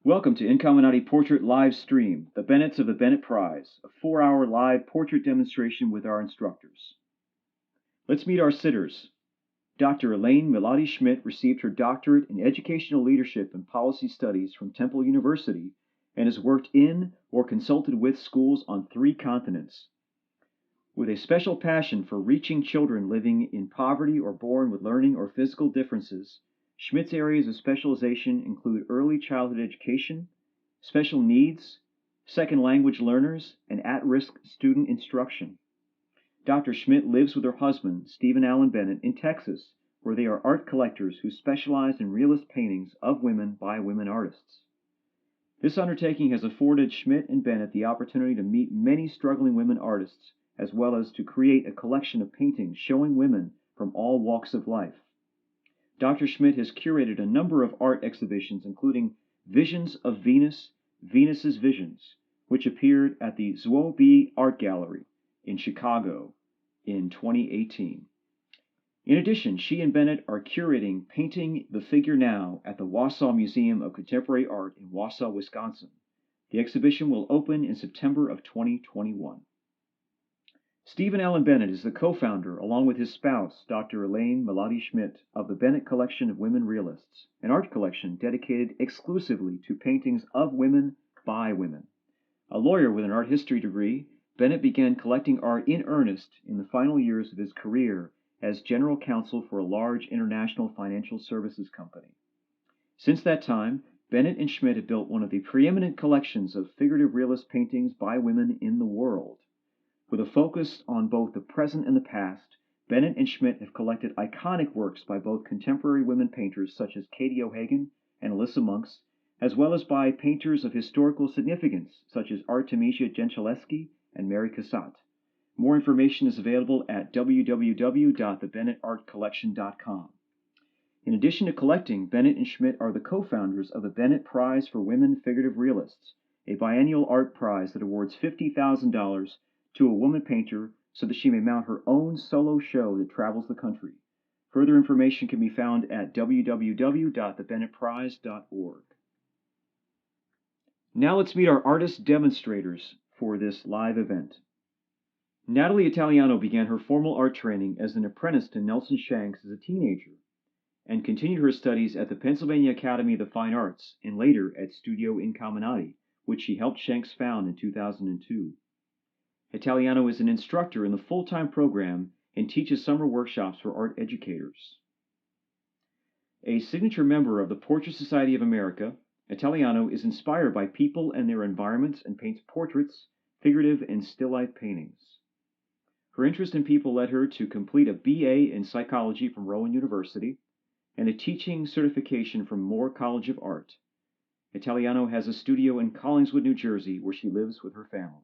Welcome to Incamminati Portrait Live Stream, the Bennetts of the Bennett Prize, a 4-hour live portrait demonstration with our instructors. Let's meet our sitters. Dr. Elaine Melody-Schmidt received her doctorate in Educational Leadership and Policy Studies from Temple University and has worked in or consulted with schools on 3 continents. With a special passion for reaching children living in poverty or born with learning or physical differences, Schmidt's areas of specialization include early childhood education, special needs, second language learners, and at-risk student instruction. Dr. Schmidt lives with her husband, Stephen Allen Bennett, in Texas, where they are art collectors who specialize in realist paintings of women by women artists. This undertaking has afforded Schmidt and Bennett the opportunity to meet many struggling women artists, as well as to create a collection of paintings showing women from all walks of life. Dr. Schmidt has curated a number of art exhibitions, including Visions of Venus, Venus's Visions, which appeared at the Zwoby Art Gallery in Chicago in 2018. In addition, she and Bennett are curating Painting the Figure Now at the Wausau Museum of Contemporary Art in Wausau, Wisconsin. The exhibition will open in September of 2021. Stephen Allen Bennett is the co-founder, along with his spouse, Dr. Elaine Melody-Schmidt, of the Bennett Collection of Women Realists, an art collection dedicated exclusively to paintings of women by women. A lawyer with an art history degree, Bennett began collecting art in earnest in the final years of his career as general counsel for a large international financial services company. Since that time, Bennett and Schmidt have built one of the preeminent collections of figurative realist paintings by women in the world. With a focus on both the present and the past, Bennett and Schmidt have collected iconic works by both contemporary women painters such as Katie O'Hagan and Alyssa Monks, as well as by painters of historical significance such as Artemisia Gentileschi and Mary Cassatt. More information is available at www.thebennettartcollection.com. In addition to collecting, Bennett and Schmidt are the co-founders of the Bennett Prize for Women Figurative Realists, a biennial art prize that awards $50,000 to a woman painter so that she may mount her own solo show that travels the country. Further information can be found at www.thebennettprize.org. Now let's meet our artist demonstrators for this live event. Natalie Italiano began her formal art training as an apprentice to Nelson Shanks as a teenager and continued her studies at the Pennsylvania Academy of the Fine Arts and later at Studio Incamminati, which she helped Shanks found in 2002. Italiano is an instructor in the full-time program and teaches summer workshops for art educators. A signature member of the Portrait Society of America, Italiano is inspired by people and their environments and paints portraits, figurative, and still life paintings. Her interest in people led her to complete a BA in psychology from Rowan University and a teaching certification from Moore College of Art. Italiano has a studio in Collingswood, New Jersey, where she lives with her family.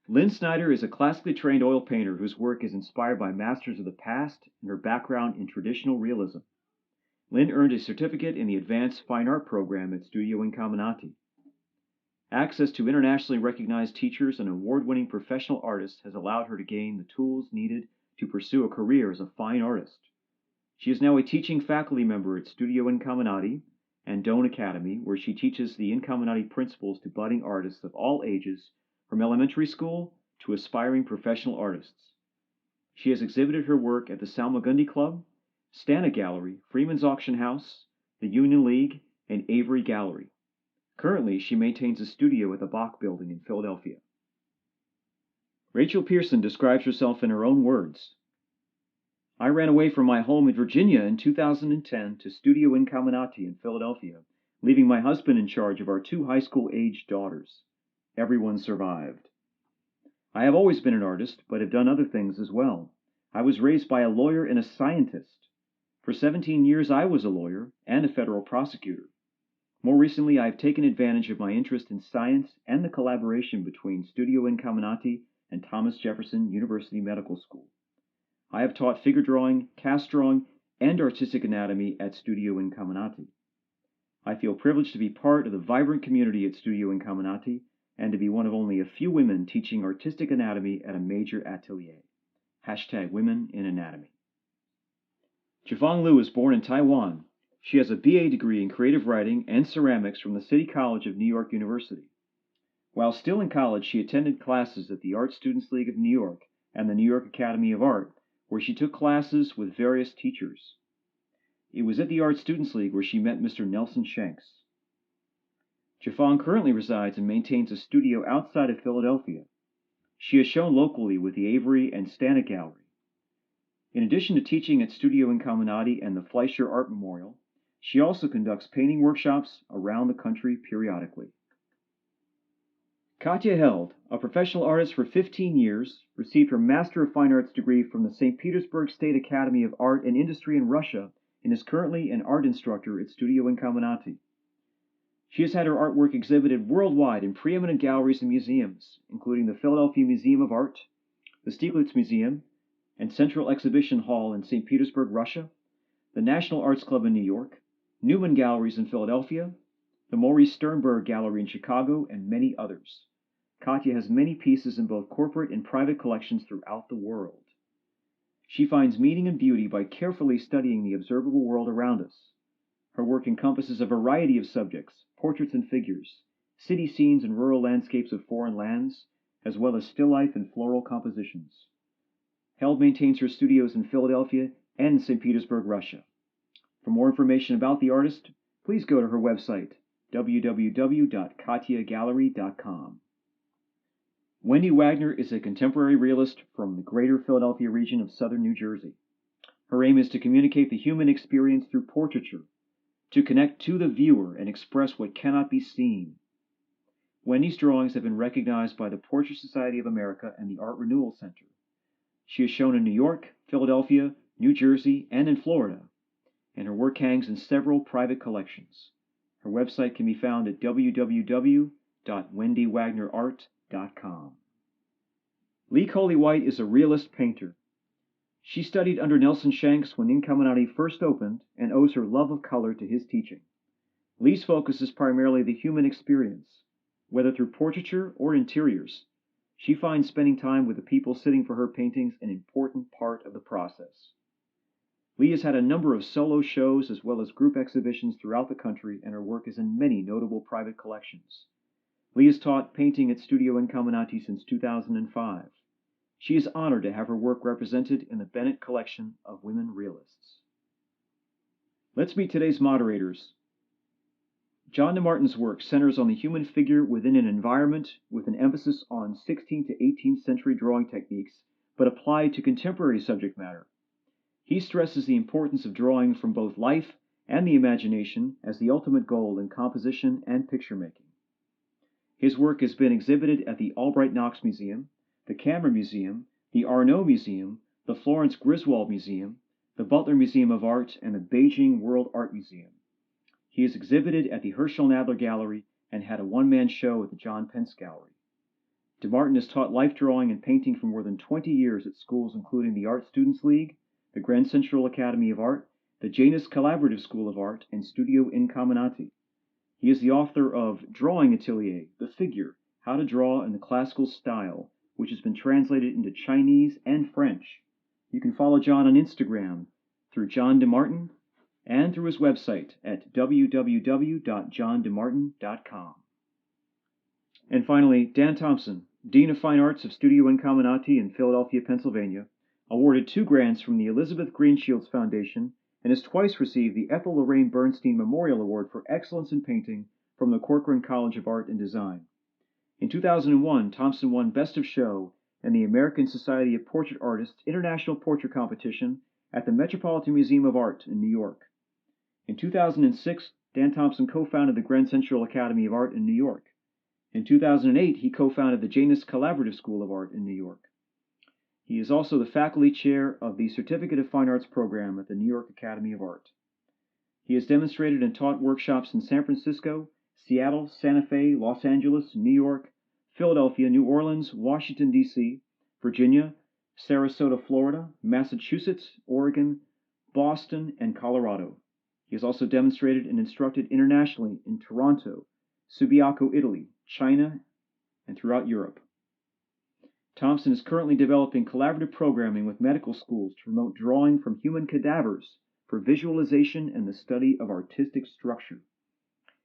Lynn Snyder is a classically trained oil painter whose work is inspired by masters of the past and her background in traditional realism. Lynn earned a certificate in the Advanced Fine Art program at Studio Incamminati. Access to internationally recognized teachers and award-winning professional artists has allowed her to gain the tools needed to pursue a career as a fine artist. She is now a teaching faculty member at Studio Incamminati and Doane Academy, where she teaches the Incamminati principles to budding artists of all ages, from elementary school to aspiring professional artists. She has exhibited her work at the Salmagundi Club, Stana Gallery, Freeman's Auction House, the Union League, and Avery Gallery. Currently, she maintains a studio at the Bach Building in Philadelphia. Rachel Pierson describes herself in her own words. I ran away from my home in Virginia in 2010 to Studio Incamminati in Philadelphia, leaving my husband in charge of our 2 high school-aged daughters. Everyone survived. I have always been an artist, but have done other things as well. I was raised by a lawyer and a scientist. For 17 years, I was a lawyer and a federal prosecutor. More recently, I have taken advantage of my interest in science and the collaboration between Studio Incamminati and Thomas Jefferson University Medical School. I have taught figure drawing, cast drawing, and artistic anatomy at Studio Incamminati. I feel privileged to be part of the vibrant community at Studio Incamminati and to be one of only a few women teaching artistic anatomy at a major atelier. #Women in Anatomy. Javong Liu was born in Taiwan. She has a BA degree in creative writing and ceramics from the City College of New York University. While still in college, she attended classes at the Art Students League of New York and the New York Academy of Art, where she took classes with various teachers. It was at the Art Students League where she met Mr. Nelson Shanks. Jafong currently resides and maintains a studio outside of Philadelphia. She has shown locally with the Avery and Stanek Gallery. In addition to teaching at Studio Incamminati and the Fleischer Art Memorial, she also conducts painting workshops around the country periodically. Katya Held, a professional artist for 15 years, received her Master of Fine Arts degree from the St. Petersburg State Academy of Art and Industry in Russia and is currently an art instructor at Studio Incamminati. She has had her artwork exhibited worldwide in preeminent galleries and museums, including the Philadelphia Museum of Art, the Stieglitz Museum, and Central Exhibition Hall in St. Petersburg, Russia, the National Arts Club in New York, Newman Galleries in Philadelphia, the Maurice Sternberg Gallery in Chicago, and many others. Katya has many pieces in both corporate and private collections throughout the world. She finds meaning and beauty by carefully studying the observable world around us. Her work encompasses a variety of subjects, portraits and figures, city scenes and rural landscapes of foreign lands, as well as still life and floral compositions. Held maintains her studios in Philadelphia and St. Petersburg, Russia. For more information about the artist, please go to her website, www.katyagallery.com. Wendy Wagner is a contemporary realist from the greater Philadelphia region of southern New Jersey. Her aim is to communicate the human experience through portraiture, to connect to the viewer and express what cannot be seen. Wendy's drawings have been recognized by the Portrait Society of America and the Art Renewal Center. She is shown in New York, Philadelphia, New Jersey, and in Florida, and her work hangs in several private collections. Her website can be found at www.wendywagnerart.com. Colie Wight is a realist painter. She studied under Nelson Shanks when Incamminati first opened and owes her love of color to his teaching. Lee's focus is primarily the human experience, whether through portraiture or interiors. She finds spending time with the people sitting for her paintings an important part of the process. Lee has had a number of solo shows as well as group exhibitions throughout the country, and her work is in many notable private collections. Lee has taught painting at Studio Incamminati since 2005. She is honored to have her work represented in the Bennett collection of women realists. Let's meet today's moderators. John DeMartin's work centers on the human figure within an environment with an emphasis on 16th to 18th century drawing techniques, but applied to contemporary subject matter. He stresses the importance of drawing from both life and the imagination as the ultimate goal in composition and picture making. His work has been exhibited at the Albright Knox Museum, the Camera Museum, the Arnaud Museum, the Florence Griswold Museum, the Butler Museum of Art, and the Beijing World Art Museum. He is exhibited at the Herschel Nadler Gallery and had a one-man show at the John Pence Gallery. DeMartin has taught life drawing and painting for more than 20 years at schools including the Art Students League, the Grand Central Academy of Art, the Janus Collaborative School of Art, and Studio Incamminati. He is the author of Drawing Atelier, The Figure, How to Draw in the Classical Style, which has been translated into Chinese and French. You can follow John on Instagram through John DeMartin and through his website at www.johndemartin.com. And finally, Dan Thompson, Dean of Fine Arts of Studio Incamminati in Philadelphia, Pennsylvania, awarded 2 grants from the Elizabeth Greenshields Foundation and has twice received the Ethel Lorraine Bernstein Memorial Award for Excellence in Painting from the Corcoran College of Art and Design. In 2001, Thompson won Best of Show in the American Society of Portrait Artists International Portrait Competition at the Metropolitan Museum of Art in New York. In 2006, Dan Thompson co-founded the Grand Central Academy of Art in New York. In 2008, he co-founded the Janus Collaborative School of Art in New York. He is also the faculty chair of the Certificate of Fine Arts program at the New York Academy of Art. He has demonstrated and taught workshops in San Francisco, Seattle, Santa Fe, Los Angeles, New York, Philadelphia, New Orleans, Washington, D.C., Virginia, Sarasota, Florida, Massachusetts, Oregon, Boston, and Colorado. He has also demonstrated and instructed internationally in Toronto, Subiaco, Italy, China, and throughout Europe. Thompson is currently developing collaborative programming with medical schools to promote drawing from human cadavers for visualization and the study of artistic structure.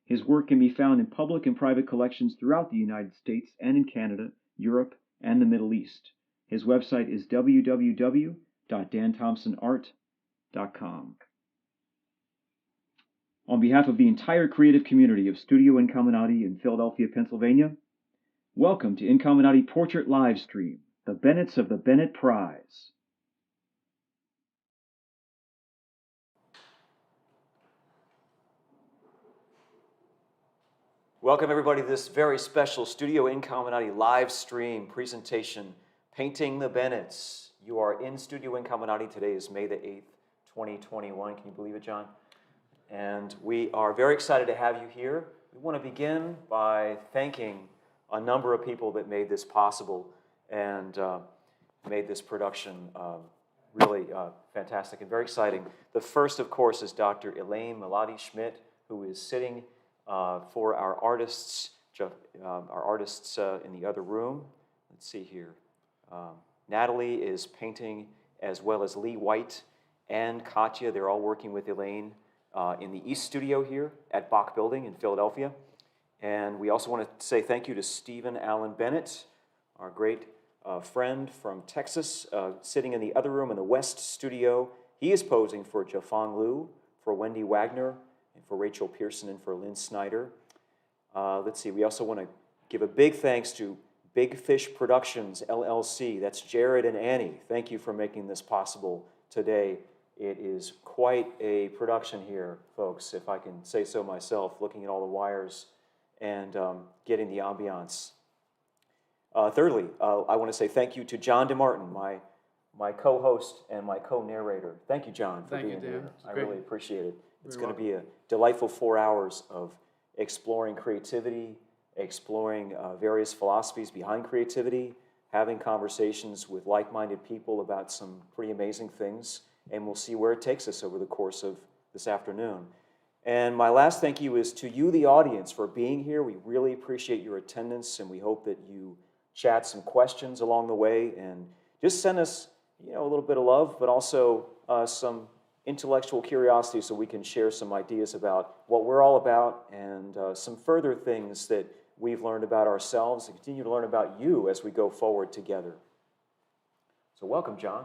His work can be found in public and private collections throughout the United States and in Canada, Europe, and the Middle East. His website is www.danthompsonart.com. On behalf of the entire creative community of Studio Incamminati in Philadelphia, Pennsylvania, welcome to Incamminati Portrait Livestream, the Bennetts of the Bennett Prize. Welcome everybody to this very special Studio Incamminati live stream presentation, Painting the Bennetts. You are in Studio Incamminati. Today is May the 8th, 2021. Can you believe it, John? And we are very excited to have you here. We want to begin by thanking a number of people that made this possible and made this production really fantastic and very exciting. The first, of course, is Dr. Elaine Melody-Schmidt, who is sitting for our artists in the other room. Let's see here. Natalie is painting, as well as Wight and Katya. They're all working with Elaine in the East Studio here at Bach Building in Philadelphia. And we also want to say thank you to Stephen Allen Bennett, our great friend from Texas, sitting in the other room in the West Studio. He is posing for Jiafeng Liu, for Wendy Wagner, and for Rachel Pierson, and for Lynn Snyder. Let's see, we also want to give a big thanks to Big Fish Productions, LLC. That's Jared and Annie. Thank you for making this possible today. It is quite a production here, folks, if I can say so myself, looking at all the wires and getting the ambiance. Thirdly, I want to say thank you to John DeMartin, my co-host and my co-narrator. Thank you, John, for being here. I really appreciate it. It's going to be a delightful 4 hours of exploring creativity, exploring various philosophies behind creativity, having conversations with like-minded people about some pretty amazing things, and we'll see where it takes us over the course of this afternoon. And my last thank you is to you, the audience, for being here. We really appreciate your attendance, and we hope that you chat some questions along the way, and just send us, a little bit of love, but also some intellectual curiosity so we can share some ideas about what we're all about and some further things that we've learned about ourselves and continue to learn about you as we go forward together. So welcome, John.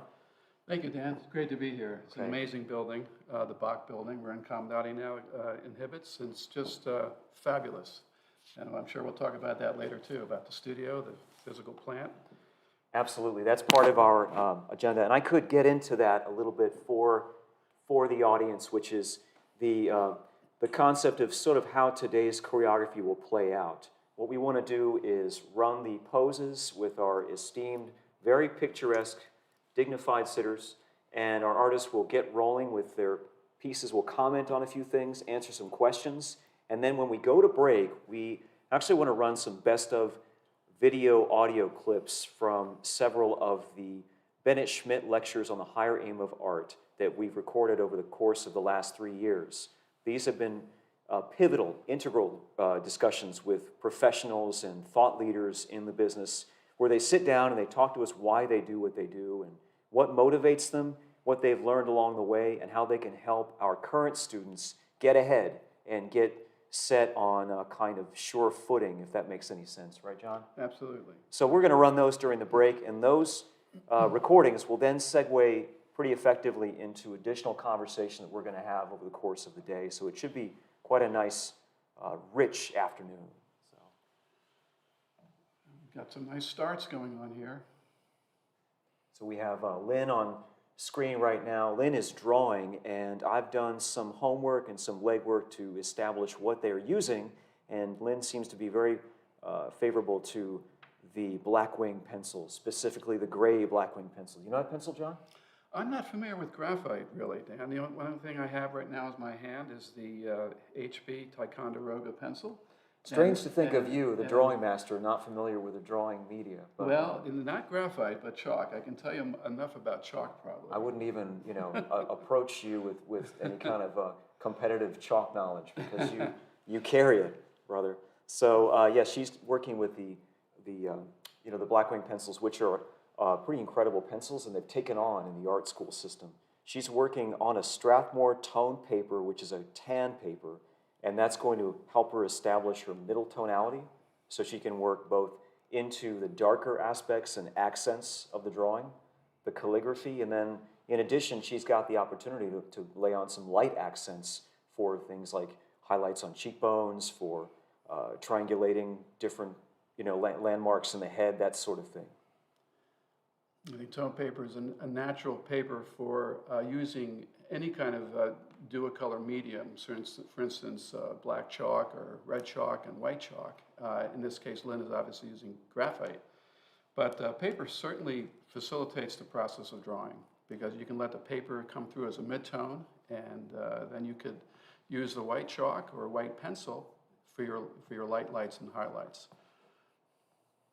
Thank you, Dan. It's great to be here. It's an amazing building, the Bach Building. We're in Incamminati now inhibits, and it's just fabulous. And I'm sure we'll talk about that later too, about the studio, the physical plant. Absolutely. That's part of our agenda. And I could get into that a little bit for the audience, which is the concept of sort of how today's choreography will play out. What we want to do is run the poses with our esteemed, very picturesque, dignified sitters, and our artists will get rolling with their pieces. We'll comment on a few things, answer some questions, and then when we go to break, we actually want to run some best of video audio clips from several of the Bennett Schmidt lectures on the higher aim of art that we've recorded over the course of the last 3 years. These have been pivotal, integral discussions with professionals and thought leaders in the business where they sit down and they talk to us why they do what they do and what motivates them, what they've learned along the way, and how they can help our current students get ahead and get set on a kind of sure footing, if that makes any sense. Right, John? Absolutely. So we're going to run those during the break, and those recordings will then segue pretty effectively into additional conversation that we're going to have over the course of the day. So it should be quite a nice, rich afternoon. We've got some nice starts going on here. So we have Lynn on screen right now. Lynn is drawing, and I've done some homework and some legwork to establish what they're using, and Lynn seems to be very favorable to the Blackwing pencils, specifically the gray Blackwing pencil. You know that pencil, John? I'm not familiar with graphite, really, Dan. The only thing I have right now in my hand is the HB Ticonderoga pencil. Strange to think of you, the drawing master, not familiar with the drawing media. But, well, not graphite, but chalk. I can tell you enough about chalk, probably. I wouldn't even, approach you with any kind of competitive chalk knowledge because you carry it, brother. So yeah, she's working with the Blackwing pencils, which are pretty incredible pencils, and they've taken on in the art school system. She's working on a Strathmore tone paper, which is a tan paper, and that's going to help her establish her middle tonality so she can work both into the darker aspects and accents of the drawing, the calligraphy, and then in addition, she's got the opportunity to lay on some light accents for things like highlights on cheekbones, for triangulating different landmarks in the head, that sort of thing. I think tone paper is a natural paper for using any kind of duocolor medium. For instance, black chalk or red chalk and white chalk. In this case, Lynn is obviously using graphite. But paper certainly facilitates the process of drawing because you can let the paper come through as a midtone, and then you could use the white chalk or white pencil for your lights and highlights.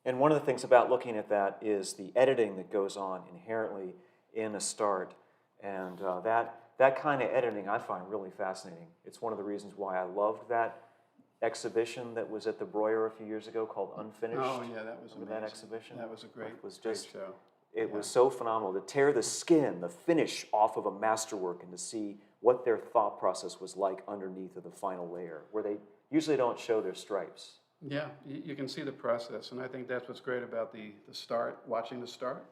And one of the things about looking at that is the editing that goes on inherently in a start. And that kind of editing I find really fascinating. It's one of the reasons why I loved that exhibition that was at the Breuer a few years ago called Unfinished. Oh yeah, that was amazing. That exhibition? That was a great show. It was so phenomenal to tear the skin, the finish off of a masterwork and to see what their thought process was like underneath of the final layer, where they usually don't show their stripes. Yeah, you can see the process, and I think that's what's great about the start, watching the start.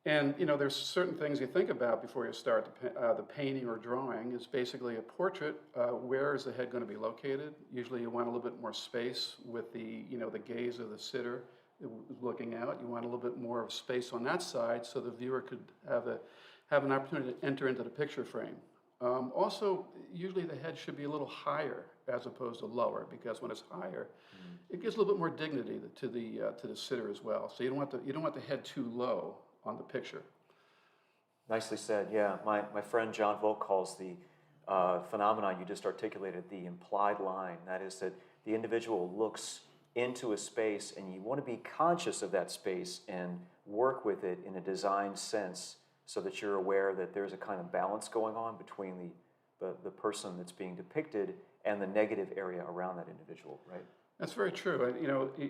And there's certain things you think about before you start the painting or drawing. Is basically a portrait. Where is the head going to be located? Usually, you want a little bit more space with the the gaze of the sitter looking out. You want a little bit more of space on that side, so the viewer could have an opportunity to enter into the picture frame. Also, usually the head should be a little higher as opposed to lower, because when it's higher, it gives a little bit more dignity to the sitter as well. So you don't want the head too low on the picture. Nicely said. Yeah, my friend John Volk calls the phenomenon you just articulated the implied line. That is that the individual looks into a space, and you want to be conscious of that space and work with it in a design sense, so that you're aware that there's a kind of balance going on between the person that's being depicted and the negative area around that individual, right? That's very true.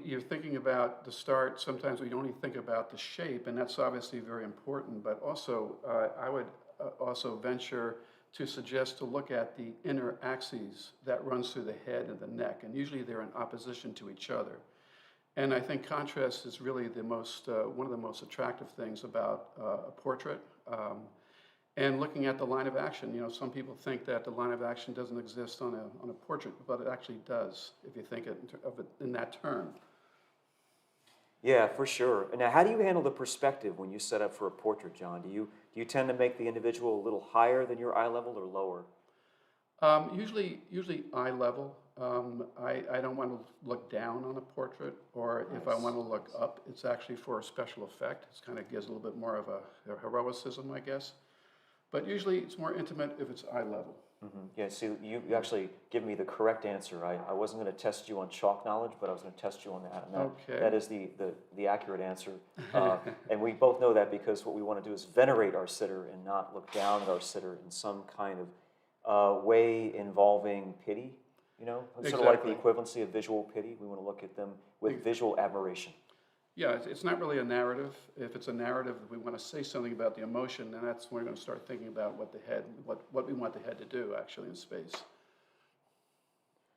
You're thinking about the start. Sometimes we only think about the shape, and that's obviously very important. But also, I would also venture to suggest to look at the inner axes that runs through the head and the neck, and usually they're in opposition to each other. And I think contrast is really one of the most attractive things about a portrait. And looking at the line of action, some people think that the line of action doesn't exist on a portrait, but it actually does if you think of it in that term. Yeah, for sure. Now, how do you handle the perspective when you set up for a portrait, John? Do you tend to make the individual a little higher than your eye level or lower? Usually eye level. I don't want to look down on a portrait, or if I want to look up, it's actually for a special effect. It kind of gives a little bit more of a heroicism, I guess. But usually it's more intimate if it's eye level. Mm-hmm. Yeah, see, you actually give me the correct answer. I wasn't going to test you on chalk knowledge, but I was going to test you on that. And that is the accurate answer. And we both know that because what we want to do is venerate our sitter and not look down at our sitter in some kind of way involving pity. Sort of like the equivalency of visual pity. We want to look at them with visual admiration. Yeah, it's not really a narrative. If it's a narrative, we want to say something about the emotion, then that's when we're going to start thinking about what we want the head to do actually in space.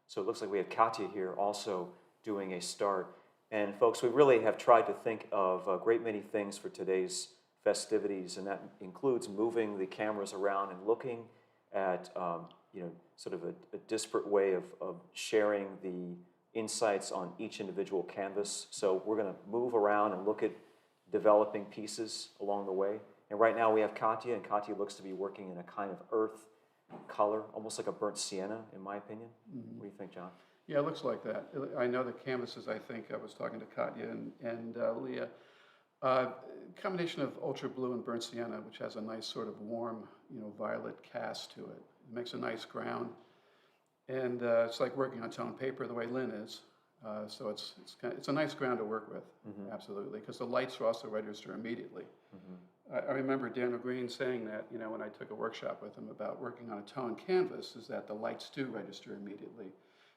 So it looks like we have Katya here also doing a start. And folks, we really have tried to think of a great many things for today's festivities, and that includes moving the cameras around and looking at sort of a disparate way of sharing the insights on each individual canvas. So we're going to move around and look at developing pieces along the way. And right now we have Katya, and Katya looks to be working in a kind of earth color, almost like a burnt sienna, in my opinion. Mm-hmm. What do you think, John? Yeah, it looks like that. I know the canvases, I think I was talking to Katya and Leah. Combination of ultra blue and burnt sienna, which has a nice sort of warm, violet cast to it. It makes a nice ground. And it's like working on tone paper the way Lynn is. So it's a nice ground to work with, mm-hmm. Absolutely, because the lights also register immediately. Mm-hmm. I remember Daniel Green saying that, when I took a workshop with him about working on a tone canvas, is that the lights do register immediately.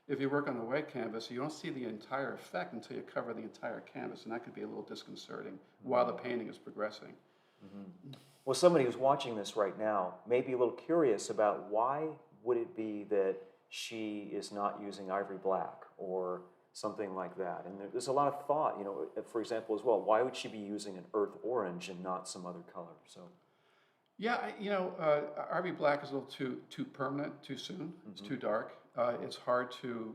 If you work on a white canvas, you don't see the entire effect until you cover the entire canvas, and that could be a little disconcerting, mm-hmm. while the painting is progressing. Mm-hmm. Well, somebody who's watching this right now may be a little curious about why would it be that she is not using ivory black or something like that. And there's a lot of thought, for example, as well, why would she be using an earth orange and not some other color? So, Yeah, ivory black is a little too permanent, too soon. It's too dark. It's hard to,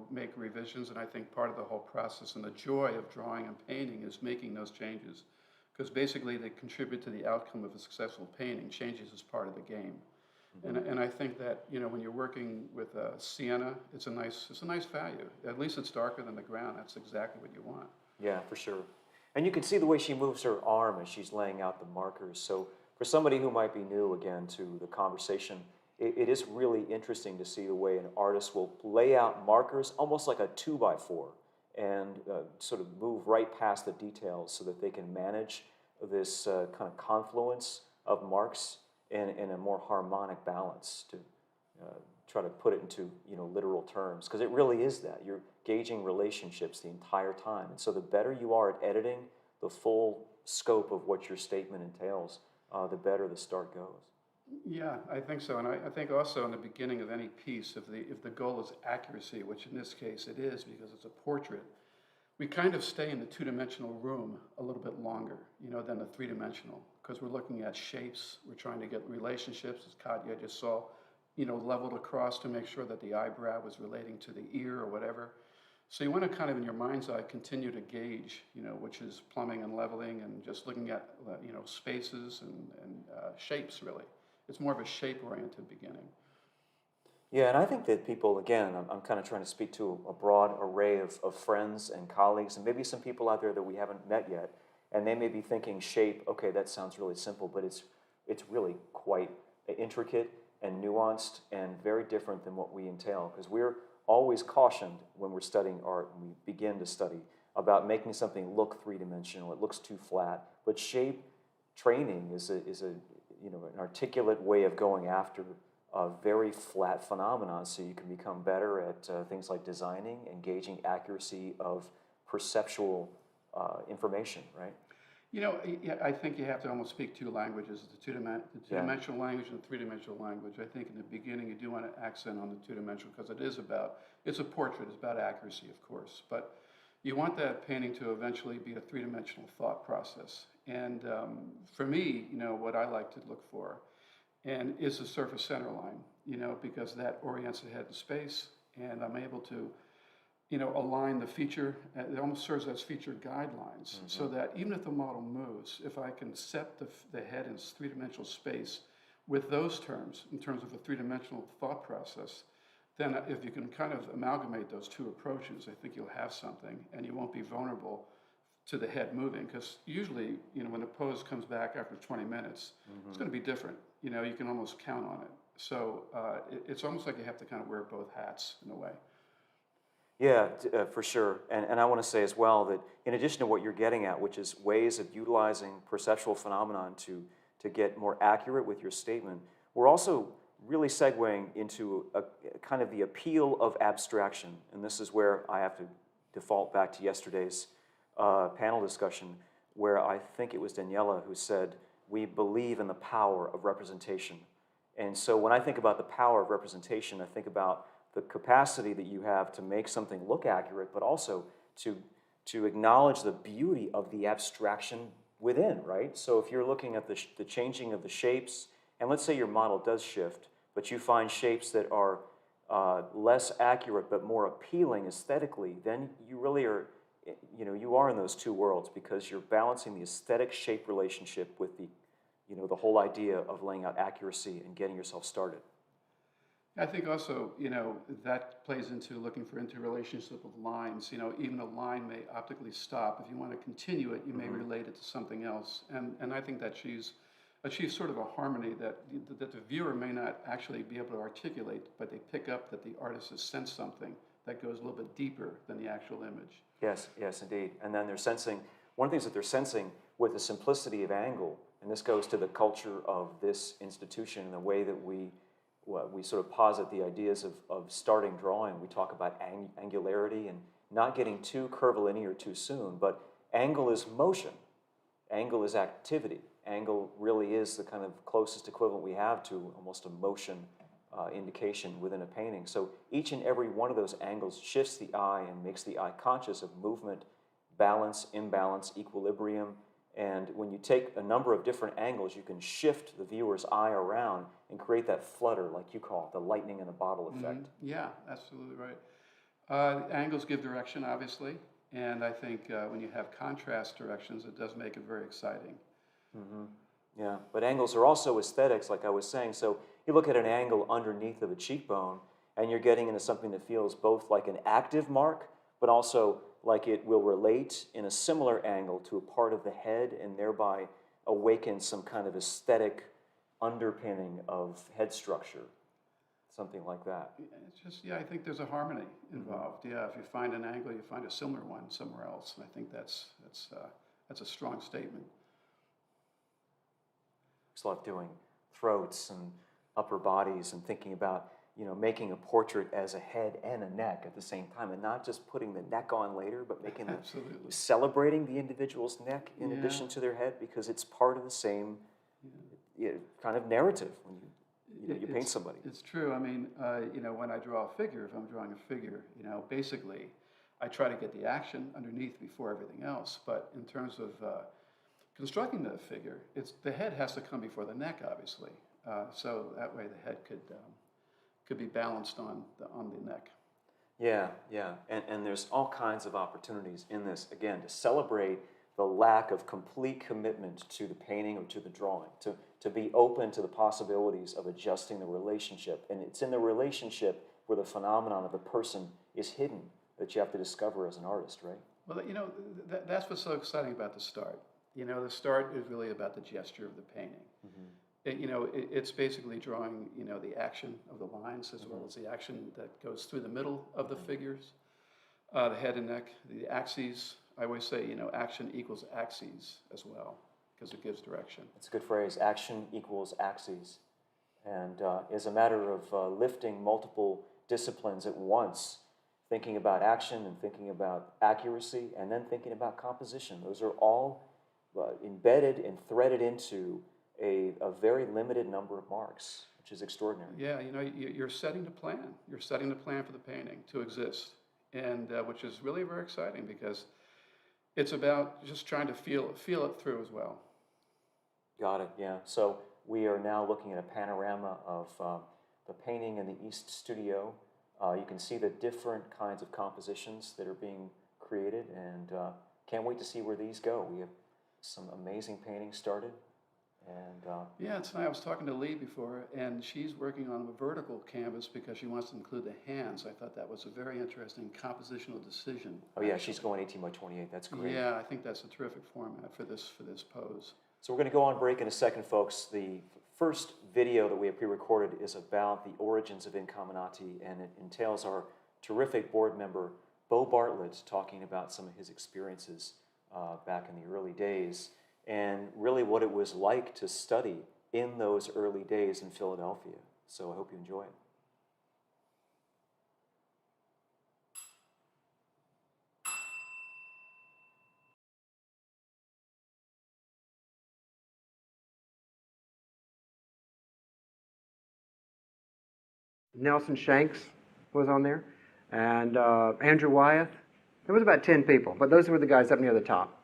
make revisions, and I think part of the whole process and the joy of drawing and painting is making those changes, because basically they contribute to the outcome of a successful painting. Changes is part of the game. And I think that, when you're working with sienna, it's a nice value. At least it's darker than the ground. That's exactly what you want. Yeah, for sure. And you can see the way she moves her arm as she's laying out the markers. So for somebody who might be new, again, to the conversation, it is really interesting to see the way an artist will lay out markers almost like a 2x4 and sort of move right past the details so that they can manage this kind of confluence of marks in a more harmonic balance, to try to put it into literal terms, because it really is that. You're gauging relationships the entire time. And so the better you are at editing the full scope of what your statement entails, the better the start goes. Yeah, I think so. And I think also in the beginning of any piece, if the goal is accuracy, which in this case it is because it's a portrait, we kind of stay in the two-dimensional room a little bit longer, than the three-dimensional, because we're looking at shapes. We're trying to get relationships, as Katya just saw, leveled across to make sure that the eyebrow was relating to the ear or whatever. So you want to kind of, in your mind's eye, continue to gauge, which is plumbing and leveling and just looking at, spaces and shapes, really. It's more of a shape-oriented beginning. Yeah, and I think that people, again, I'm kind of trying to speak to a broad array of friends and colleagues, and maybe some people out there that we haven't met yet, and they may be thinking shape, okay, that sounds really simple, but it's really quite intricate and nuanced and very different than what we entail, because we're always cautioned when we're studying art, and we begin to study, about making something look three-dimensional. It looks too flat, but shape training is an articulate way of going after a very flat phenomenon, so you can become better at things like designing and gauging accuracy of perceptual information, right? I think you have to almost speak two languages, the two-dimensional language and the three-dimensional language. I think in the beginning you do want to accent on the two-dimensional, because it's a portrait, it's about accuracy, of course, but you want that painting to eventually be a three-dimensional thought process. And for me, what I like to look for and is the surface center line, because that orients the head in space, and I'm able to, align the feature. It almost serves as feature guidelines, so that even if the model moves, if I can set the head in three-dimensional space with those terms, in terms of a three-dimensional thought process, then if you can kind of amalgamate those two approaches, I think you'll have something, and you won't be vulnerable to the head moving, because usually, when the pose comes back after 20 minutes, it's going to be different. You can almost count on it. So it's almost like you have to kind of wear both hats in a way. Yeah, for sure. And I want to say as well that in addition to what you're getting at, which is ways of utilizing perceptual phenomenon to get more accurate with your statement, we're also really segueing into a kind of the appeal of abstraction. And this is where I have to default back to yesterday's panel discussion, where I think it was Daniela who said, we believe in the power of representation. And so when I think about the power of representation, I think about the capacity that you have to make something look accurate, but also to acknowledge the beauty of the abstraction within, right? So if you're looking at the changing of the shapes, and let's say your model does shift, but you find shapes that are less accurate but more appealing aesthetically, then you really are, you are in those two worlds, because you're balancing the aesthetic shape relationship with the whole idea of laying out accuracy and getting yourself started. I think also, that plays into looking for interrelationship of lines. Even a line may optically stop. If you want to continue it, you may relate it to something else. And I think that she's achieved sort of a harmony that the viewer may not actually be able to articulate, but they pick up that the artist has sensed something that goes a little bit deeper than the actual image. Yes, indeed. And then they're sensing, one of the things that they're sensing with the simplicity of angle, and this goes to the culture of this institution and the way that we sort of posit the ideas of starting drawing. We talk about angularity and not getting too curvilinear too soon, but angle is motion. Angle is activity. angle really is the kind of closest equivalent we have to almost a motion indication within a painting. So each and every one of those angles shifts the eye and makes the eye conscious of movement, balance, imbalance, equilibrium. And when you take a number of different angles, you can shift the viewer's eye around and create that flutter, like you call it, the lightning in a bottle effect. Yeah, absolutely right. Angles give direction, obviously, and I think when you have contrast directions, it does make it very exciting. Yeah, but angles are also aesthetics, like I was saying. So you look at an angle underneath of a cheekbone, and you're getting into something that feels both like an active mark, but also like it will relate in a similar angle to a part of the head and thereby awaken some kind of aesthetic underpinning of head structure, something like that. It's just, yeah, I think there's a harmony involved. Yeah, if you find an angle, you find a similar one somewhere else, and I think that's a strong statement. I love doing throats and upper bodies and thinking about, you know, making a portrait as a head and a neck at the same time, and not just putting the neck on later, but making celebrating the individual's neck in addition to their head, because it's part of the same kind of narrative when you paint somebody. It's true. I mean, you know, when I draw a figure, if I'm drawing a figure, you know, basically, I try to get the action underneath before everything else. But in terms of constructing the figure, the head has to come before the neck, obviously. So that way the head could be balanced on the neck. Yeah, and there's all kinds of opportunities in this, again, to celebrate the lack of complete commitment to the painting or to the drawing, to be open to the possibilities of adjusting the relationship. And it's in the relationship where the phenomenon of the person is hidden that you have to discover as an artist, right? Well, you know, that's what's so exciting about the start. You know, the start is really about the gesture of the painting. You know, it's basically drawing, you know, the action of the lines as well as the action that goes through the middle of the figures, the head and neck, the axes. I always say, you know, action equals axes as well, because it gives direction. That's a good phrase, action equals axes. And is a matter of lifting multiple disciplines at once, thinking about action and thinking about accuracy and then thinking about composition. Those are all embedded and threaded into a very limited number of marks, which is extraordinary. Yeah, you know, you're setting the plan. You're setting the plan for the painting to exist, and which is really very exciting because it's about just trying to feel it through as well. Got it, yeah. So we are now looking at a panorama of the painting in the East Studio. You can see the different kinds of compositions that are being created, and can't wait to see where these go. We have some amazing paintings started. And yeah, I was talking to Lee before, and she's working on a vertical canvas because she wants to include the hands. I thought that was a very interesting compositional decision. Oh yeah, she's going 18 by 28. That's great. Yeah, I think that's a terrific format for this pose. So we're going to go on break in a second, folks. The first video that we have pre-recorded is about the origins of Incamminati, and it entails our terrific board member, Bo Bartlett, talking about some of his experiences back in the early days, and really what it was like to study in those early days in Philadelphia. So I hope you enjoy it. Nelson Shanks was on there, and Andrew Wyeth. There was about 10 people, but those were the guys up near the top.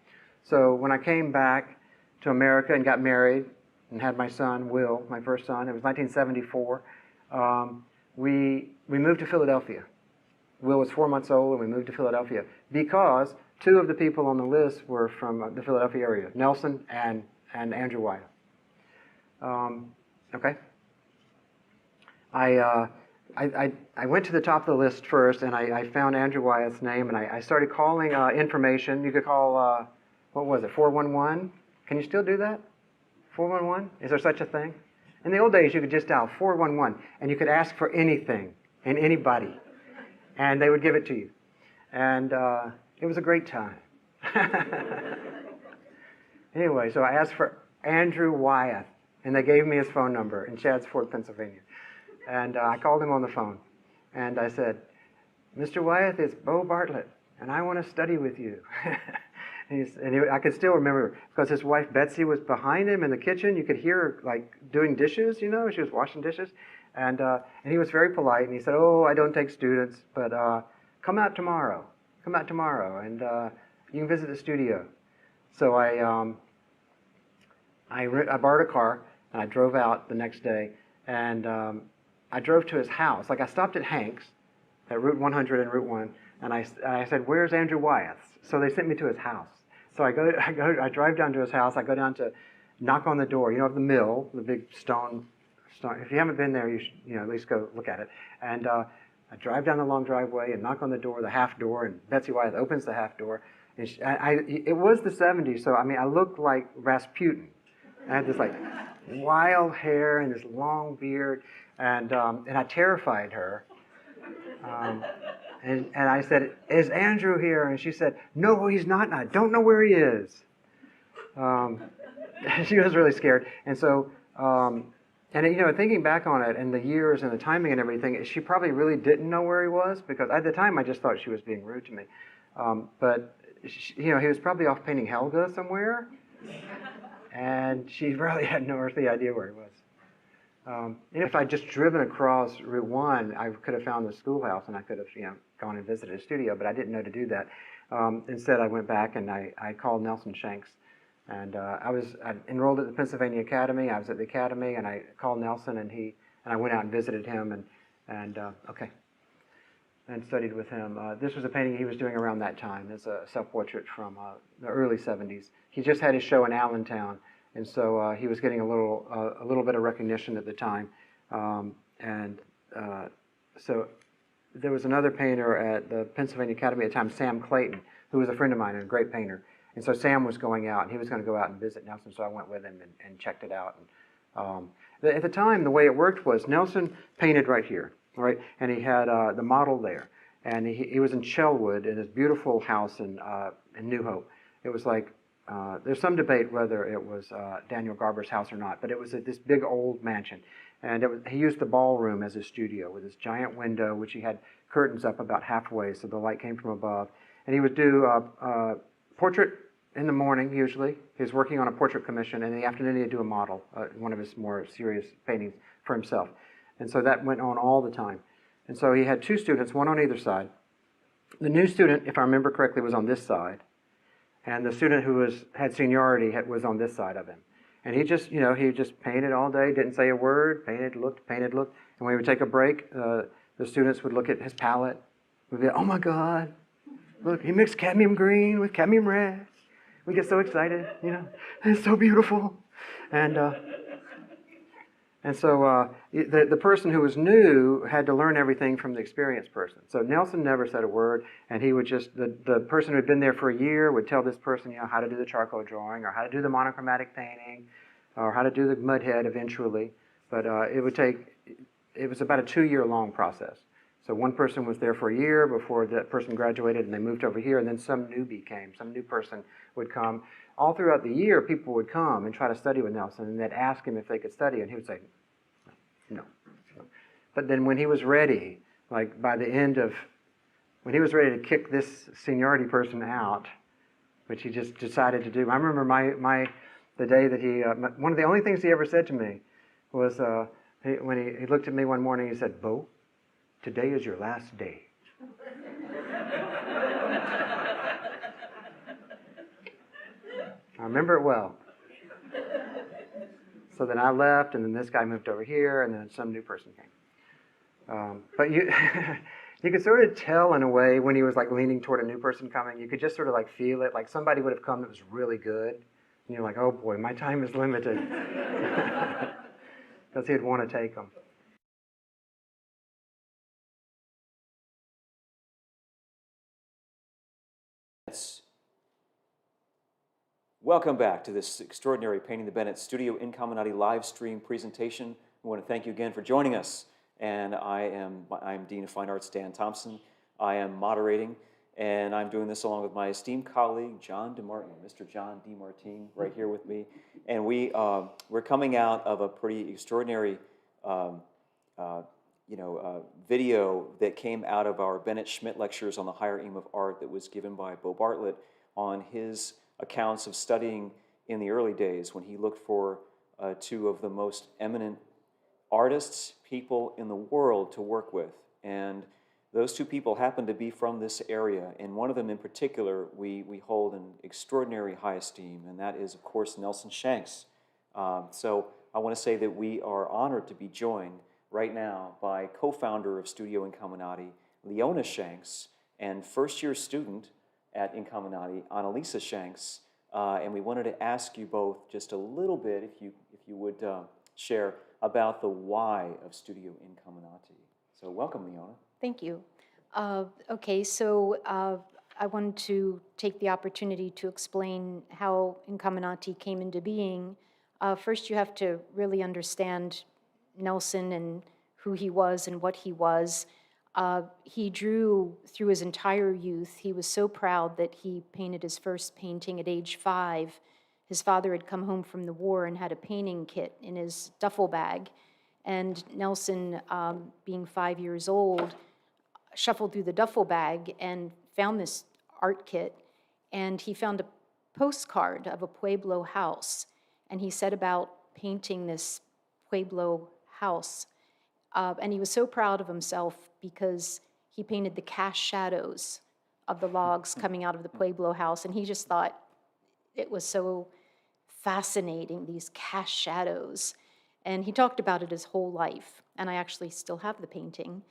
So when I came back to America and got married and had my son, Will, my first son, it was 1974, we moved to Philadelphia. Will was 4 months old, and we moved to Philadelphia because two of the people on the list were from the Philadelphia area, Nelson and Andrew Wyeth. Okay. I went to the top of the list first, and I found Andrew Wyeth's name, and I started calling information. You could call, what was it, 411? Can you still do that? 411? Is there such a thing? In the old days, you could just dial 411, and you could ask for anything and anybody, and they would give it to you. And it was a great time. Anyway, so I asked for Andrew Wyeth, and they gave me his phone number in Chaddsford, Pennsylvania. And I called him on the phone, and I said, Mr. Wyeth, it's Bo Bartlett, and I want to study with you. I could still remember because his wife Betsy was behind him in the kitchen. You could hear her like doing dishes, you know, she was washing dishes. And he was very polite, and he said, "Oh, I don't take students, but come out tomorrow. Come out tomorrow, and you can visit the studio." So I borrowed a car, and I drove out the next day, and I drove to his house. Like I stopped at Hank's, at Route 100 and Route 1, and I said, "Where's Andrew Wyeth's?" So they sent me to his house. So I drive down to his house. I go down to knock on the door. You know, of the mill, the big stone. If you haven't been there, you should, at least go look at it. And I drive down the long driveway and knock on the door, the half door, and Betsy Wyeth opens the half door. And it was the 70s, so I mean, I looked like Rasputin. I had this like wild hair and this long beard, and I terrified her. And I said, "Is Andrew here?" And she said, "No, he's not, and I don't know where he is." She was really scared, and so. And thinking back on it and the years and the timing and everything, she probably really didn't know where he was because at the time I just thought she was being rude to me. But he was probably off painting Helga somewhere, and she really had no earthly idea where he was. And if I'd just driven across Route 1, I could have found the schoolhouse and I could have gone and visited a studio, but I didn't know to do that. Instead, I went back and I called Nelson Shanks. And I enrolled at the Pennsylvania Academy. I was at the Academy, and I called Nelson, and I went out and visited him, and studied with him. This was a painting he was doing around that time. It's a self-portrait from the early 70s. He just had his show in Allentown, and so he was getting a little bit of recognition at the time. So there was another painter at the Pennsylvania Academy at the time, Sam Clayton, who was a friend of mine and a great painter. And so Sam was going out, and he was going to go out and visit Nelson, so I went with him and checked it out. And, at the time, the way it worked was Nelson painted right here, right? And he had the model there. And he was in Shellwood in his beautiful house in New Hope. It was like, there's some debate whether it was Daniel Garber's house or not, but it was this big old mansion. And he used the ballroom as his studio with this giant window, which he had curtains up about halfway, so the light came from above. And he would do portrait in the morning, usually. He was working on a portrait commission, and in the afternoon he'd do a model, one of his more serious paintings for himself. And so that went on all the time. And so he had two students, one on either side. The new student, if I remember correctly, was on this side, and the student who had seniority was on this side of him. And he just painted all day, didn't say a word, painted, looked. And when he would take a break, the students would look at his palette, would be, "Oh my God, look, he mixed cadmium green with cadmium red." We get so excited, it's so beautiful. And so the person who was new had to learn everything from the experienced person. So Nelson never said a word, and he would just, the person who had been there for a year would tell this person, how to do the charcoal drawing, or how to do the monochromatic painting, or how to do the mud head eventually. But it was about a 2-year-long process. So one person was there for a year before that person graduated, and they moved over here, and then some new person would come. All throughout the year, people would come and try to study with Nelson, and they'd ask him if they could study, and he would say, no. But then when he was ready, like by the end of, when he was ready to kick this seniority person out, which he just decided to do. I remember the day that one of the only things he ever said to me was, when he looked at me one morning, he said, "Bo, today is your last day." I remember it well. So then I left, and then this guy moved over here, and then some new person came. But you could sort of tell in a way when he was like leaning toward a new person coming. You could just sort of like feel it, like somebody would have come that was really good, and you're like, "Oh boy, my time is limited," because he'd want to take them. Welcome back to this extraordinary Painting the Bennetts Studio Incominati live stream presentation. We want to thank you again for joining us. And I'm Dean of Fine Arts Dan Thompson. I am moderating, and I'm doing this along with my esteemed colleague John DeMartin, Mr. John DeMartin, right here with me. And we're coming out of a pretty extraordinary video that came out of our Bennett Schmidt lectures on the higher aim of art that was given by Bo Bartlett on his accounts of studying in the early days when he looked for two of the most eminent artists, people in the world to work with. And those two people happen to be from this area, and one of them in particular we hold in extraordinary high esteem, and that is, of course, Nelson Shanks. So I want to say that we are honored to be joined right now by co-founder of Studio Incamminati, Leona Shanks, and first-year student at Incamminati, Annalisa Shanks. And we wanted to ask you both just a little bit, if you would share about the why of Studio Incamminati. So welcome, Leona. Thank you. Okay, so I wanted to take the opportunity to explain how Incamminati came into being. First, you have to really understand Nelson and who he was and what he was. He drew through his entire youth. He was so proud that he painted his first painting at age 5. His father had come home from the war and had a painting kit in his duffel bag. And Nelson, being 5 years old, shuffled through the duffel bag and found this art kit. And he found a postcard of a Pueblo house. And he set about painting this Pueblo house. And he was so proud of himself because he painted the cast shadows of the logs coming out of the Pueblo house. And he just thought it was so fascinating, these cast shadows. And he talked about it his whole life. And I actually still have the painting.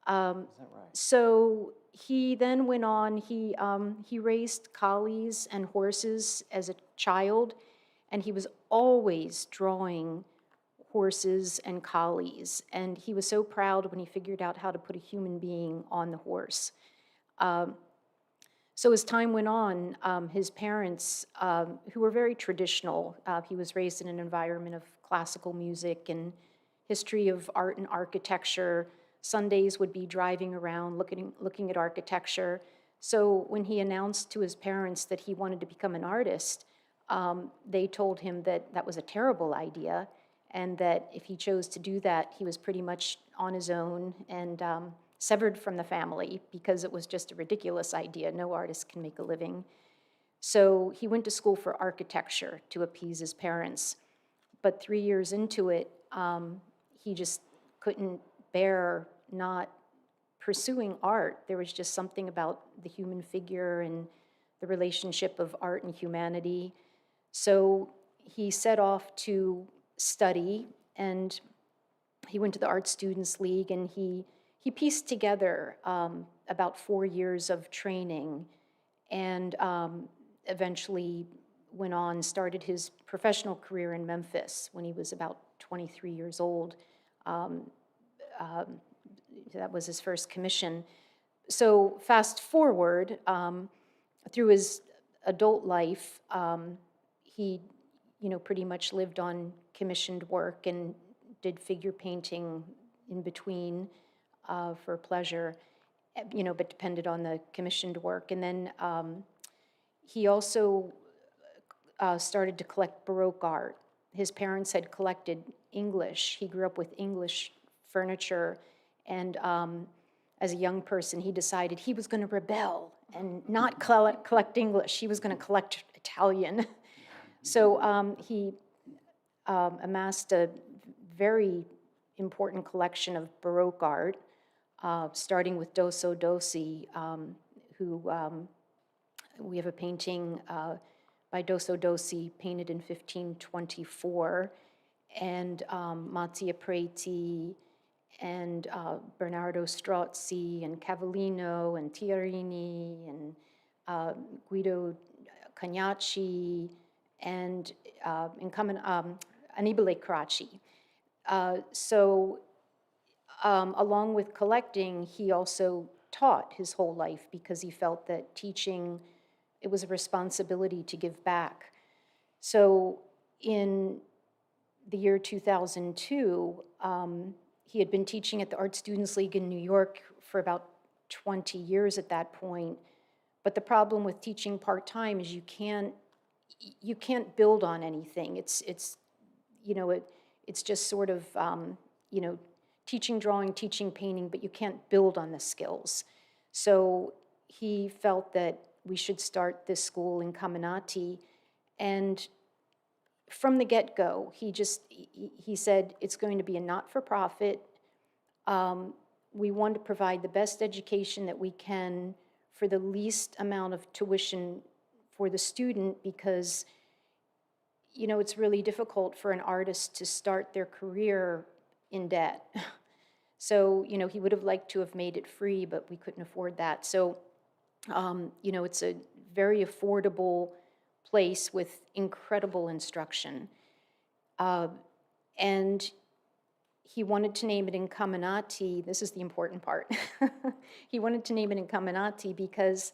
Is that right? So he then went on, he raced collies and horses as a child, and he was always drawing horses and collies. And he was so proud when he figured out how to put a human being on the horse. So as time went on, his parents, who were very traditional, he was raised in an environment of classical music and history of art and architecture. Sundays would be driving around looking at architecture. So when he announced to his parents that he wanted to become an artist, they told him that that was a terrible idea, and that if he chose to do that, he was pretty much on his own and severed from the family, because it was just a ridiculous idea. No artist can make a living. So he went to school for architecture to appease his parents. But 3 years into it, he just couldn't bear not pursuing art. There was just something about the human figure and the relationship of art and humanity. So he set off to study, and he went to the Art Students League, and he pieced together about 4 years of training, and eventually went on, started his professional career in Memphis when he was about 23 years old. That was his first commission. So fast forward, through his adult life, he pretty much lived on commissioned work and did figure painting in between for pleasure, but depended on the commissioned work. And then he also started to collect Baroque art. His parents had collected English. He grew up with English furniture, and as a young person, he decided he was going to rebel and not collect English. He was going to collect Italian. So he amassed a very important collection of Baroque art, starting with Dosso Dossi, who we have a painting by Dosso Dossi painted in 1524, and Mattia Preti, and Bernardo Strozzi, and Cavallino, and Tiarini, and Guido Cagnacci, and Annibale Carracci. So along with collecting, he also taught his whole life, because he felt that teaching, it was a responsibility to give back. So in the year 2002, he had been teaching at the Art Students League in New York for about 20 years at that point. But the problem with teaching part-time is you can't build on anything. It's just sort of, teaching drawing, teaching painting, but you can't build on the skills. So he felt that we should start this school in Incamminati. And from the get-go, he said, it's going to be a not-for-profit. We want to provide the best education that we can for the least amount of tuition for the student, because, you know, it's really difficult for an artist to start their career in debt. So, you know, he would have liked to have made it free, but we couldn't afford that. So, you know, it's a very affordable place with incredible instruction. And he wanted to name it Incamminati. This is the important part. He wanted to name it Incamminati because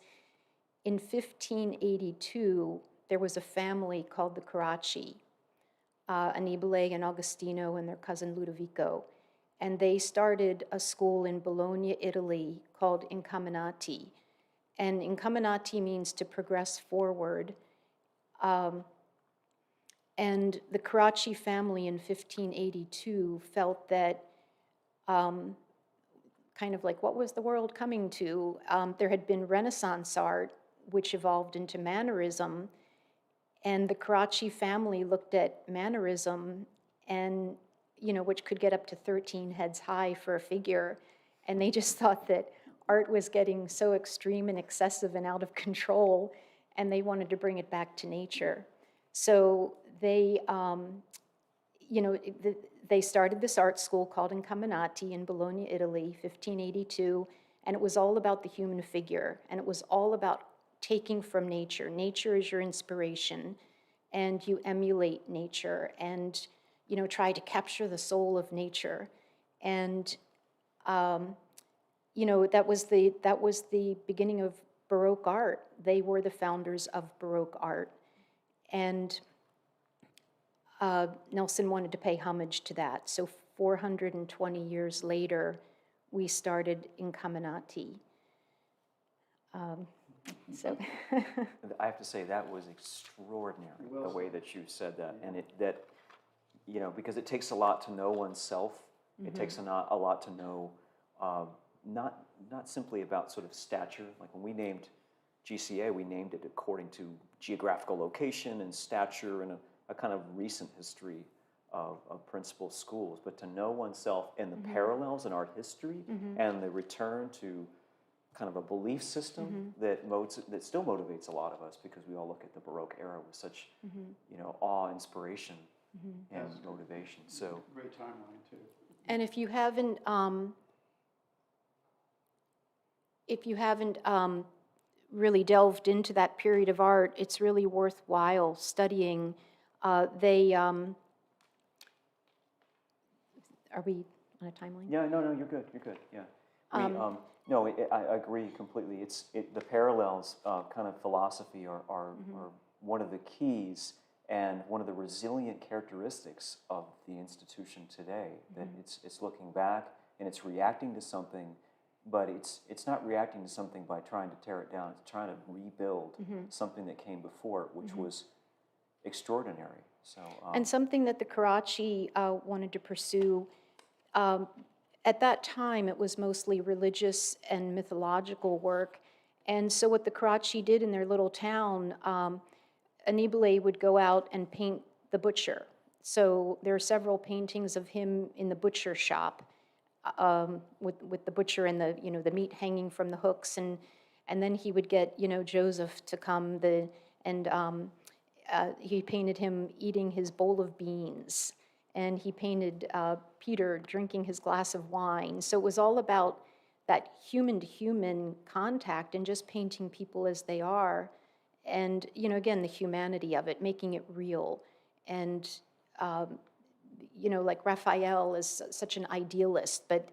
in 1582, there was a family called the Carracci, Annibale and Agostino and their cousin Ludovico. And they started a school in Bologna, Italy, called Incamminati. And Incamminati means to progress forward. And the Carracci family in 1582 felt that, kind of like, what was the world coming to? There had been Renaissance art, which evolved into Mannerism, and the Carracci family looked at Mannerism, and, you know, which could get up to 13 heads high for a figure, and they just thought that art was getting so extreme and excessive and out of control, and they wanted to bring it back to nature. So they, you know, they started this art school called Incamminati in Bologna, Italy, 1582, and it was all about the human figure, and it was all about taking from nature. Nature is your inspiration, and you emulate nature, and, you know, try to capture the soul of nature. And, you know, that was the beginning of Baroque art. They were the founders of Baroque art. And Nelson wanted to pay homage to that. So 420 years later, we started Incamminati. So I have to say that was extraordinary, the way that you said that, and you know, because it takes a lot to know oneself. It takes a lot to know, not simply about sort of stature. Like when we named GCA, we named it according to geographical location and stature and a kind of recent history of principal schools, but to know oneself and the parallels in art history and the return to kind of a belief system that still motivates a lot of us, because we all look at the Baroque era with such, you know, awe, inspiration, and motivation. So great timeline too. and if you haven't really delved into that period of art, it's really worthwhile studying. Are we on a timeline? yeah, no, you're good. Yeah, no, I agree completely. The parallels, kind of philosophy, are one of the keys and one of the resilient characteristics of the institution today. That it's looking back and it's reacting to something, but it's not reacting to something by trying to tear it down. It's trying to rebuild something that came before it, which was extraordinary. So and something that the Carracci wanted to pursue. At that time, it was mostly religious and mythological work. And so what the Carracci did in their little town, Annibale would go out and paint the butcher. So there are several paintings of him in the butcher shop, with the butcher and the, you know, the meat hanging from the hooks. And then he would get, you know, Joseph to come, he painted him eating his bowl of beans. And he painted Peter drinking his glass of wine. So it was all about that human-to-human contact and just painting people as they are. And, you know, again, the humanity of it, making it real. And, you know, like Raphael is such an idealist, but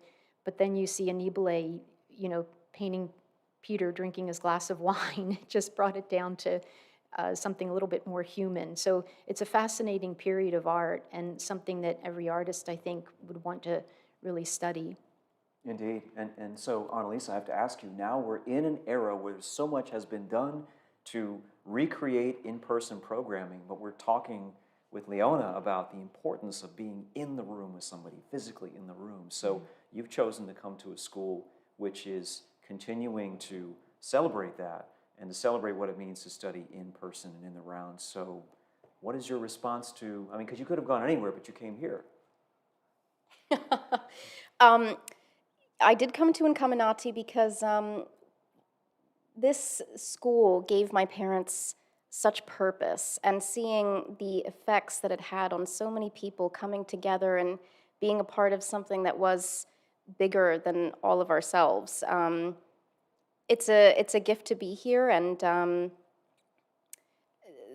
then you see Annibale, you know, painting Peter drinking his glass of wine. It just brought it down to something a little bit more human. So it's a fascinating period of art and something that every artist, I think, would want to really study. indeed, and so Annalisa, I have to ask you, now we're in an era where so much has been done to recreate in-person programming, but we're talking with Leona about the importance of being in the room with somebody, physically in the room. So you've chosen to come to a school which is continuing to celebrate that and to celebrate what it means to study in person and in the rounds. So what is your response to, I mean, because you could have gone anywhere, but you came here. I did come to Incamminati because this school gave my parents such purpose, and seeing the effects that it had on so many people coming together and being a part of something that was bigger than all of ourselves. It's a gift to be here, and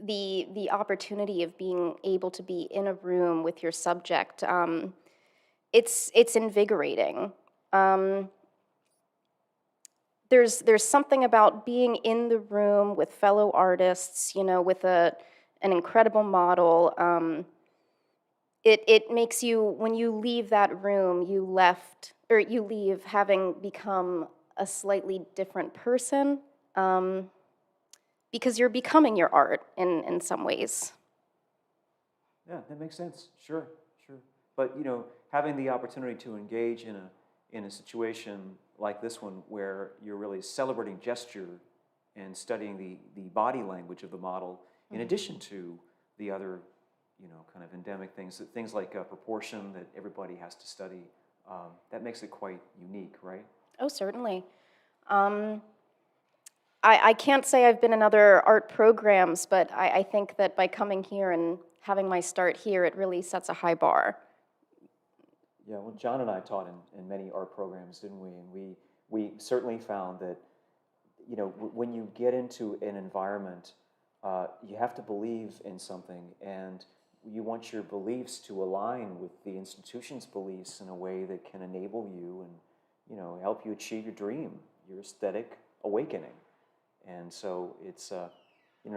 the opportunity of being able to be in a room with your subject, it's invigorating. There's something about being in the room with fellow artists, you know, with an incredible model. It makes you, when you leave that room, you leave having become a slightly different person, because you're becoming your art in some ways. Yeah, that makes sense. Sure. But you know, having the opportunity to engage in a situation like this one, where you're really celebrating gesture and studying the body language of the model, in addition to the other, you know, kind of endemic things like proportion that everybody has to study, that makes it quite unique, right? Oh, certainly. I can't say I've been in other art programs, but I think that by coming here and having my start here, it really sets a high bar. Yeah, well, John and I taught in many art programs, didn't we? And we certainly found that, you know, when you get into an environment, you have to believe in something, and you want your beliefs to align with the institution's beliefs in a way that can enable you and, you know, help you achieve your dream, your aesthetic awakening. And so it's, you know,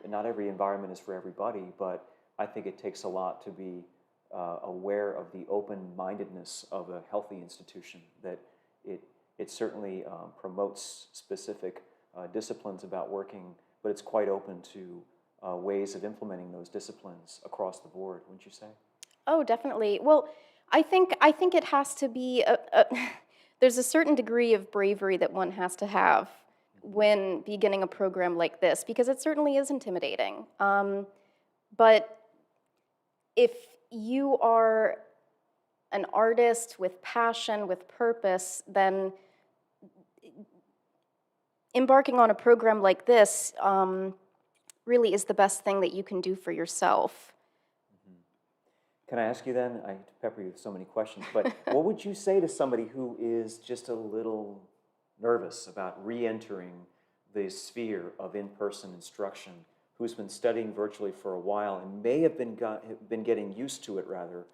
not every environment is for everybody, but I think it takes a lot to be aware of the open-mindedness of a healthy institution, that it certainly promotes specific disciplines about working, but it's quite open to ways of implementing those disciplines across the board, wouldn't you say? Oh, definitely. Well, I think it has to be there's a certain degree of bravery that one has to have when beginning a program like this, because it certainly is intimidating. But if you are an artist with passion, with purpose, then embarking on a program like this really is the best thing that you can do for yourself. Can I ask you then, I pepper you with so many questions, but what would you say to somebody who is just a little nervous about re-entering the sphere of in-person instruction, who's been studying virtually for a while and may have been getting used to it rather,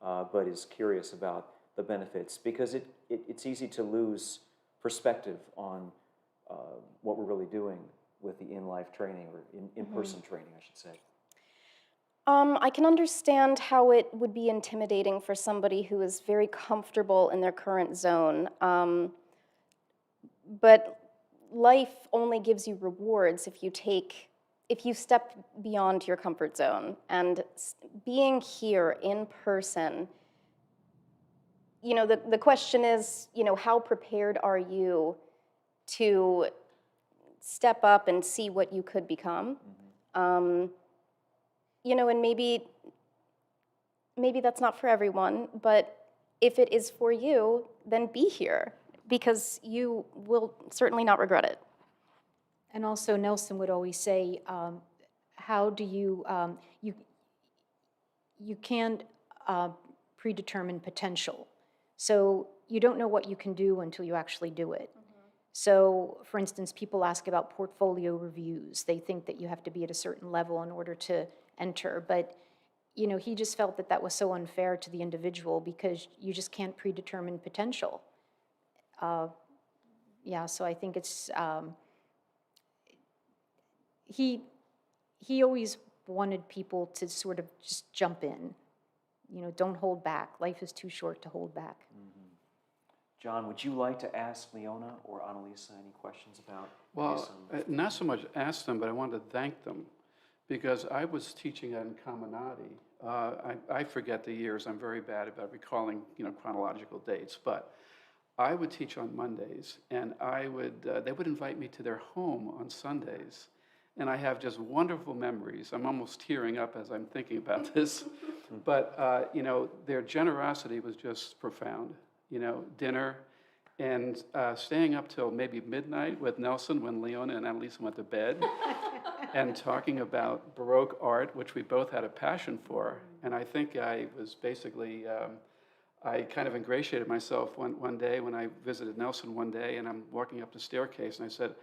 but is curious about the benefits, because it's easy to lose perspective on what we're really doing with the in-life training, or in-person training, I should say. I can understand how it would be intimidating for somebody who is very comfortable in their current zone. But life only gives you rewards if you step beyond your comfort zone. And being here in person, you know, the question is, you know, how prepared are you to step up and see what you could become? You know, and maybe that's not for everyone, but if it is for you, then be here, because you will certainly not regret it. And also, Nelson would always say, how do you, you can't predetermine potential. So you don't know what you can do until you actually do it. So, for instance, people ask about portfolio reviews. They think that you have to be at a certain level in order to enter, but you know, he just felt that that was so unfair to the individual, because you just can't predetermine potential. Yeah, so I think it's, he always wanted people to sort of just jump in. You know, don't hold back. Life is too short to hold back. John, would you like to ask Leona or Annalisa any questions about Well, not so much ask them, but I wanted to thank them, because I was teaching at Incamminati. I forget the years. I'm very bad about recalling, you know, chronological dates, but I would teach on Mondays, and they would invite me to their home on Sundays. And I have just wonderful memories. I'm almost tearing up as I'm thinking about this. But, their generosity was just profound. Dinner and staying up till maybe midnight with Nelson when Leona and Annalisa went to bed and talking about Baroque art, which we both had a passion for. And I think I was basically, I kind of ingratiated myself one day when I visited Nelson one day, and I'm walking up the staircase, and I said,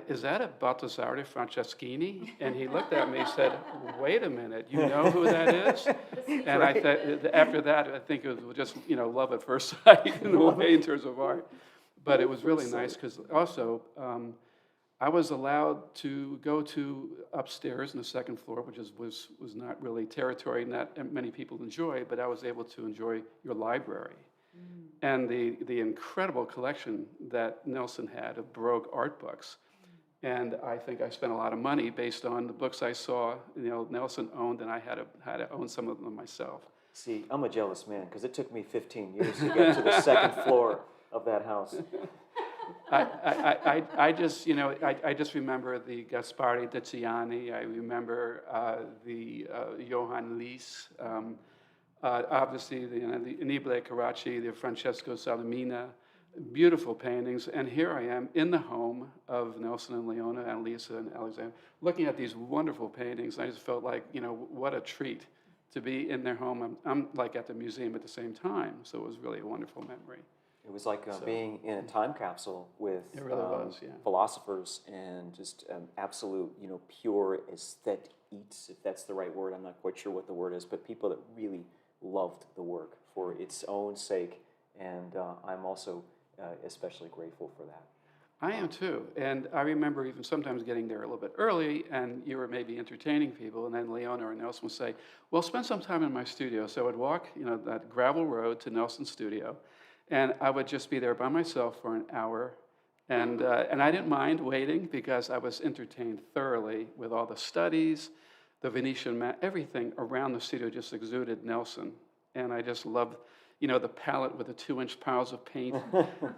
is that a Baldassare Franceschini? And he looked at me and said, wait a minute, you know who that is? And after that, I think it was just, love at first sight in a way in terms of art. But it was really nice because also I was allowed to go to upstairs in the second floor, which was not really territory that many people enjoy, but I was able to enjoy your library. And the incredible collection that Nelson had of Baroque art books. And I think I spent a lot of money based on the books I saw, Nelson owned, and I had to own some of them myself. See, I'm a jealous man because it took me 15 years to get to the second floor of that house. I just remember the Gaspari Tiziani. I remember the Johann Lies. Obviously, the Annibale Carracci, the Francesco Salamina, beautiful paintings. And here I am in the home of Nelson and Leona, Annalisa and Alexander, looking at these wonderful paintings. I just felt like, what a treat to be in their home. I'm like at the museum at the same time. So it was really a wonderful memory. It was like being in a time capsule with it really was, yeah. philosophers and just absolute, pure aesthetes, if that's the right word. I'm not quite sure what the word is, but people that really loved the work for its own sake, and I'm also especially grateful for that. I am too, and I remember even sometimes getting there a little bit early, and you were maybe entertaining people, and then Leona or Nelson would say, well, spend some time in my studio. So I'd walk, that gravel road to Nelson's studio, and I would just be there by myself for an hour, and I didn't mind waiting because I was entertained thoroughly with all the studies, the Venetian everything around the studio just exuded Nelson. And I just loved, the palette with the 2-inch piles of paint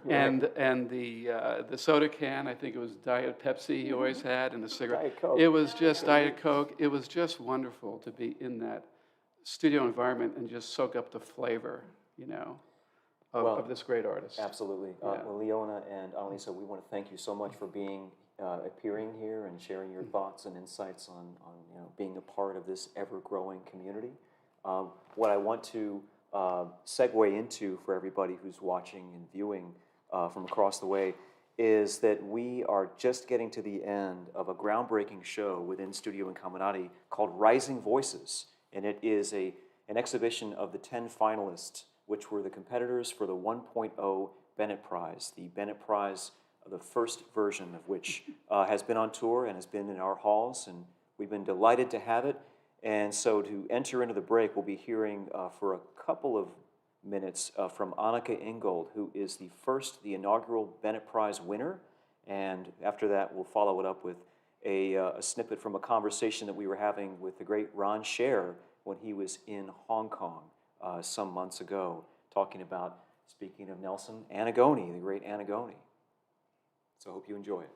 and the soda can. I think it was Diet Pepsi he always had, and the cigarette. Diet Coke. It was just Diet Coke. It was just wonderful to be in that studio environment and just soak up the flavor, of this great artist. Absolutely. Yeah. Well, Leona and Annalisa, we want to thank you so much for appearing here and sharing your thoughts and insights on being a part of this ever-growing community. What I want to segue into for everybody who's watching and viewing from across the way is that we are just getting to the end of a groundbreaking show within Studio Incamminati called Rising Voices, and it is an exhibition of the 10 finalists, which were the competitors for the 1.0 Bennett Prize, the Bennett Prize, the first version of which has been on tour and has been in our halls, and we've been delighted to have it. And so to enter into the break, we'll be hearing for a couple of minutes from Annika Ingold, who is the inaugural Bennett Prize winner. And after that, we'll follow it up with a snippet from a conversation that we were having with the great Ron Scher when he was in Hong Kong some months ago, talking about, speaking of Nelson, Antigone, the great Antigone. So I hope you enjoy it.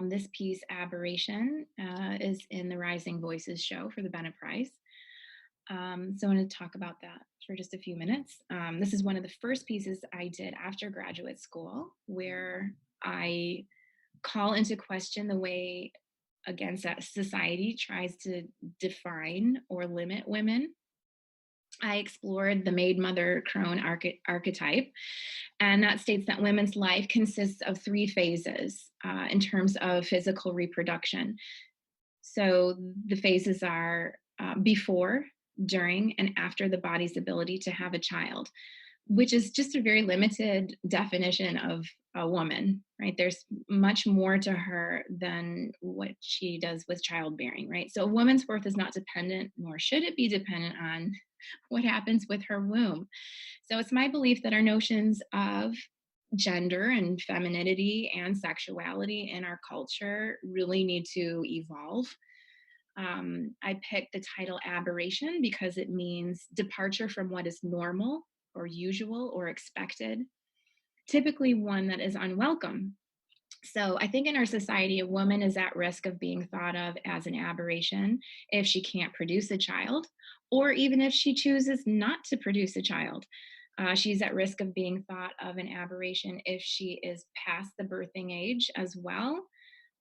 This piece, Aberration, is in the Rising Voices show for the Bennett Prize. So I'm going to talk about that for just a few minutes. This is one of the first pieces I did after graduate school, where I call into question the way, again, society tries to define or limit women. I explored the maid, mother, crone archetype, and that states that women's life consists of 3 phases in terms of physical reproduction. So the phases are before, during, and after the body's ability to have a child, which is just a very limited definition of a woman, right? There's much more to her than what she does with childbearing, right? So a woman's worth is not dependent, nor should it be dependent on what happens with her womb. So it's my belief that our notions of gender and femininity and sexuality in our culture really need to evolve. I picked the title aberration because it means departure from what is normal or usual or expected, typically one that is unwelcome. So I think in our society, a woman is at risk of being thought of as an aberration if she can't produce a child, or even if she chooses not to produce a child. She's at risk of being thought of an aberration if she is past the birthing age as well.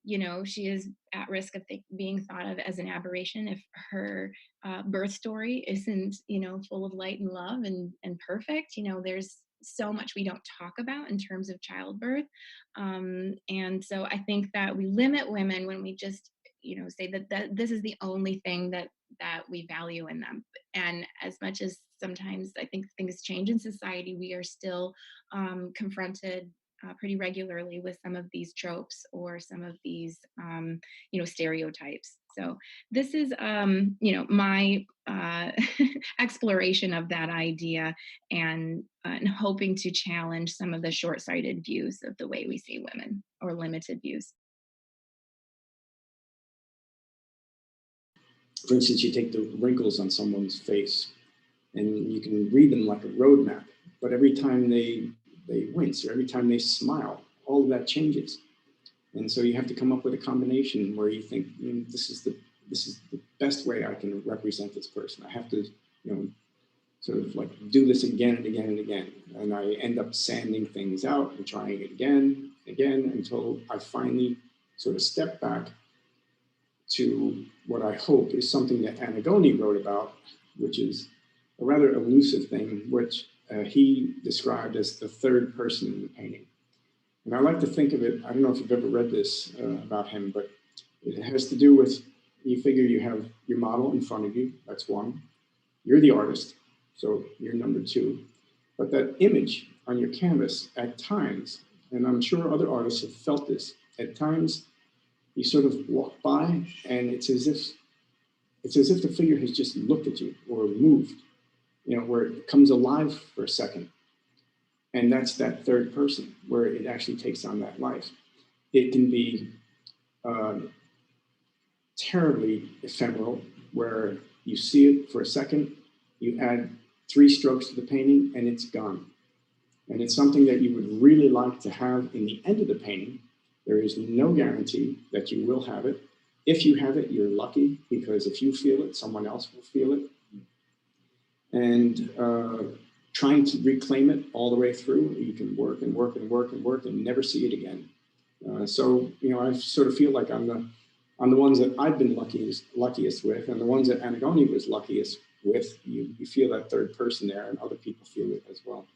You know, she is at risk of being thought of as an aberration if her birth story isn't, you know, full of light and love and perfect. You know, there's so much we don't talk about in terms of childbirth. And so I think that we limit women when we just, you know, say that this is the only thing that we value in them. And as much as sometimes I think things change in society, we are still confronted pretty regularly with some of these tropes or some of these, you know, stereotypes. So this is, you know, my exploration of that idea and hoping to challenge some of the short-sighted views of the way we see women or limited views. For instance, you take the wrinkles on someone's face and you can read them like a roadmap, but every time they wince or every time they smile, all of that changes. And so you have to come up with a combination where you think, this is the best way I can represent this person. I have to, you know, sort of like do this again and again and again. And I end up sanding things out and trying it again until I finally sort of step back to what I hope is something that Antigone wrote about, which is a rather elusive thing, which he described as the third person in the painting. And I like to think of it, I don't know if you've ever read this about him, but it has to do with, you figure you have your model in front of you, that's one. You're the artist, so you're number two. But that image on your canvas at times, and I'm sure other artists have felt this, at times you sort of walk by and it's as if the figure has just looked at you or moved, you know, where it comes alive for a second. And that's that third person where it actually takes on that life. It can be terribly ephemeral, where you see it for a second, you add 3 strokes to the painting and it's gone. And it's something that you would really like to have in the end of the painting. There is no guarantee that you will have it. If you have it, you're lucky, because if you feel it, someone else will feel it. And trying to reclaim it all the way through, you can work and work and work and work and never see it again. So, you know, I sort of feel like I'm the ones that I've been luckiest with, and the ones that Antigone was luckiest with, you feel that third person there, and other people feel it as well.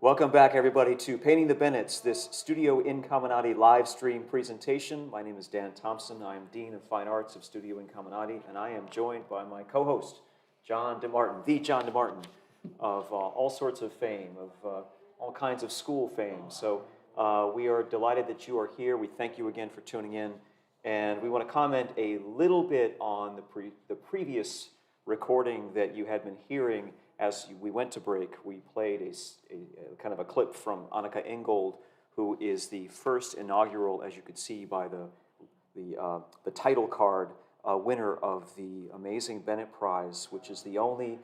Welcome back, everybody, to Painting the Bennetts, this Studio Incominati live stream presentation. My name is Dan Thompson. I am Dean of Fine Arts of Studio Incominati, and I am joined by my co-host, John DeMartin, the John DeMartin, of all sorts of fame, of all kinds of school fame. So we are delighted that you are here. We thank you again for tuning in, and we want to comment a little bit on the previous recording that you had been hearing. As we went to break, we played a kind of a clip from Annika Ingold, who is the first inaugural, as you could see by the title card, winner of the amazing Bennett Prize, which is the only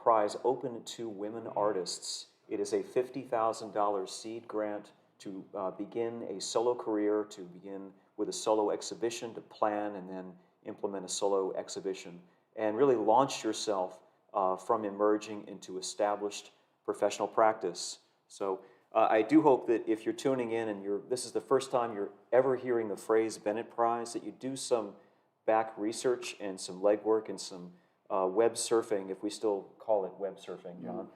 prize open to women artists. It is a $50,000 seed grant to begin a solo career, to begin with a solo exhibition, to plan and then implement a solo exhibition, and really launch yourself from emerging into established professional practice. So I do hope that if you're tuning in and this is the first time you're ever hearing the phrase Bennett Prize, that you do some back research and some legwork and some web surfing, if we still call it web surfing, John,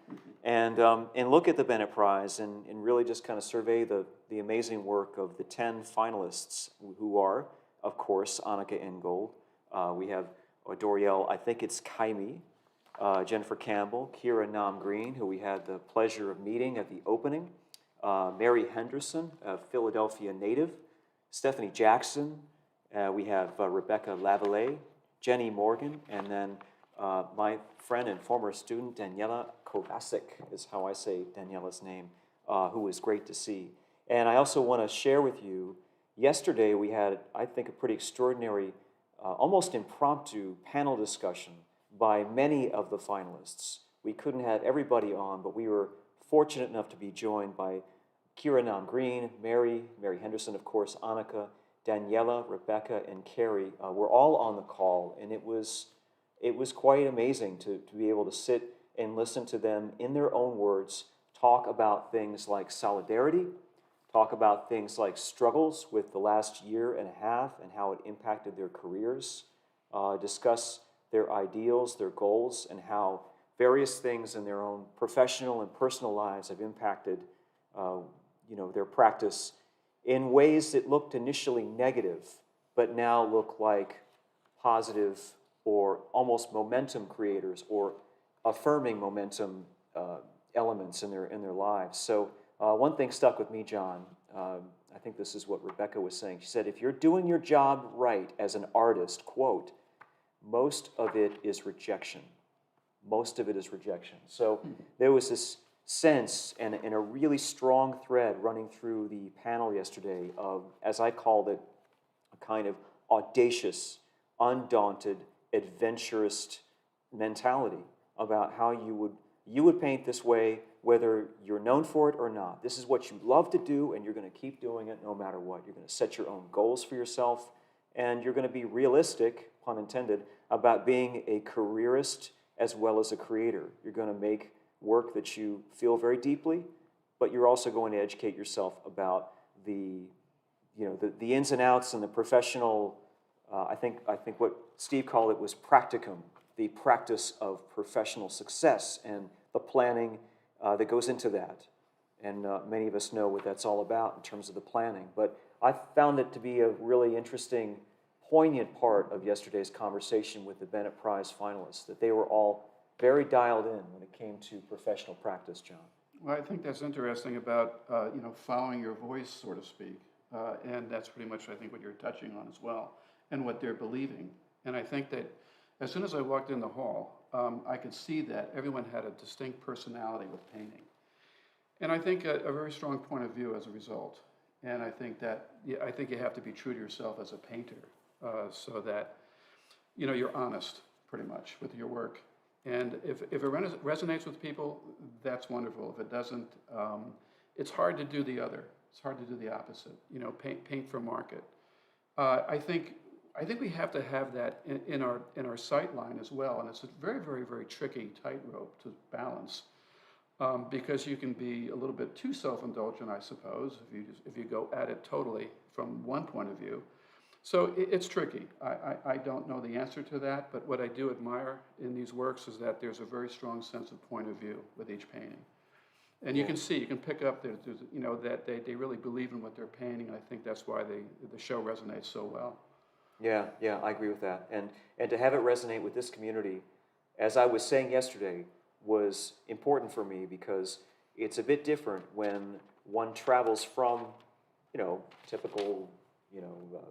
and look at the Bennett Prize and really just kind of survey the amazing work of the 10 finalists, who are, of course, Annika Ingold. We have Dorielle, I think it's Kaimi, Jennifer Campbell, Kira Nam Green, who we had the pleasure of meeting at the opening, Mary Henderson, a Philadelphia native, Stephanie Jackson, we have Rebecca Lavallee, Jenny Morgan, and then my friend and former student, Daniela Kovacic, is how I say Daniela's name, who was great to see. And I also want to share with you, yesterday we had, I think, a pretty extraordinary, almost impromptu panel discussion by many of the finalists. We couldn't have everybody on, but we were fortunate enough to be joined by Kira Nam Green, Mary Henderson, of course, Annika, Daniela, Rebecca, and Carrie were all on the call, and it was quite amazing to be able to sit and listen to them in their own words talk about things like solidarity, talk about things like struggles with the last year and a half and how it impacted their careers, discuss their ideals, their goals, and how various things in their own professional and personal lives have impacted their practice in ways that looked initially negative, but now look like positive or almost momentum creators or affirming momentum elements in their lives. So one thing stuck with me, John. I think this is what Rebecca was saying. She said, if you're doing your job right as an artist, quote, most of it is rejection. Most of it is rejection. So there was this sense and a really strong thread running through the panel yesterday of, as I called it, a kind of audacious, undaunted, adventurous mentality about how you would paint this way, whether you're known for it or not. This is what you love to do, and you're going to keep doing it no matter what. You're going to set your own goals for yourself, and you're going to be realistic, pun intended, about being a careerist as well as a creator. You're going to make work that you feel very deeply, but you're also going to educate yourself about the ins and outs and the professional. I think what Steve called it was practicum, the practice of professional success and the planning that goes into that. And many of us know what that's all about in terms of the planning. But I found it to be a really interesting, poignant part of yesterday's conversation with the Bennett Prize finalists, that they were all very dialed in when it came to professional practice, John. Well, I think that's interesting about following your voice, so to speak, and that's pretty much, I think, what you're touching on as well, and what they're believing. And I think that as soon as I walked in the hall, I could see that everyone had a distinct personality with painting, and I think a very strong point of view as a result. And I think that you have to be true to yourself as a painter, so that you're honest, pretty much, with your work. And if it resonates with people, that's wonderful. If it doesn't, it's hard to do the other. It's hard to do the opposite. Paint for market. I think we have to have that in our sight line as well, and it's a very, very, very tricky tightrope to balance, because you can be a little bit too self-indulgent, I suppose, if you go at it totally from one point of view. So it's tricky. I don't know the answer to that, but what I do admire in these works is that there's a very strong sense of point of view with each painting. And you can pick up that they really believe in what they're painting, and I think that's why the show resonates so well. Yeah, I agree with that. And to have it resonate with this community, as I was saying yesterday, was important for me because it's a bit different when one travels from, typical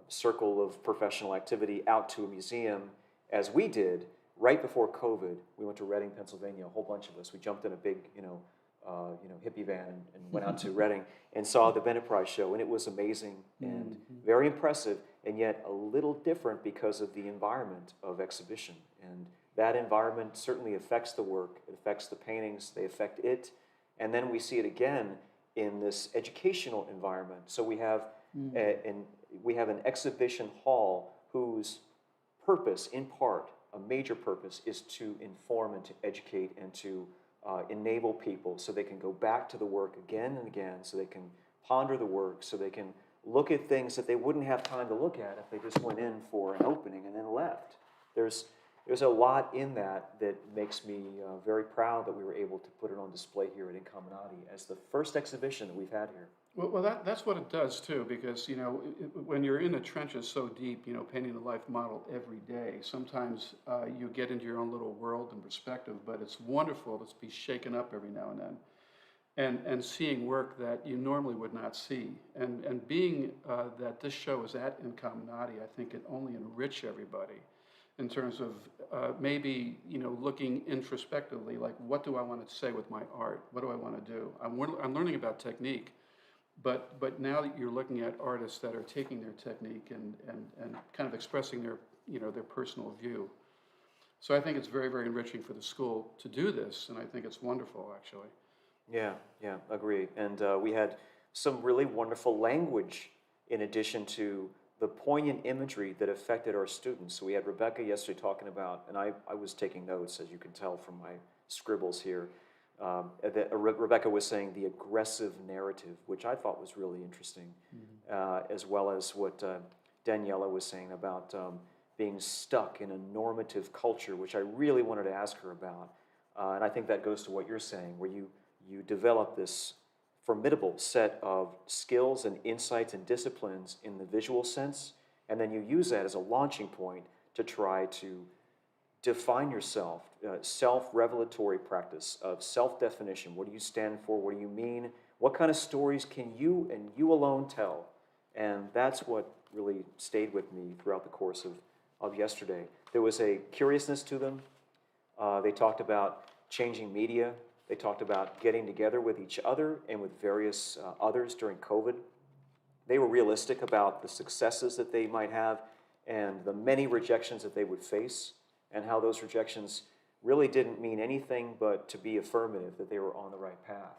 circle of professional activity out to a museum, as we did right before COVID. We went to Reading, Pennsylvania, a whole bunch of us. We jumped in a big, hippie van and went out to Reading and saw the Bennett Prize show, and it was amazing and very impressive, and yet a little different because of the environment of exhibition. And that environment certainly affects the work, it affects the paintings, they affect it, and then we see it again in this educational environment. So we have an exhibition hall whose purpose, in part, a major purpose, is to inform and to educate and to enable people so they can go back to the work again and again, so they can ponder the work, so they can look at things that they wouldn't have time to look at if they just went in for an opening and then left. There's a lot in that makes me very proud that we were able to put it on display here at Incamminati as the first exhibition that we've had here. Well, that's what it does too, because when you're in the trenches so deep, painting the life model every day, sometimes you get into your own little world and perspective. But it's wonderful to be shaken up every now and then, and seeing work that you normally would not see, and being that this show is at Incamminati, I think it only enrich everybody. in terms of maybe, looking introspectively, like, what do I want to say with my art? What do I want to do? I'm learning about technique, but now that you're looking at artists that are taking their technique and kind of expressing their personal view. So I think it's very, very enriching for the school to do this, and I think it's wonderful, actually. Yeah, agree. And we had some really wonderful language in addition to the poignant imagery that affected our students. So we had Rebecca yesterday talking about, and I was taking notes, as you can tell from my scribbles here, that Rebecca was saying the aggressive narrative, which I thought was really interesting, as well as what Daniela was saying about being stuck in a normative culture, which I really wanted to ask her about. And I think that goes to what you're saying, where you develop this formidable set of skills and insights and disciplines in the visual sense, and then you use that as a launching point to try to define yourself, self-revelatory practice of self-definition. What do you stand for? What do you mean? What kind of stories can you and you alone tell? And that's what really stayed with me throughout the course of yesterday. There was a curiousness to them. They talked about changing media. They talked about getting together with each other and with various others during COVID. They were realistic about the successes that they might have and the many rejections that they would face, and how those rejections really didn't mean anything but to be affirmative, that they were on the right path.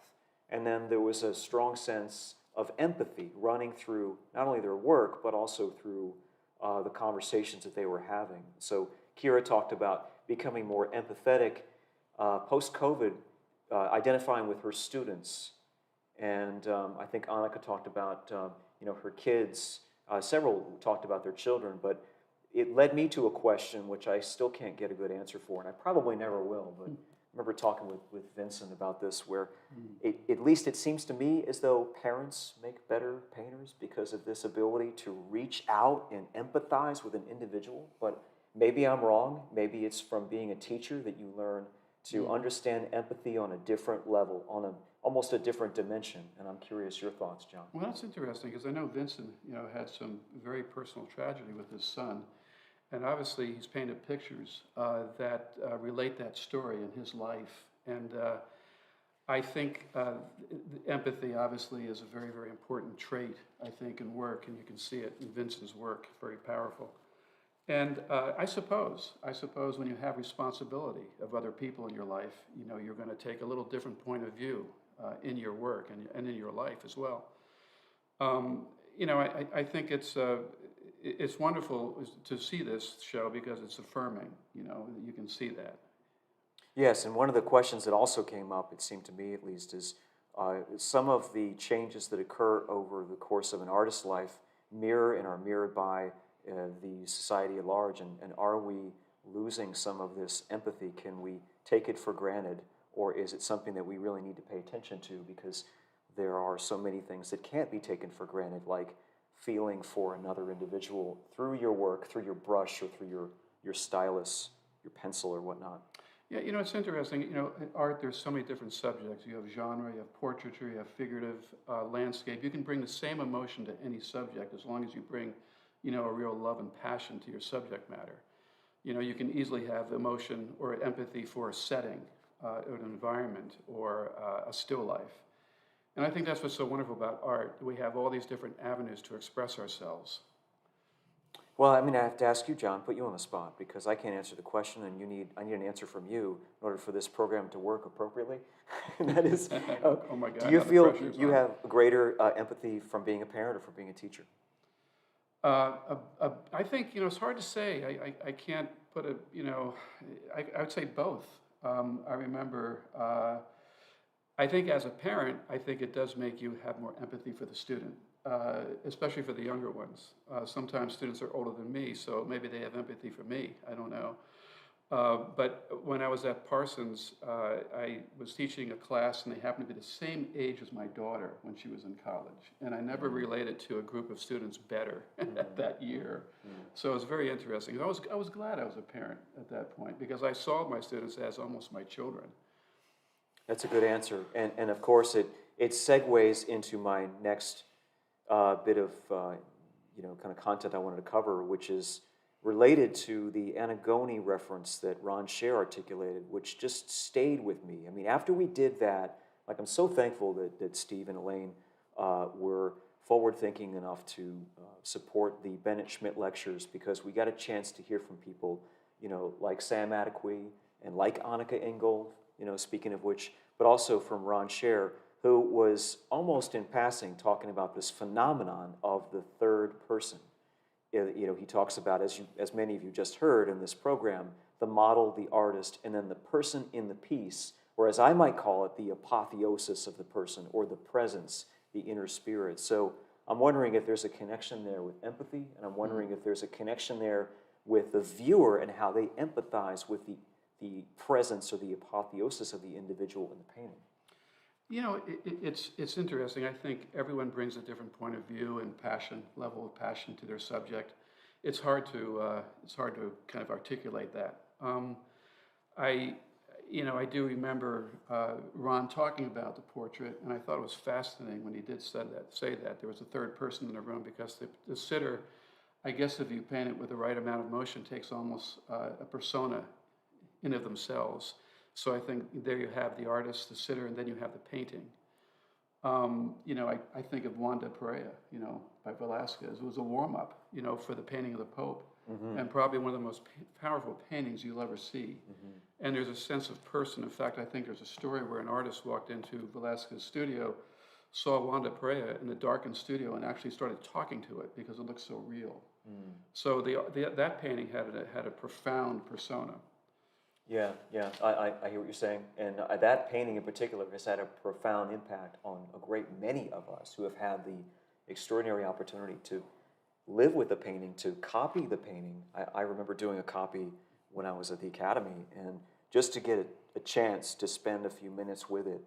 And then there was a strong sense of empathy running through not only their work, but also through the conversations that they were having. So Kira talked about becoming more empathetic post-COVID, identifying with her students. And I think Annika talked about her kids. Several talked about their children, but it led me to a question which I still can't get a good answer for, and I probably never will. But I remember talking with Vincent about this, where at least it seems to me as though parents make better painters because of this ability to reach out and empathize with an individual. But maybe I'm wrong. Maybe it's from being a teacher that you learn to understand empathy on a different level, on almost a different dimension. And I'm curious your thoughts, John. Well, that's interesting, because I know Vincent, had some very personal tragedy with his son. And obviously he's painted pictures that relate that story in his life. And I think empathy obviously is a very, very important trait, I think, in work. And you can see it in Vincent's work, very powerful. And I suppose when you have responsibility of other people in your life, you're going to take a little different point of view in your work and in your life as well. I think it's wonderful to see this show because it's affirming. You can see that. Yes, and one of the questions that also came up, it seemed to me at least, is some of the changes that occur over the course of an artist's life mirror and are mirrored by the society at large, and are we losing some of this empathy? Can we take it for granted, or is it something that we really need to pay attention to, because there are so many things that can't be taken for granted, like feeling for another individual through your work, through your brush, or through your stylus, your pencil or whatnot. Yeah, it's interesting. In art, there's so many different subjects. You have genre, you have portraiture, you have figurative, landscape. You can bring the same emotion to any subject as long as you bring a real love and passion to your subject matter. You can easily have emotion or empathy for a setting, an environment, or a still life. And I think that's what's so wonderful about art. We have all these different avenues to express ourselves. Well, I have to ask you, John, put you on the spot, because I can't answer the question, and I need an answer from you in order for this program to work appropriately. And that is, oh my God, do you feel you have greater empathy from being a parent or from being a teacher? I think, it's hard to say. I can't put I would say both. I remember, I think as a parent, I think it does make you have more empathy for the student, especially for the younger ones. Sometimes students are older than me, so maybe they have empathy for me. I don't know. But when I was at Parsons, I was teaching a class, and they happened to be the same age as my daughter when she was in college. And I never related to a group of students better that year. So it was very interesting. I was glad I was a parent at that point, because I saw my students as almost my children. That's a good answer. And of course, it segues into my next bit of kind of content I wanted to cover, which is related to the Antigone reference that Ron Scher articulated, which just stayed with me. I mean, after we did that, like, I'm so thankful that Steve and Elaine were forward-thinking enough to support the Bennett Schmidt lectures, because we got a chance to hear from people, you know, like Sam Adequee and like Annika Ingold, you know, speaking of which, but also from Ron Scher, who was almost in passing talking about this phenomenon of the third person. You know, he talks about, as many of you just heard in this program, the model, the artist, and then the person in the piece, or as I might call it, the apotheosis of the person, or the presence, the inner spirit. So I'm wondering if there's a connection there with empathy, and I'm wondering if there's a connection there with the viewer and how they empathize with the presence or the apotheosis of the individual in the painting. You know, it's interesting. I think everyone brings a different point of view and passion, level of passion to their subject. It's hard to kind of articulate that. I do remember Ron talking about the portrait, and I thought it was fascinating when he did say that there was a third person in the room, because the sitter, I guess if you paint it with the right amount of motion, takes almost a persona in of themselves. So I think there you have the artist, the sitter, and then you have the painting. You know, I think of Wanda Perea, you know, by Velázquez. It was a warm-up, you know, for the painting of the Pope, and probably one of the most powerful paintings you'll ever see. And there's a sense of person. In fact, I think there's a story where an artist walked into Velázquez's studio, saw Wanda Perea in the darkened studio, and actually started talking to it because it looked so real. So that painting had a profound persona. Yeah, I hear what you're saying. And that painting in particular has had a profound impact on a great many of us who have had the extraordinary opportunity to live with the painting, to copy the painting. I remember doing a copy when I was at the Academy, and just to get a chance to spend a few minutes with it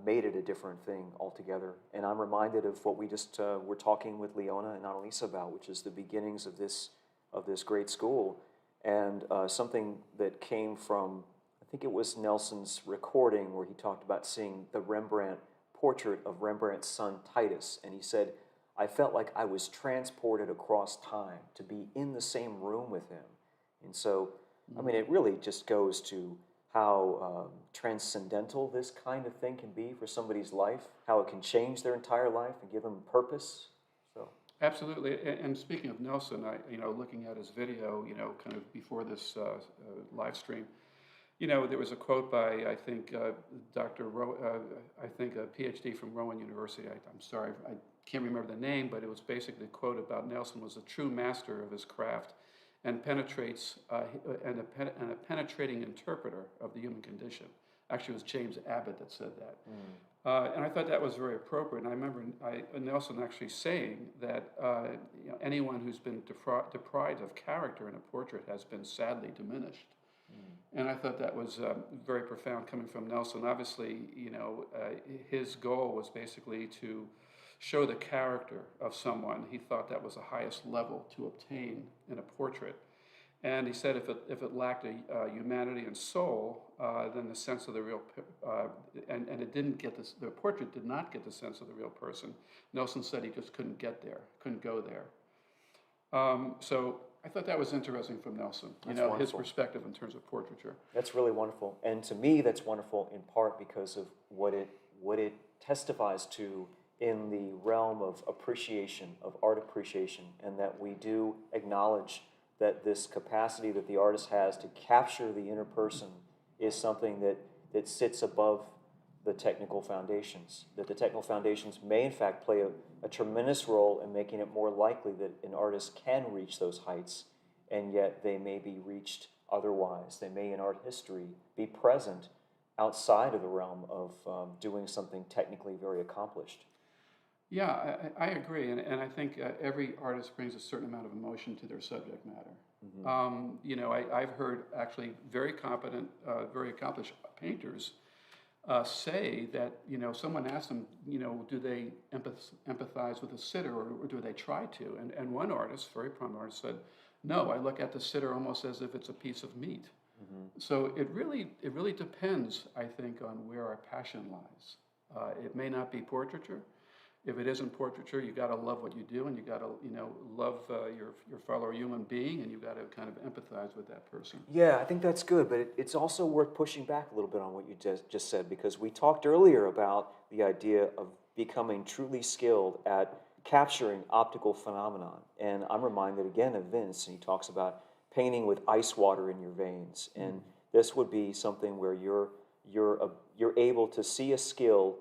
made it a different thing altogether. And I'm reminded of what we just were talking with Leona and Annalisa about, which is the beginnings of this great school. And something that came from, I think it was Nelson's recording, where he talked about seeing the Rembrandt portrait of Rembrandt's son Titus. And he said, I felt like I was transported across time to be in the same room with him. And so, I mean, it really just goes to how transcendental this kind of thing can be for somebody's life, how it can change their entire life and give them purpose. So. Absolutely, and speaking of Nelson, looking at his video, you know, kind of before this live stream, you know, there was a quote by, I think, Dr. I think a PhD from Rowan University. I'm sorry, I can't remember the name, but it was basically a quote about Nelson was a true master of his craft, and penetrates and a penetrating interpreter of the human condition. Actually, it was James Abbott that said that. And I thought that was very appropriate. And I remember Nelson actually saying that anyone who's been deprived of character in a portrait has been sadly diminished. And I thought that was very profound coming from Nelson. Obviously, you know, his goal was basically to show the character of someone. He thought that was the highest level to obtain in a portrait. And he said if it lacked a humanity and soul, then the sense of the real, and it didn't get this, the portrait did not get the sense of the real person. Nelson said he just couldn't get there, couldn't go there. So I thought that was interesting from Nelson, That's his wonderful. perspective in terms of portraiture. That's really wonderful. And to me, that's wonderful in part because of what it testifies to in the realm of appreciation, of art appreciation, and that we do acknowledge that this capacity that the artist has to capture the inner person is something that sits above the technical foundations, that the technical foundations may in fact play a tremendous role in making it more likely that an artist can reach those heights, and yet they may be reached otherwise. They may in art history be present outside of the realm of doing something technically very accomplished. Yeah, I agree, and I think every artist brings a certain amount of emotion to their subject matter. Mm-hmm. I've heard actually very competent, very accomplished painters say that, someone asked them, do they empathize with the sitter, or do they try to? And one artist, very prominent artist, said, no, I look at the sitter almost as if it's a piece of meat. Mm-hmm. So it really depends, I think, on where our passion lies. It may not be portraiture. if it isn't portraiture, you got to love what you do, and you got to, love your fellow human being, and you got to kind of empathize with that person. Yeah, I think that's good, but it's also worth pushing back a little bit on what you just said, because we talked earlier about the idea of becoming truly skilled at capturing optical phenomenon. And I'm reminded again of Vince, and he talks about painting with ice water in your veins. And this would be something where you're able to see a skill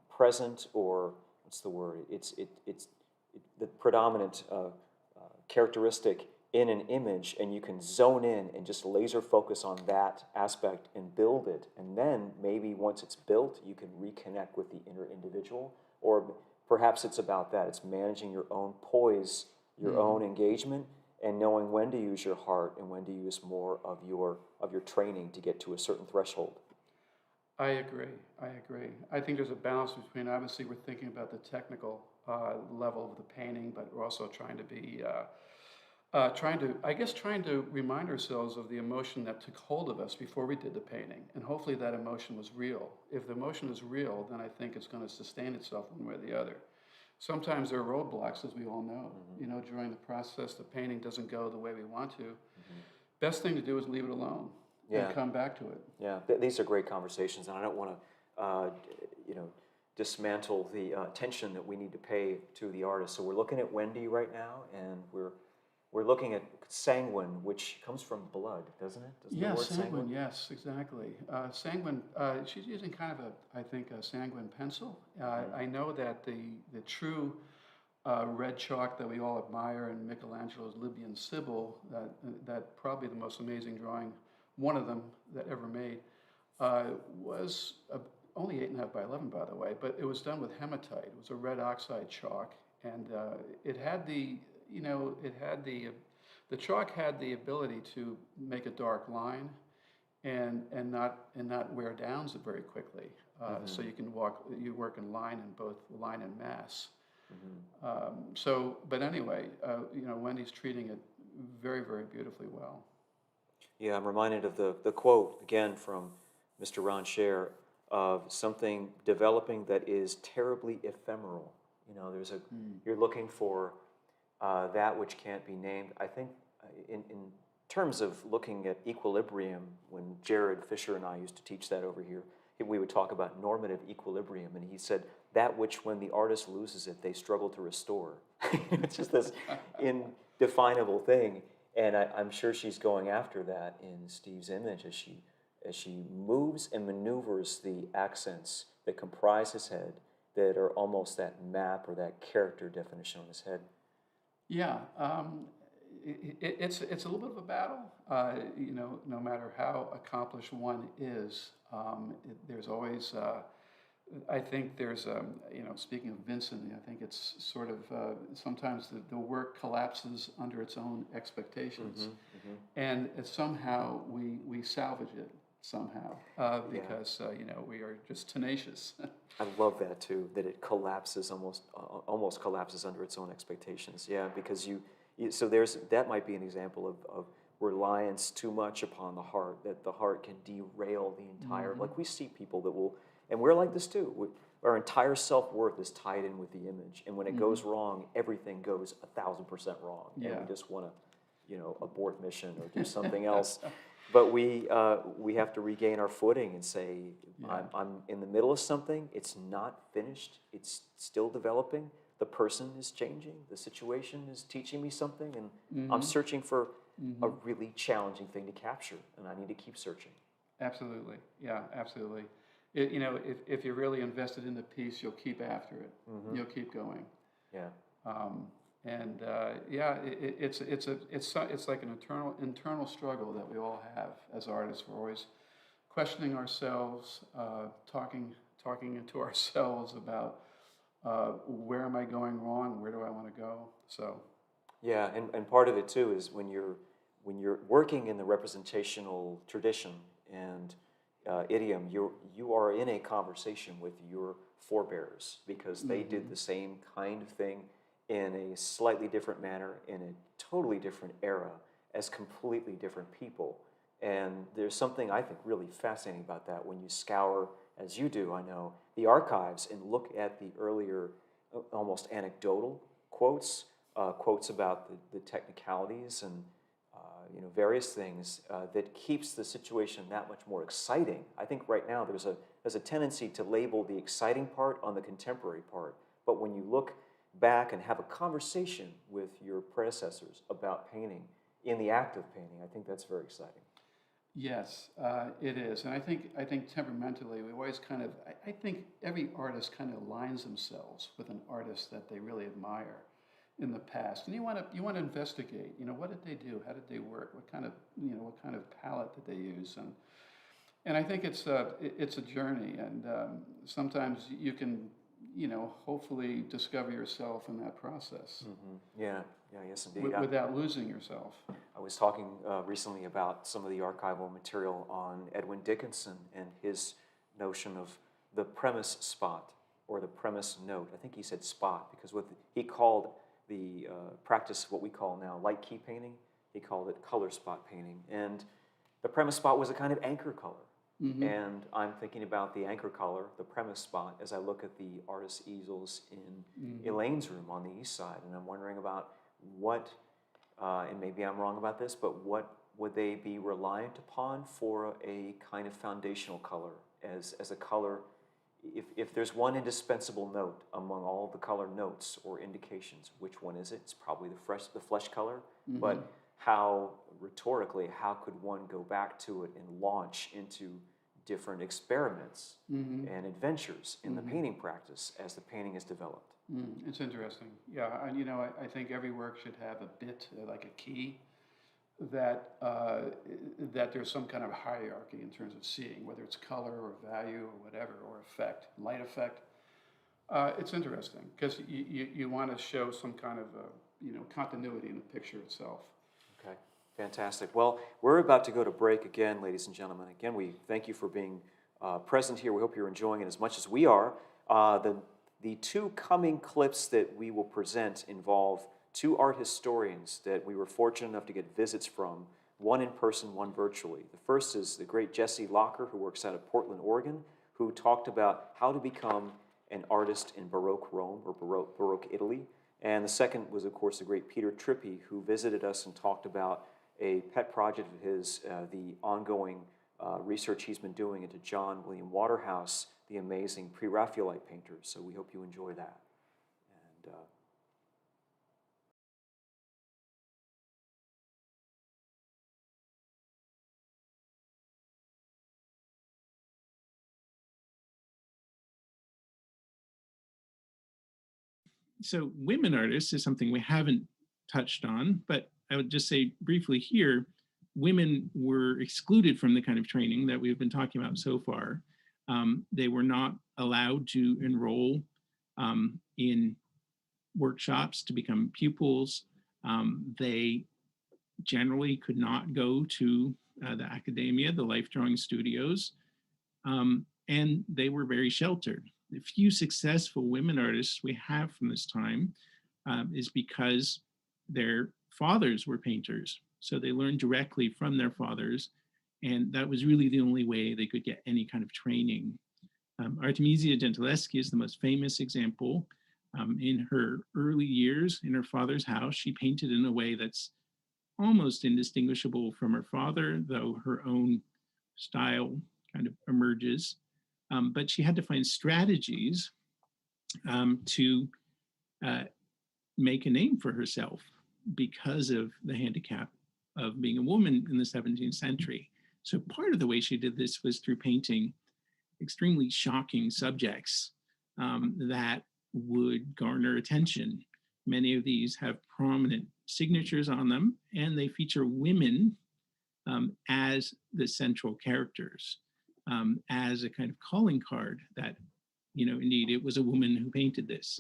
present, or what's the word? It's the predominant characteristic in an image, and you can zone in and just laser focus on that aspect and build it. And then maybe once it's built, you can reconnect with the inner individual, or perhaps it's about that. It's managing your own poise, your own engagement, and knowing when to use your heart and when to use more of your training to get to a certain threshold. I agree. I think there's a balance between, obviously, we're thinking about the technical level of the painting, but we're also trying to be, trying to remind ourselves of the emotion that took hold of us before we did the painting. And hopefully that emotion was real. If the emotion is real, then I think it's going to sustain itself one way or the other. Sometimes there are roadblocks, as we all know. During the process, the painting doesn't go the way we want to. Best thing to do is leave it alone. And come back to it. Yeah, these are great conversations, and I don't want to, dismantle the attention that we need to pay to the artist. So we're looking at Wendy right now, and we're looking at sanguine, which comes from blood, doesn't it? Doesn't Yeah, the word sanguine. Yes, exactly. Sanguine. She's using kind of a sanguine pencil. I know that the true red chalk that we all admire in Michelangelo's Libyan Sibyl, that probably the most amazing drawing, one of them that ever made, was only 8.5 by 11, by the way, but it was done with hematite. It was a red oxide chalk, and it had the chalk had the ability to make a dark line, and not wear down very quickly. So you work in line, in both line and mass. But anyway, Wendy's treating it very, very beautifully well. Yeah, I'm reminded of the quote, again, from Mr. Ron Scher, of something developing that is terribly ephemeral. You're looking for that which can't be named. I think in terms of looking at equilibrium, when Jared Fisher and I used to teach that over here, we would talk about normative equilibrium, and he said, that which when the artist loses it, they struggle to restore. It's just this indefinable thing. And I'm sure she's going after that in Steve's image as she moves and maneuvers the accents that comprise his head, that are almost that map or that character definition on his head. Yeah, it's a little bit of a battle. No matter how accomplished one is, there's always. I think there's, speaking of Vincent, I think it's sort of, sometimes the work collapses under its own expectations. And somehow we salvage it somehow, because, we are just tenacious. I love that too, that it collapses, almost collapses under its own expectations. Yeah, because so that might be an example of reliance too much upon the heart, that the heart can derail the entire, like we see people that will, and we're like this too. Our entire self-worth is tied in with the image, and when it goes wrong, everything goes 1,000% wrong, and we just want to, abort mission or do something else. But we have to regain our footing and say, I'm in the middle of something. It's not finished. It's still developing. The person is changing. The situation is teaching me something, and I'm searching for a really challenging thing to capture, and I need to keep searching. Absolutely. Yeah, absolutely. If you're really invested in the piece, you'll keep after it. You'll keep going. Yeah. It's like an internal struggle that we all have as artists. We're always questioning ourselves, talking to ourselves about where am I going wrong? Where do I want to go? So. Yeah, and part of it too is when you're working in the representational tradition and idiom, you are in a conversation with your forebears, because they did the same kind of thing in a slightly different manner, in a totally different era, as completely different people. And there's something I think really fascinating about that when you scour, as you do, I know, the archives and look at the earlier, almost anecdotal quotes, quotes about the technicalities and various things that keeps the situation that much more exciting. I think right now there's a tendency to label the exciting part on the contemporary part, but when you look back and have a conversation with your predecessors about painting, in the act of painting, I think that's very exciting. Yes, it is, and I think temperamentally we always kind of I think every artist kind of aligns themselves with an artist that they really admire in the past, and you want to investigate. What did they do? How did they work? What kind of palette did they use? And I think it's a journey, and sometimes you can hopefully discover yourself in that process. Mm-hmm. Yeah, yes indeed. Without losing yourself. I was talking recently about some of the archival material on Edwin Dickinson and his notion of the premise spot or the premise note. I think he said spot because he called the practice what we call now light key painting. He called it color spot painting. And the premise spot was a kind of anchor color. Mm-hmm. And I'm thinking about the anchor color, the premise spot, as I look at the artist's easels in Elaine's room on the east side. And I'm wondering about what, and maybe I'm wrong about this, but what would they be reliant upon for a kind of foundational color as a color? If there's one indispensable note among all the color notes or indications, which one is it? It's probably the flesh color, but how, rhetorically, how could one go back to it and launch into different experiments and adventures in the painting practice as the painting is developed? It's interesting. Yeah, and I think every work should have a bit, like a key, that there's some kind of hierarchy in terms of seeing, whether it's color or value or whatever, or effect, light effect. It's interesting because you want to show some kind of continuity in the picture itself. Okay, fantastic. Well, we're about to go to break again, ladies and gentlemen. Again, we thank you for being present here. We hope you're enjoying it as much as we are. The two coming clips that we will present involve two art historians that we were fortunate enough to get visits from, one in person, one virtually. The first is the great Jesse Locker, who works out of Portland, Oregon, who talked about how to become an artist in Baroque Rome or Baroque Italy. And the second was, of course, the great Peter Trippi, who visited us and talked about a pet project of his, the ongoing research he's been doing into John William Waterhouse, the amazing pre-Raphaelite painter. So we hope you enjoy that. And so women artists is something we haven't touched on, but I would just say briefly here, women were excluded from the kind of training that we've been talking about so far. They were not allowed to enroll in workshops to become pupils. They generally could not go to the academia, the life drawing studios, and they were very sheltered. The few successful women artists we have from this time is because their fathers were painters. So they learned directly from their fathers, and that was really the only way they could get any kind of training. Artemisia Gentileschi is the most famous example. In her early years in her father's house, she painted in a way that's almost indistinguishable from her father, though her own style kind of emerges. But she had to find strategies to make a name for herself because of the handicap of being a woman in the 17th century. So part of the way she did this was through painting extremely shocking subjects that would garner attention. Many of these have prominent signatures on them, and they feature women as the central characters, as a kind of calling card that, indeed it was a woman who painted this.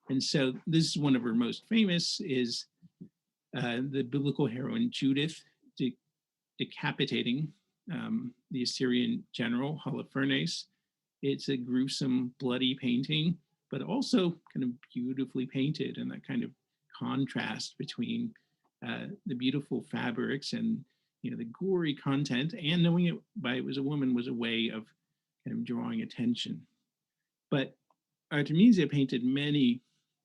And so this is one of her most famous is the biblical heroine Judith decapitating the Assyrian general Holofernes. It's a gruesome, bloody painting, but also kind of beautifully painted, and that kind of contrast between the beautiful fabrics and the gory content, and knowing it was a woman was a way of kind of drawing attention. But Artemisia painted many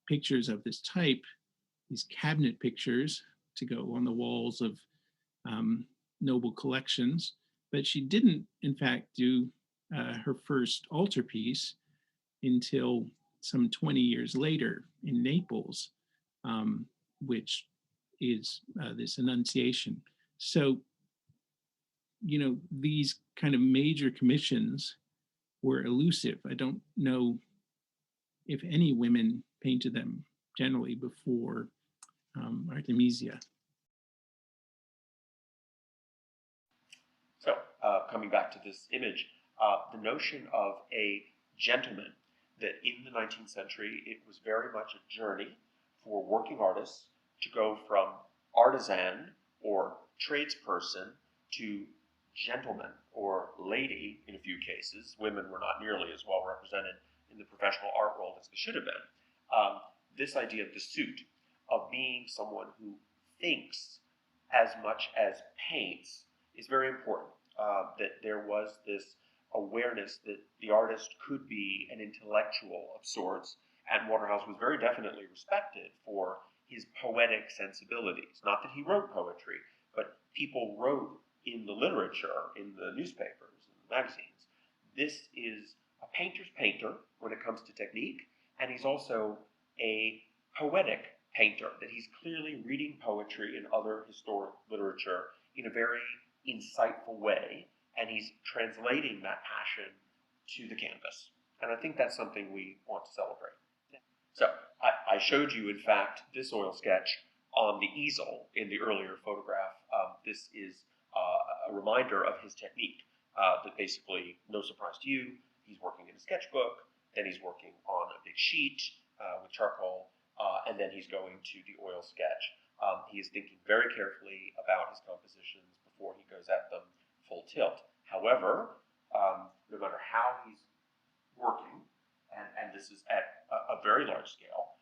pictures of this type, these cabinet pictures to go on the walls of noble collections, but she didn't, in fact, do her first altarpiece until some 20 years later in Naples, which is this Annunciation. So, these kind of major commissions were elusive. I don't know if any women painted them generally before Artemisia. So, coming back to this image, the notion of a gentleman, that in the 19th century, it was very much a journey for working artists to go from artisan or tradesperson to gentleman or lady in a few cases. Women were not nearly as well represented in the professional art world as they should have been. This idea of the suit, of being someone who thinks as much as paints, is very important. That there was this awareness that the artist could be an intellectual of sorts, and Waterhouse was very definitely respected for his poetic sensibilities. Not that he wrote poetry, but people wrote in the literature, in the newspapers, in the magazines. This is a painter's painter when it comes to technique, and he's also a poetic painter, that he's clearly reading poetry and other historic literature in a very insightful way, and he's translating that passion to the canvas. And I think that's something we want to celebrate. So I showed you, in fact, this oil sketch on the easel in the earlier photograph. This is a reminder of his technique, that basically, no surprise to you, he's working in a sketchbook, then he's working on a big sheet with charcoal, and then he's going to the oil sketch. He is thinking very carefully about his compositions before he goes at them full tilt. However, no matter how he's working, and this is at a very large scale,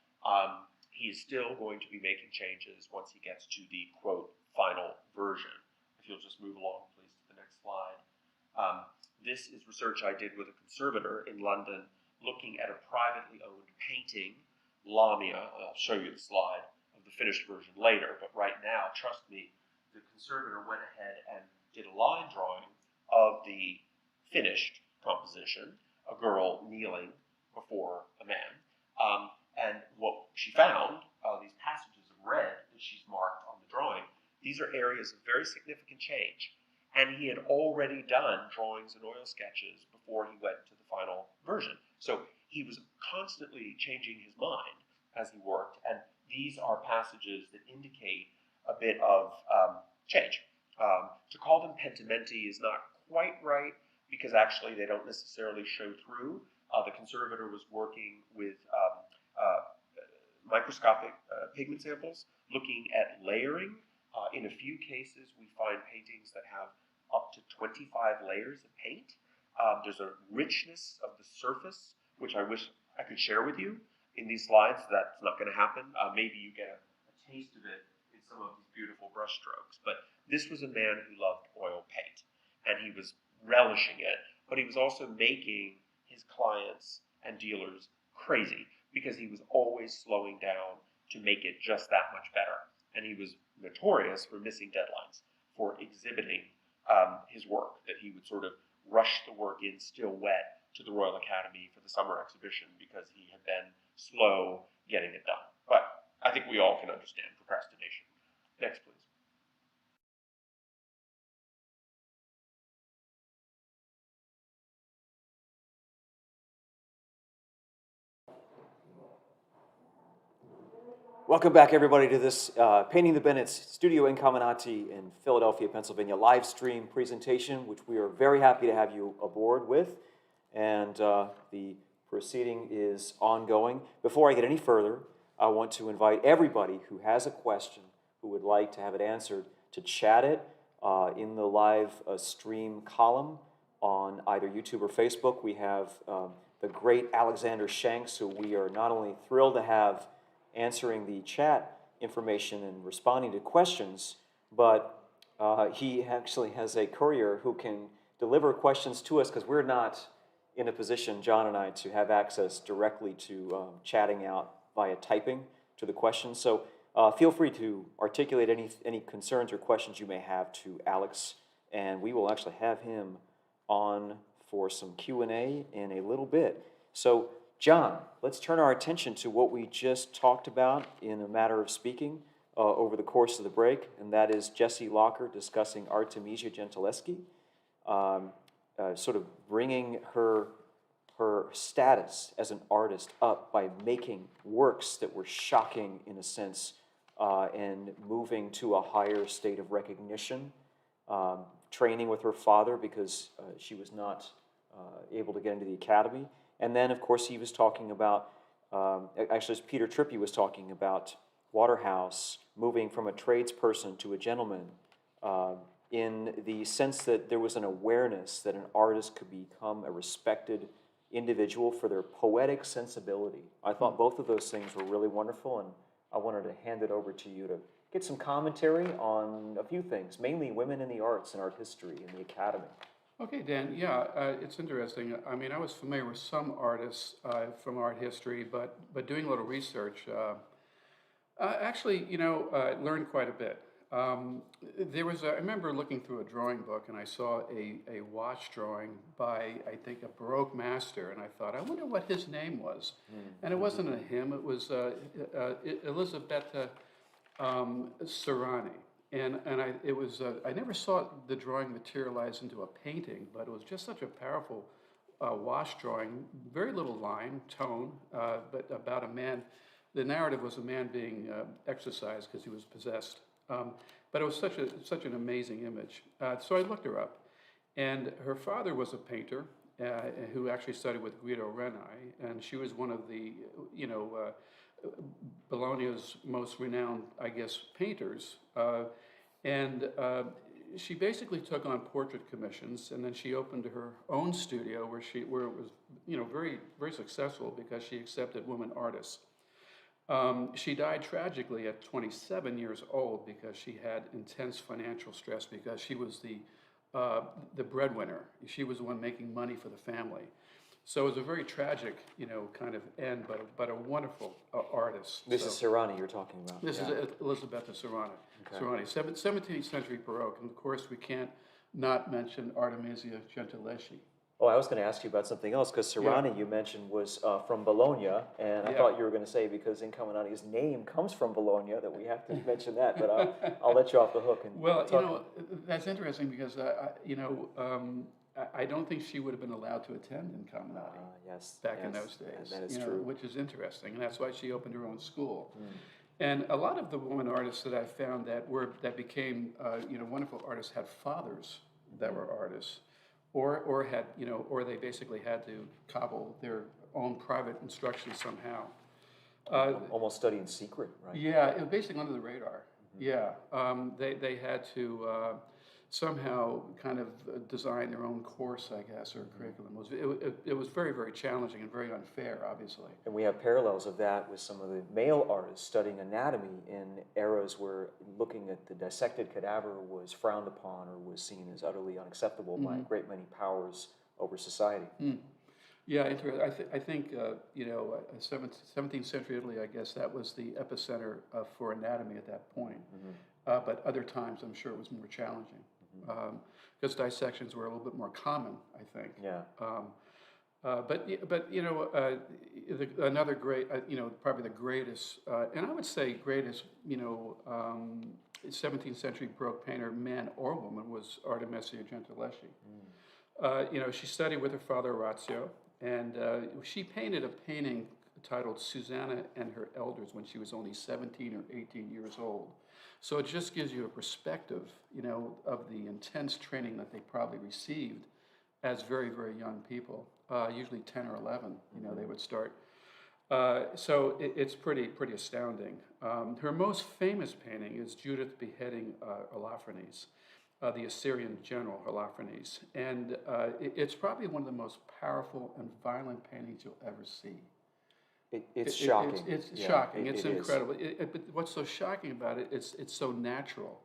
he is still going to be making changes once he gets to the, quote, final version. If you'll just move along, please, to the next slide. This is research I did with a conservator in London, looking at a privately owned painting, Lamia. I'll show you the slide of the finished version later, but right now, trust me, the conservator went ahead and did a line drawing of the finished composition, a girl kneeling before a man. And what she found, these passages of red that she's marked on the drawing, these are areas of very significant change. And he had already done drawings and oil sketches before he went to the final version. So he was constantly changing his mind as he worked, and these are passages that indicate a bit of change. To call them pentimenti is not quite right, because actually they don't necessarily show through. The conservator was working with microscopic pigment samples, looking at layering. In a few cases, we find paintings that have up to 25 layers of paint. There's a richness of the surface, which I wish I could share with you in these slides. That's not going to happen. Maybe you get a taste of it in some of these beautiful brush strokes. But this was a man who loved oil paint, and he was relishing it, but he was also making his clients and dealers crazy, because he was always slowing down to make it just that much better. And he was notorious for missing deadlines, for exhibiting his work, that he would sort of rush the work in still wet to the Royal Academy for the summer exhibition because he had been slow getting it done. But I think we all can understand procrastination. Next, please. Welcome back, everybody, to this Painting the Bennetts Studio Incamminati in Philadelphia, Pennsylvania live stream presentation, which we are very happy to have you aboard with. And the proceeding is ongoing. Before I get any further, I want to invite everybody who has a question, who would like to have it answered, to chat it in the live stream column on either YouTube or Facebook. We have the great Alexander Shanks, who we are not only thrilled to have answering the chat information and responding to questions, but he actually has a courier who can deliver questions to us because we're not in a position, John and I, to have access directly to chatting out via typing to the questions. So feel free to articulate any concerns or questions you may have to Alex, and we will actually have him on for some Q&A in a little bit. So John, let's turn our attention to what we just talked about in a matter of speaking over the course of the break, and that is Jessie Locker discussing Artemisia Gentileschi, sort of bringing her status as an artist up by making works that were shocking in a sense and moving to a higher state of recognition, training with her father because she was not able to get into the academy. And then, of course, he was talking about, actually, Peter Trippi was talking about Waterhouse moving from a tradesperson to a gentleman in the sense that there was an awareness that an artist could become a respected individual for their poetic sensibility. I thought both of those things were really wonderful, and I wanted to hand it over to you to get some commentary on a few things, mainly women in the arts and art history in the academy. Okay, Dan, yeah, it's interesting. I mean, I was familiar with some artists from art history, but doing a little research, actually, I learned quite a bit. I remember looking through a drawing book and I saw a watch drawing by, I think, a Baroque master, and I thought, I wonder what his name was. And it wasn't a him, it was Elisabetta Serrani. And I never saw the drawing materialize into a painting, but it was just such a powerful wash drawing, very little line, tone, but about a man. The narrative was a man being exorcised because he was possessed. But it was such an amazing image. So I looked her up, and her father was a painter who actually studied with Guido Reni, and she was one of the, Bologna's most renowned, I guess, painters. She basically took on portrait commissions, and then she opened her own studio where it was, very, very successful because she accepted women artists. She died tragically at 27 years old because she had intense financial stress because she was the breadwinner. She was the one making money for the family. So it was a very tragic, kind of end, but a wonderful artist. This is Serrani you're talking about. This is Elisabetta Serrani. Okay. Serrani, 17th century Baroque, and of course we can't not mention Artemisia Gentileschi. Oh, I was going to ask you about something else, because Serrani, you mentioned, was from Bologna, and I thought you were going to say, because Incominati's name comes from Bologna, that we have to mention that, but I'll let you off the hook. That's interesting, because, I don't think she would have been allowed to attend Incominati back in those days. That is true. Which is interesting, and that's why she opened her own school. And a lot of the women artists that I found that became, wonderful artists had fathers that were artists. Or had, or they basically had to cobble their own private instruction somehow. Almost study in secret, right? Yeah, it was basically under the radar. Yeah, they had to somehow kind of design their own course, I guess, or curriculum. It was very, very challenging and very unfair, obviously. And we have parallels of that with some of the male artists studying anatomy in eras where looking at the dissected cadaver was frowned upon or was seen as utterly unacceptable by a great many powers over society. Yeah, interesting. I think 17th century Italy, I guess that was the epicenter for anatomy at that point. But other times, I'm sure it was more challenging. Because dissections were a little bit more common, I think. Yeah. Another great, probably the greatest, and I would say greatest, 17th century Baroque painter, man or woman, was Artemisia Gentileschi. She studied with her father Orazio, and she painted a painting titled Susanna and Her Elders when she was only 17 or 18 years old. So it just gives you a perspective, of the intense training that they probably received as very, very young people, usually 10 or 11, they would start. So it's pretty astounding. Her most famous painting is Judith beheading Holofernes, the Assyrian general Holofernes. And it's probably one of the most powerful and violent paintings you'll ever see. It's shocking. It's shocking. It's incredible. But what's so shocking about it? It's so natural.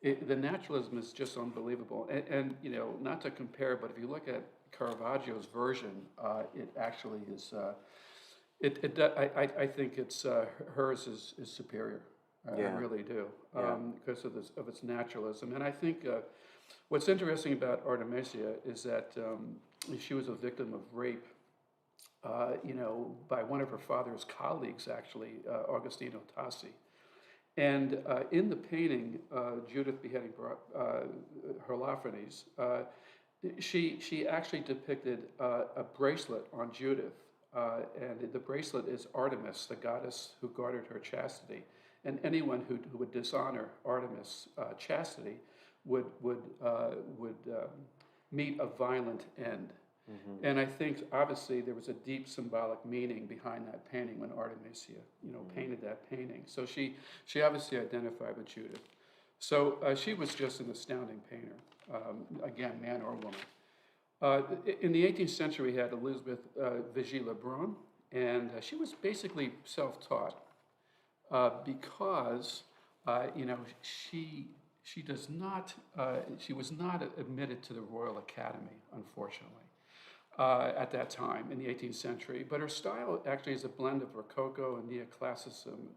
The naturalism is just unbelievable. And, you know, not to compare, but if you look at Caravaggio's version, it actually is, I think it's, hers is superior. I really do, because of its naturalism. And I think what's interesting about Artemisia is that she was a victim of rape, you know, by one of her father's colleagues, actually, Agostino Tassi. And in the painting, Judith beheading Holofernes, she actually depicted a bracelet on Judith, and the bracelet is Artemis, the goddess who guarded her chastity. And anyone who would dishonor Artemis' chastity would meet a violent end. And I think obviously there was a deep symbolic meaning behind that painting when Artemisia, you know, painted that painting. So she obviously identified with Judith. So she was just an astounding painter, again, man or woman. In the 18th century, we had Elizabeth Vigée-Lebrun, and she was basically self-taught because, you know, she was not admitted to the Royal Academy, unfortunately. At that time in the 18th century, but her style actually is a blend of Rococo and neoclassicism,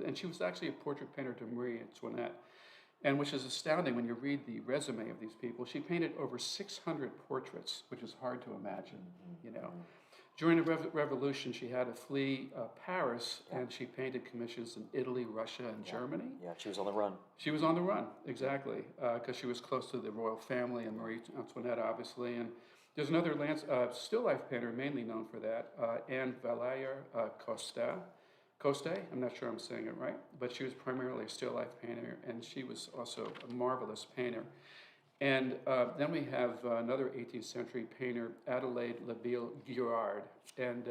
and she was actually a portrait painter to Marie Antoinette, and which is astounding when you read the resume of these people. She painted over 600 portraits, which is hard to imagine, you know. During the Revolution, she had to flee Paris, and she painted commissions in Italy, Russia, and Germany. Yeah, she was on the run. She was on the run, exactly, because she was close to the royal family and Marie Antoinette, obviously, and there's another still life painter mainly known for that, Anne Valliere Coste. I'm not sure I'm saying it right, but she was primarily a still life painter, and she was also a marvelous painter. And then we have another 18th century painter, Adelaide Labille Guillard, and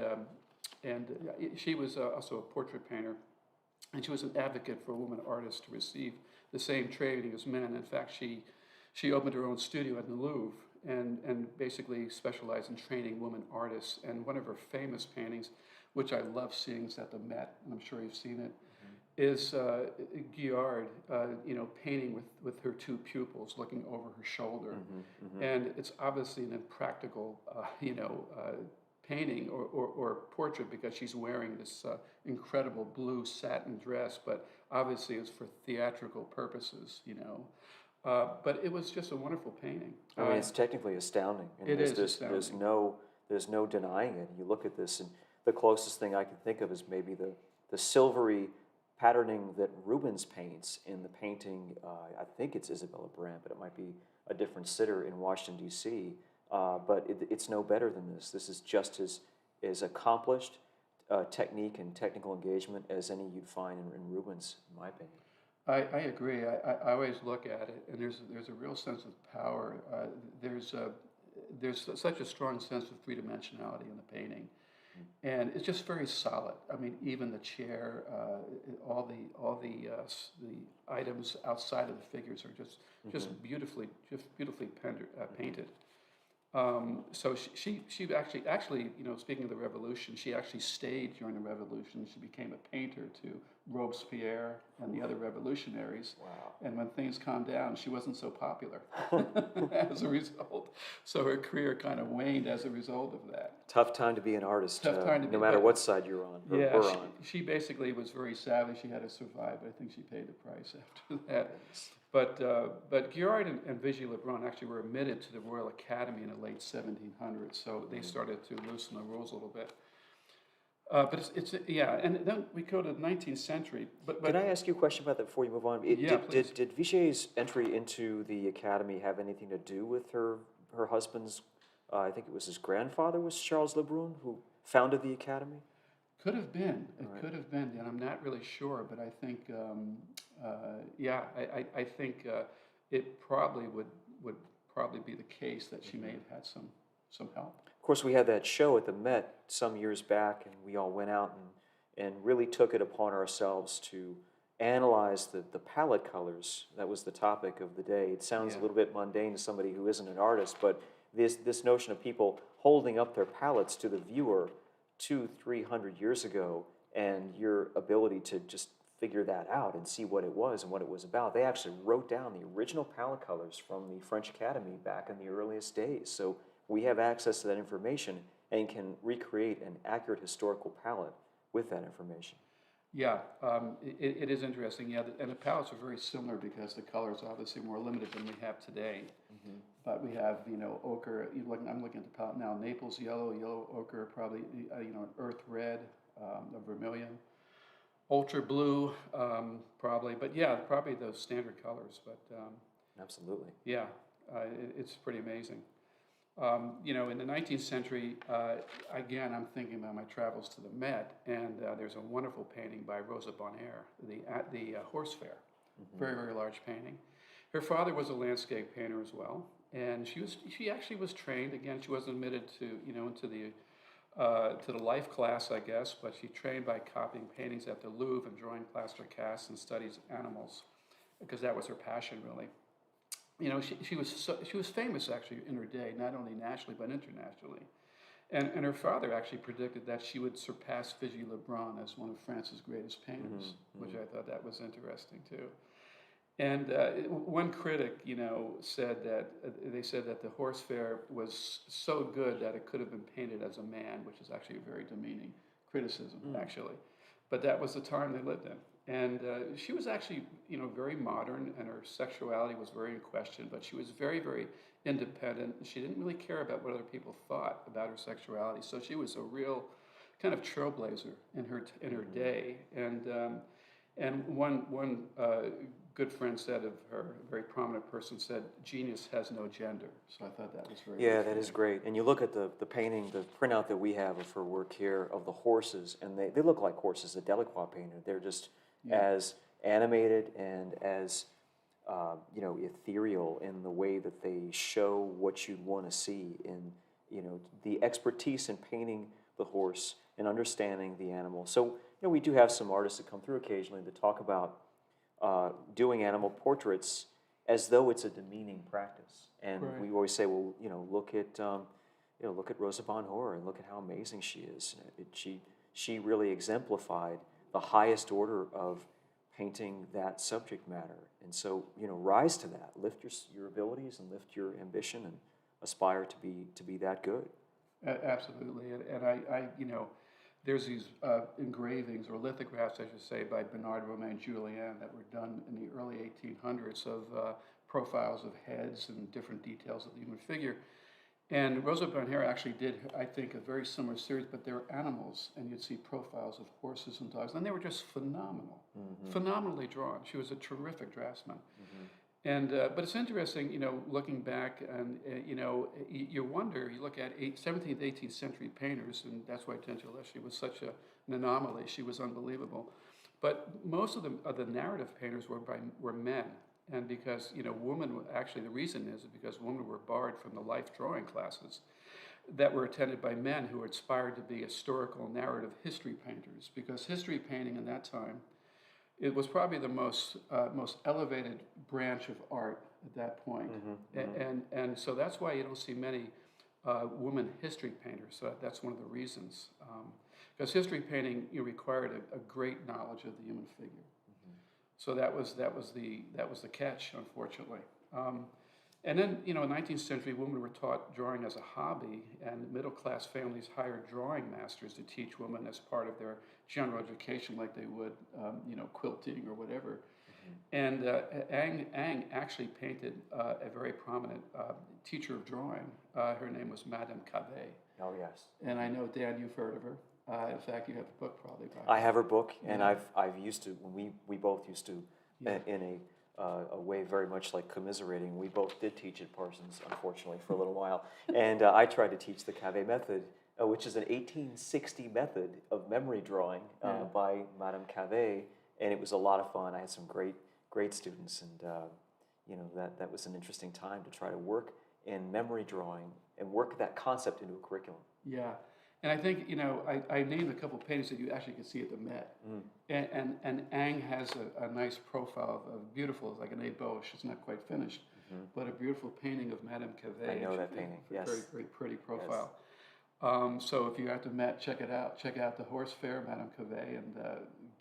she was also a portrait painter, and she was an advocate for women artists to receive the same training as men. In fact, she opened her own studio at the Louvre, and basically specialized in training women artists. And one of her famous paintings, which I love seeing, is at the Met, and I'm sure you've seen it, is Guillard, you know, painting with her two pupils looking over her shoulder. And it's obviously an impractical, you know, painting or portrait because she's wearing this incredible blue satin dress, but obviously it's for theatrical purposes, you know. But it was just a wonderful painting. I mean, it's technically astounding. And it is astounding. There's no denying it. You look at this, and the closest thing I can think of is maybe the silvery patterning that Rubens paints in the painting. I think it's Isabella Brandt, but it might be a different sitter in Washington, D.C. But it's no better than this. This is just as accomplished technique and technical engagement as any you'd find in Rubens, in my opinion. I agree. I always look at it, and there's a real sense of power. There's such a strong sense of three-dimensionality in the painting, and it's just very solid. I mean, even the chair, all the items outside of the figures are just beautifully painted. So she actually, you know, speaking of the Revolution, she actually stayed during the Revolution. She became a painter to Robespierre and the other revolutionaries. Wow. And when things calmed down, she wasn't so popular as a result. So her career kind of waned as a result of that. Tough time to be an artist, Tough time to no matter what side you're on. Yeah, she basically was very savvy. She had to survive. I think she paid the price after that. But Guillard and Vigée-Lebrun actually were admitted to the Royal Academy in the late 1700s, so they started to loosen the rules a little bit. But yeah, and then we go to the 19th century. But can I ask you a question about that before you move on? Please. Did Vigée's entry into the Academy have anything to do with her husband's? I think it was his grandfather was Charles Lebrun, who founded the Academy. Could have been. It could have been, and I'm not really sure. But I think, I think it probably would probably be the case that she may have had some help. Of course, we had that show at the Met some years back, and we all went out and really took it upon ourselves to analyze the palette colors. That was the topic of the day. It sounds a little bit mundane to somebody who isn't an artist, but this notion of people holding up their palettes to the viewer 200-300 years ago, and your ability to just figure that out and see what it was and what it was about. They actually wrote down the original palette colors from the French Academy back in the earliest days. So we have access to that information and can recreate an accurate historical palette with that information. Yeah, it is interesting. Yeah, and the palettes are very similar because the colors are obviously more limited than we have today. Mm-hmm. But we have, ochre. I'm looking at the palette now. Naples yellow, yellow ochre, probably an earth red, a vermilion, ultra blue, probably. But yeah, probably those standard colors. But absolutely. Yeah, it's pretty amazing. In the 19th century, again, I'm thinking about my travels to the Met, and there's a wonderful painting by Rosa Bonheur, the Horse Fair, very, very large painting. Her father was a landscape painter as well, and she actually was trained. Again, she wasn't admitted to the life class, I guess, but she trained by copying paintings at the Louvre and drawing plaster casts and studies animals, because that was her passion, really. She was famous actually in her day, not only nationally but internationally, and her father actually predicted that she would surpass Figgy Lebrun as one of France's greatest painters, which I thought that was interesting too. And one critic, said that the Horse Fair was so good that it could have been painted as a man, which is actually a very demeaning criticism, actually. But that was the time they lived in. And she was actually, very modern, and her sexuality was very in question, but she was very, very independent. She didn't really care about what other people thought about her sexuality. So she was a real kind of trailblazer in her day. And one good friend said of her, a very prominent person said, "Genius has no gender." So I thought that was very Yeah, that is great. And you look at the painting, the printout that we have of her work here of the horses, and they look like horses. The Delacroix painter, they're just as animated and as ethereal in the way that they show what you'd want to see. In the expertise in painting the horse and understanding the animal. So we do have some artists that come through occasionally to talk about doing animal portraits as though it's a demeaning practice. And we always say, well, look at Rosa Bonheur and look at how amazing she is. She really exemplified the highest order of painting that subject matter. And so, rise to that, lift your abilities and lift your ambition and aspire to be that good. Absolutely. And I there's these engravings or lithographs, I should say, by Bernard Romain Julien that were done in the early 1800s of profiles of heads and different details of the human figure. And Rosa Bonheur actually did, I think, a very similar series, but they were animals, and you'd see profiles of horses and dogs, and they were just phenomenal, phenomenally drawn. She was a terrific draftsman. And but it's interesting, looking back, and you wonder. You look at 17th, 18th century painters, and that's why Tintoretto was such an anomaly. She was unbelievable. But most of the narrative painters were men. And because, women, actually the reason is because women were barred from the life drawing classes that were attended by men who were inspired to be historical narrative history painters. Because history painting in that time, it was probably the most elevated branch of art at that point. And so that's why you don't see many women history painters. So that's one of the reasons. Because history painting required a great knowledge of the human figure. So that was the catch, unfortunately. And then, in the 19th century, women were taught drawing as a hobby, and middle-class families hired drawing masters to teach women as part of their general education, like they would, quilting or whatever. And Ang actually painted a very prominent teacher of drawing. Her name was Madame Cavet. Oh, yes. And I know, Dan, you've heard of her. In fact, you have the book probably. I have her book, and I've used to. When we both used to, in a way very much like commiserating. We both did teach at Parsons, unfortunately, for a little while, and I tried to teach the Cavet method, which is an 1860 method of memory drawing by Madame Cavet, and it was a lot of fun. I had some great students, and that was an interesting time to try to work in memory drawing and work that concept into a curriculum. Yeah. And I think, I named a couple of paintings that you actually can see at the Met. And Ang has a nice profile of beautiful, like an ébauche. It's not quite finished, but a beautiful painting of Madame Cavet. I know that painting, yes. Very, very pretty profile. Yes. So if you're at the Met, check it out. Check out the Horse Fair, Madame Cavet, and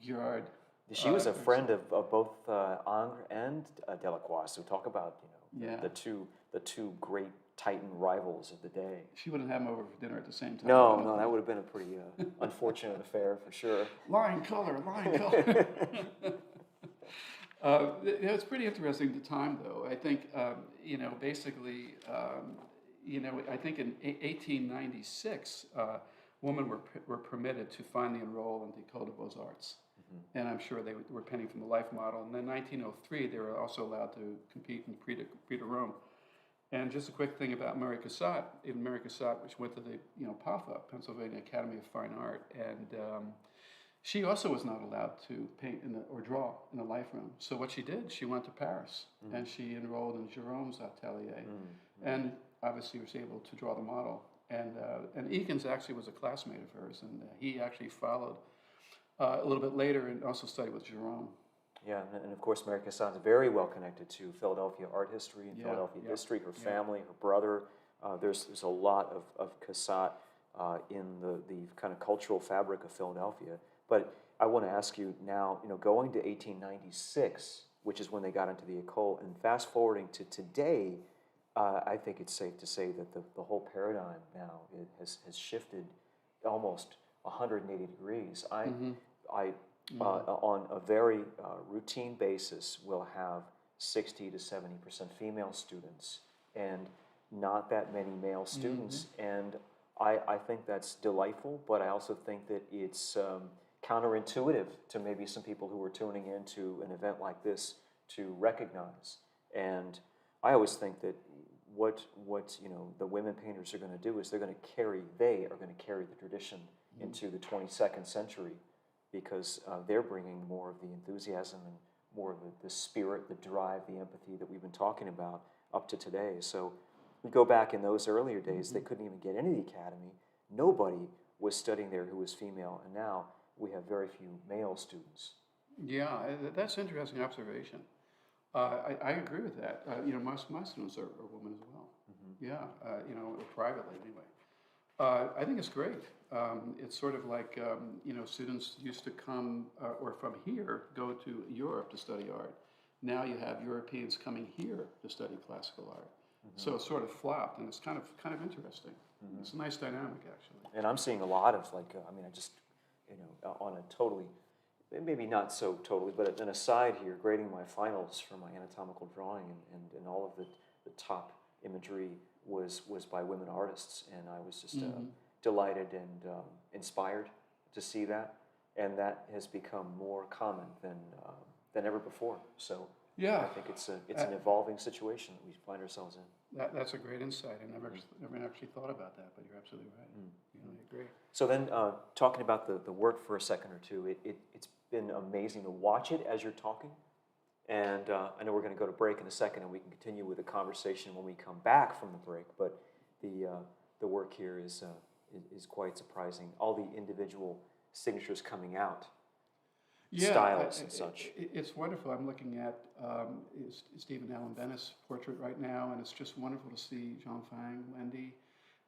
Girard. She was a friend of both Ingres and Delacroix, who talk about the two great Titan rivals of the day. She wouldn't have them over for dinner at the same time. No, that would have been a pretty unfortunate affair for sure. Line color. It's pretty interesting the time, though. I think, basically, I think in 1896, women were permitted to finally enroll in the École des Beaux-Arts. Mm-hmm. And I'm sure they were penning from the life model. And then 1903, they were also allowed to compete in Prix de Rome. And just a quick thing about Mary Cassatt, which went to the PAFA, Pennsylvania Academy of Fine Art, and she also was not allowed to paint or draw in the life room. So what she did, she went to Paris, and she enrolled in Gérôme's atelier, and obviously was able to draw the model. And Eakins actually was a classmate of hers, and he actually followed a little bit later and also studied with Gérôme. Yeah, and of course Mary Cassatt is very well connected to Philadelphia art history and Philadelphia history, her family, her brother. There's a lot of Cassatt in the kind of cultural fabric of Philadelphia. But I want to ask you now, going to 1896, which is when they got into the École, and fast forwarding to today, I think it's safe to say that the whole paradigm now has shifted almost 180 degrees. On a very routine basis, will have 60 to 70% female students and not that many male students. And I think that's delightful, but I also think that it's counterintuitive to maybe some people who are tuning into an event like this to recognize. And I always think that what the women painters are going to do is they are going to carry the tradition into the 22nd century, because they're bringing more of the enthusiasm and more of the spirit, the drive, the empathy that we've been talking about up to today. So we go back in those earlier days, they couldn't even get into the academy. Nobody was studying there who was female, and now we have very few male students. Yeah, that's an interesting observation. I agree with that. My students are women as well. Privately anyway. I think it's great. It's sort of like, students used to come, or from here, go to Europe to study art. Now you have Europeans coming here to study classical art. So it's sort of flopped, and it's kind of interesting. It's a nice dynamic, actually. And I'm seeing a lot of, on a totally, maybe not so totally, but an aside here, grading my finals for my anatomical drawing, and all of the top imagery was by women artists, and I was just delighted and inspired to see that, and that has become more common than ever before. So I think it's an evolving situation that we find ourselves in. That's a great insight. I never actually thought about that, but you're absolutely right. I agree. So then, talking about the work for a second or two, it's been amazing to watch it as you're talking. And I know we're going to go to break in a second, and we can continue with the conversation when we come back from the break. But the work here is quite surprising. All the individual signatures coming out, styles and such. It's wonderful. I'm looking at Stephen Allen Bennett's portrait right now, and it's just wonderful to see Jean Fang, Wendy,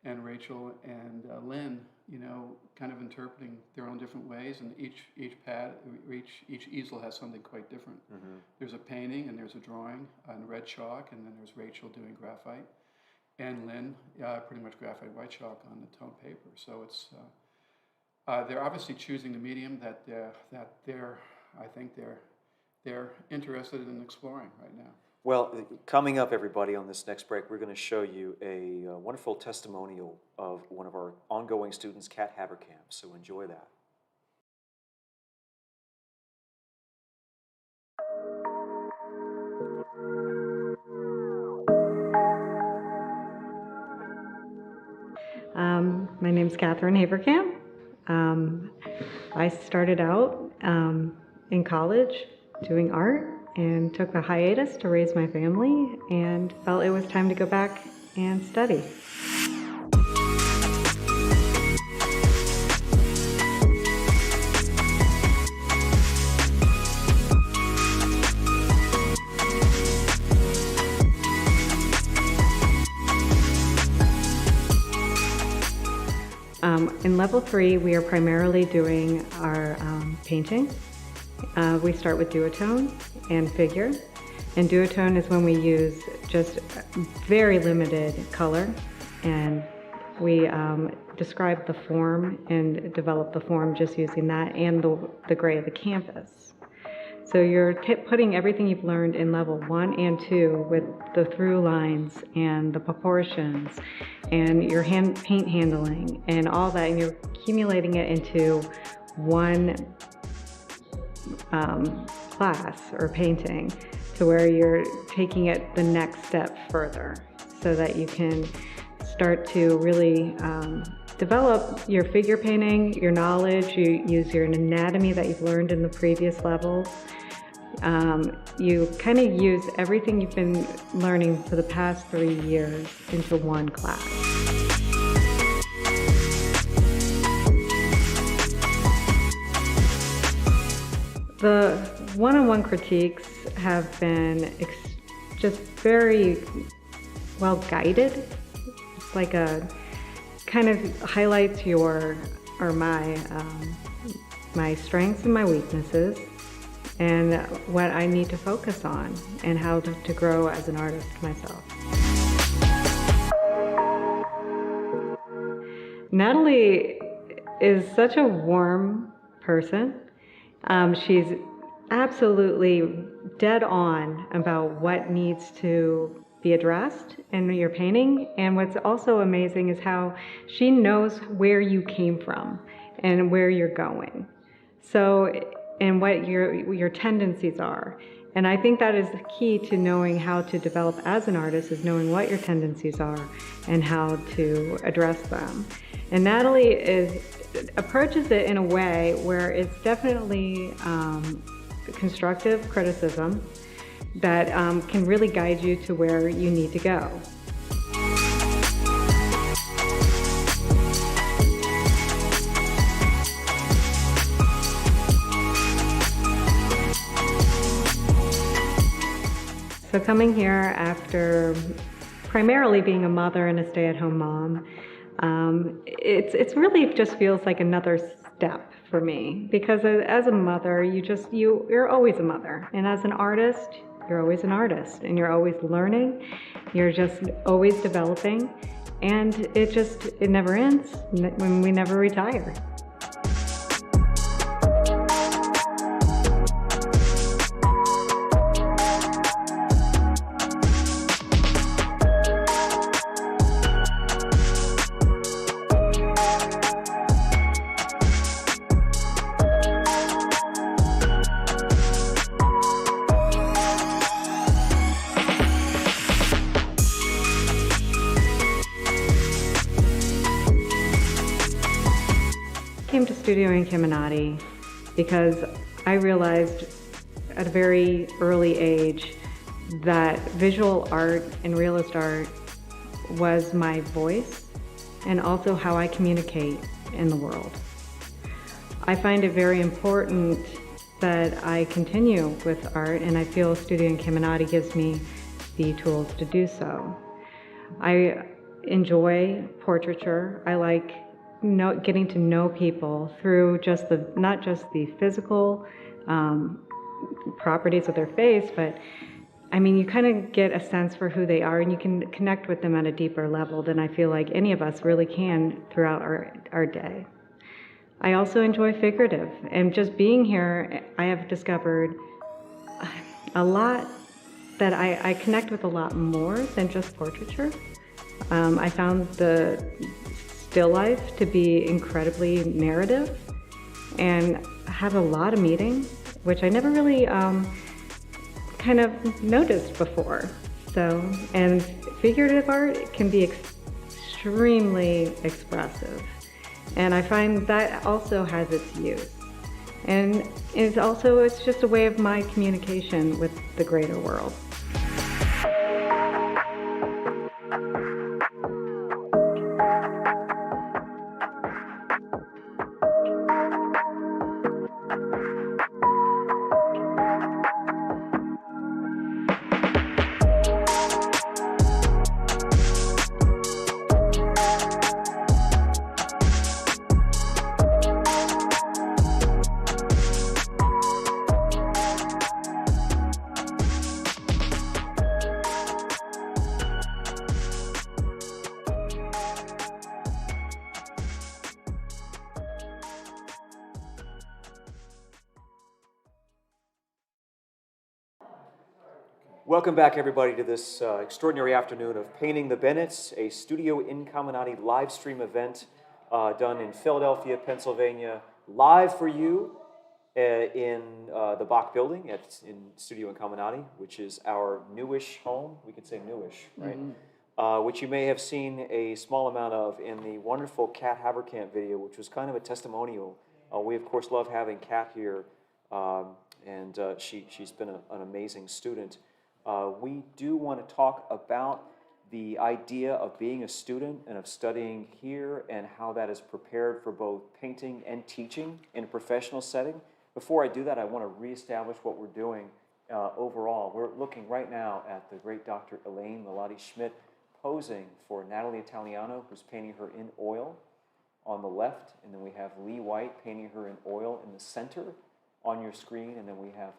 and Rachel and Lynn, kind of interpreting their own different ways, and each easel has something quite different. There's a painting, and there's a drawing on red chalk, and then there's Rachel doing graphite, and Lynn pretty much graphite white chalk on the tone paper. So it's they're obviously choosing the medium that they're interested in exploring right now. Well, coming up, everybody, on this next break, we're going to show you a wonderful testimonial of one of our ongoing students, Kat Haberkamp. So enjoy that. My name's Katherine Haberkamp. I started out in college doing art and took a hiatus to raise my family and felt it was time to go back and study. In level 3, we are primarily doing our painting, We start with duotone and figure. And duotone is when we use just very limited color, and we describe the form and develop the form just using that and the gray of the canvas. So you're putting everything you've learned in level 1 and 2 with the through lines and the proportions and your paint handling and all that, and you're accumulating it into one class or painting, to where you're taking it the next step further so that you can start to really develop your figure painting, your knowledge. You use your anatomy that you've learned in the previous levels. You kind of use everything you've been learning for the past 3 years into one class. The one-on-one critiques have been just very well guided. It's like a kind of highlights my strengths and my weaknesses and what I need to focus on and how to grow as an artist myself. Natalie is such a warm person. She's absolutely dead on about what needs to be addressed in your painting. And what's also amazing is how she knows where you came from and where you're going. So, and what your tendencies are. And I think that is the key to knowing how to develop as an artist, is knowing what your tendencies are and how to address them. And Natalie approaches it in a way where it's definitely constructive criticism that can really guide you to where you need to go. So coming here after primarily being a mother and a stay-at-home mom, it's really just feels like another step for me, because as a mother, you're always a mother, and as an artist, you're always an artist, and you're always learning, you're just always developing, and it never ends when we never retire. Came to Studio Incamminati because I realized at a very early age that visual art and realist art was my voice and also how I communicate in the world. I find it very important that I continue with art, and I feel Studio Incamminati gives me the tools to do so. I enjoy portraiture. I like getting to know people through not just the physical properties of their face, but I mean, you kind of get a sense for who they are, and you can connect with them at a deeper level than I feel like any of us really can throughout our day. I also enjoy figurative, and just being here, I have discovered a lot that I connect with a lot more than just portraiture. I found the still life to be incredibly narrative and have a lot of meaning, which I never really kind of noticed before. So, and figurative art can be extremely expressive. And I find that also has its use. And it's just a way of my communication with the greater world. Welcome back, everybody, to this extraordinary afternoon of Painting the Bennetts, a Studio Incamminati live stream event done in Philadelphia, Pennsylvania, live for you in the Bach building in Studio Incamminati, which is our newish home. We could say newish, right? Which you may have seen a small amount of in the wonderful Kat Haverkamp video, which was kind of a testimonial. We, of course, love having Kat here, and she's been an amazing student. We do want to talk about the idea of being a student and of studying here and how that is prepared for both painting and teaching in a professional setting. Before I do that, I want to reestablish what we're doing overall. We're looking right now at the great Dr. Elaine Melati-Schmidt posing for Natalie Italiano, who's painting her in oil on the left, and then we have Lee Wight painting her in oil in the center on your screen, and then we have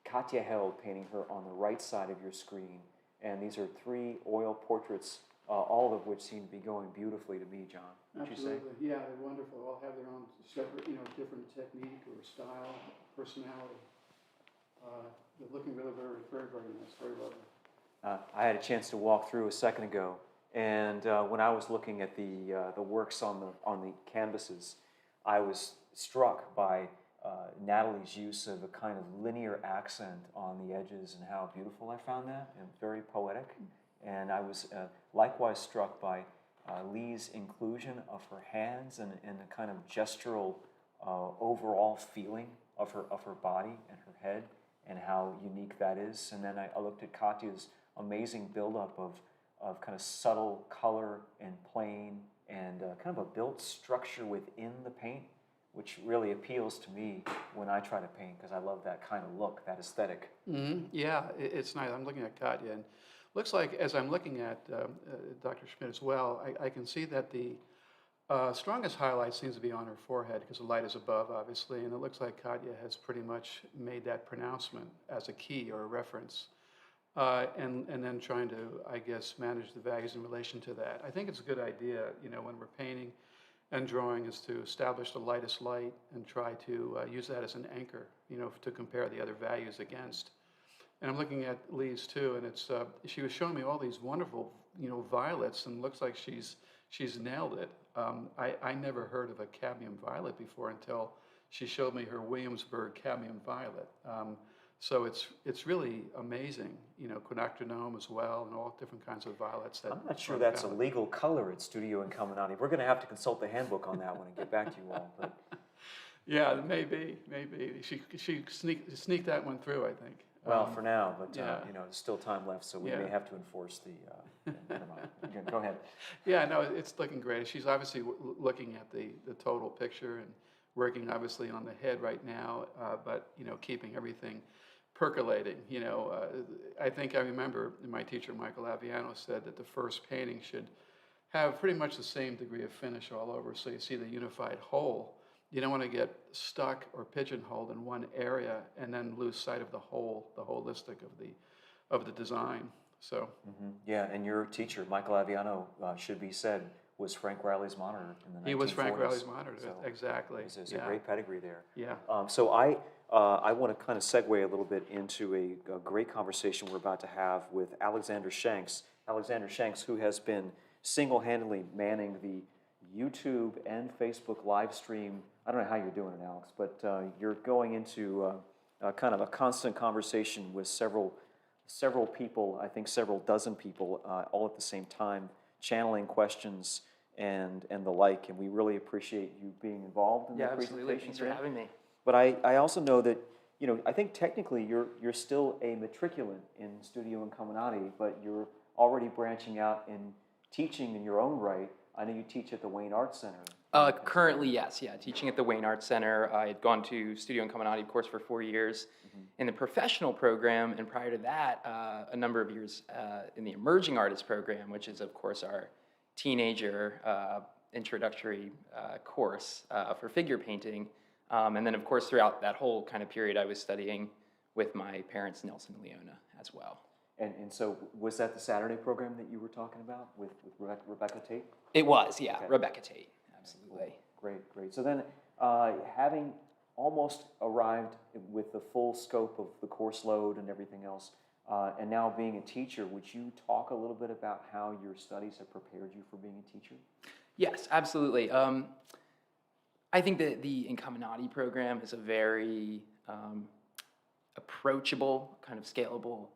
Katya held painting her on the right side of your screen. And these are 3 oil portraits, all of which seem to be going beautifully to me, John. Would you say? Absolutely. Yeah, they're wonderful. All have their own separate, different technique or style, personality. They're looking really very, very, very nice, very lovely. I had a chance to walk through a second ago, and when I was looking at the works on the canvases, I was struck by Natalie's use of a kind of linear accent on the edges and how beautiful I found that, and very poetic. And I was likewise struck by Lee's inclusion of her hands and a kind of gestural overall feeling of her body and her head and how unique that is. And then I looked at Katya's amazing buildup of kind of subtle color and plane and kind of a built structure within the paint, which really appeals to me when I try to paint because I love that kind of look, that aesthetic. Yeah, it's nice. I'm looking at Katya, and looks like as I'm looking at Dr. Schmidt as well, I can see that the strongest highlight seems to be on her forehead because the light is above, obviously, and it looks like Katya has pretty much made that pronouncement as a key or a reference, and then trying to, I guess, manage the values in relation to that. I think it's a good idea, when we're painting and drawing, is to establish the lightest light and try to use that as an anchor, to compare the other values against. And I'm looking at Lee's too, and it's she was showing me all these wonderful, violets, and looks like she's nailed it. I never heard of a cadmium violet before until she showed me her Williamsburg cadmium violet. So it's really amazing, quinacridone as well, and all different kinds of violets. I'm not sure that's a legal color at Studio Incamminati. We're going to have to consult the handbook on that one and get back to you all. But yeah, maybe she sneaked that one through, I think. Well, for now, but yeah. There's still time left, so we may have to enforce the. Never mind. Go ahead. Yeah, no, it's looking great. She's obviously looking at the total picture and working obviously on the head right now, but keeping everything percolating. I think I remember my teacher Michael Aviano said that the first painting should have pretty much the same degree of finish all over, so you see the unified whole. You don't want to get stuck or pigeonholed in one area and then lose sight of the whole, the holistic of the design. So yeah, and your teacher Michael Aviano should be said was Frank Riley's monitor in the 1940s. He was Frank Riley's monitor, so exactly. There's a great pedigree there. Yeah. So I want to kind of segue a little bit into a great conversation we're about to have with Alexander Shanks. Alexander Shanks, who has been single-handedly manning the YouTube and Facebook live stream. I don't know how you're doing it, Alex, but you're going into kind of a constant conversation with several people, I think several dozen people, all at the same time, channeling questions and the like, and we really appreciate you being involved in the presentation. Absolutely. Thanks for having me. But I also know that, I think technically you're still a matriculant in Studio Incamminati, but you're already branching out and teaching in your own right. I know you teach at the Wayne Arts Center. Currently, yes, teaching at the Wayne Arts Center. I had gone to Studio Incamminati, of course, for 4 years in the professional program, and prior to that, a number of years in the emerging artist program, which is, of course, our teenager introductory course for figure painting. And then, of course, throughout that whole kind of period, I was studying with my parents, Nelson and Leona, as well. And so was that the Saturday program that you were talking about with Rebecca Tate? It was, yeah, okay. Rebecca Tate, absolutely. Great. So then, having almost arrived with the full scope of the course load and everything else, and now being a teacher. Would you talk a little bit about how your studies have prepared you for being a teacher? Yes, absolutely. I think that the Incominati program is a very approachable, kind of scalable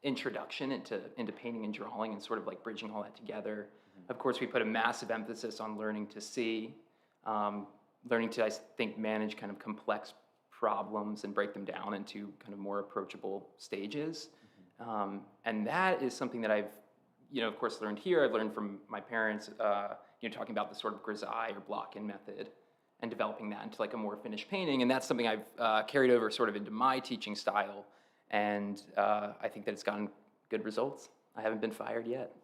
introduction into painting and drawing, and sort of like bridging all that together. Mm-hmm. Of course, we put a massive emphasis on learning to see, learning to, I think, manage kind of complex problems and break them down into kind of more approachable stages. Mm-hmm. And that is something that I've, of course, learned here. I've learned from my parents, talking about the sort of grisaille or block-in method and developing that into like a more finished painting. And that's something I've carried over sort of into my teaching style. And I think that it's gotten good results. I haven't been fired yet.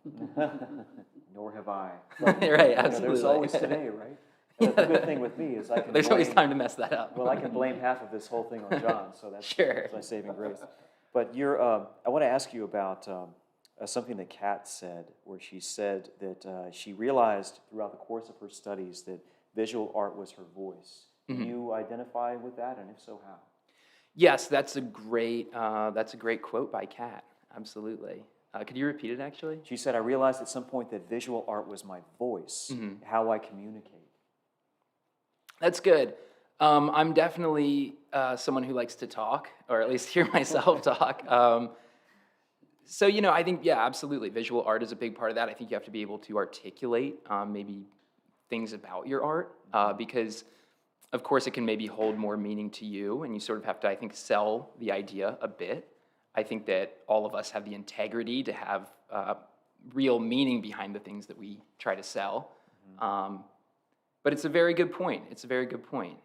Nor have I. Right, absolutely. There's always today, right? And the good thing with me is I can There's always time to mess that up. Well, I can blame half of this whole thing on John, so that's, sure. That's my saving grace. But I want to ask you about something that Kat said, where she said that she realized throughout the course of her studies that visual art was her voice. Mm-hmm. Do you identify with that, and if so, how? Yes, that's a great quote by Kat. Absolutely. Could you repeat it, actually? She said, I realized at some point that visual art was my voice, mm-hmm. how I communicate. That's good. I'm definitely someone who likes to talk, or at least hear myself talk. So, I think, yeah, absolutely. Visual art is a big part of that. I think you have to be able to articulate maybe things about your art because, of course, it can maybe hold more meaning to you, and you sort of have to, I think, sell the idea a bit. I think that all of us have the integrity to have real meaning behind the things that we try to sell. Mm-hmm. But it's a very good point. It's a very good point.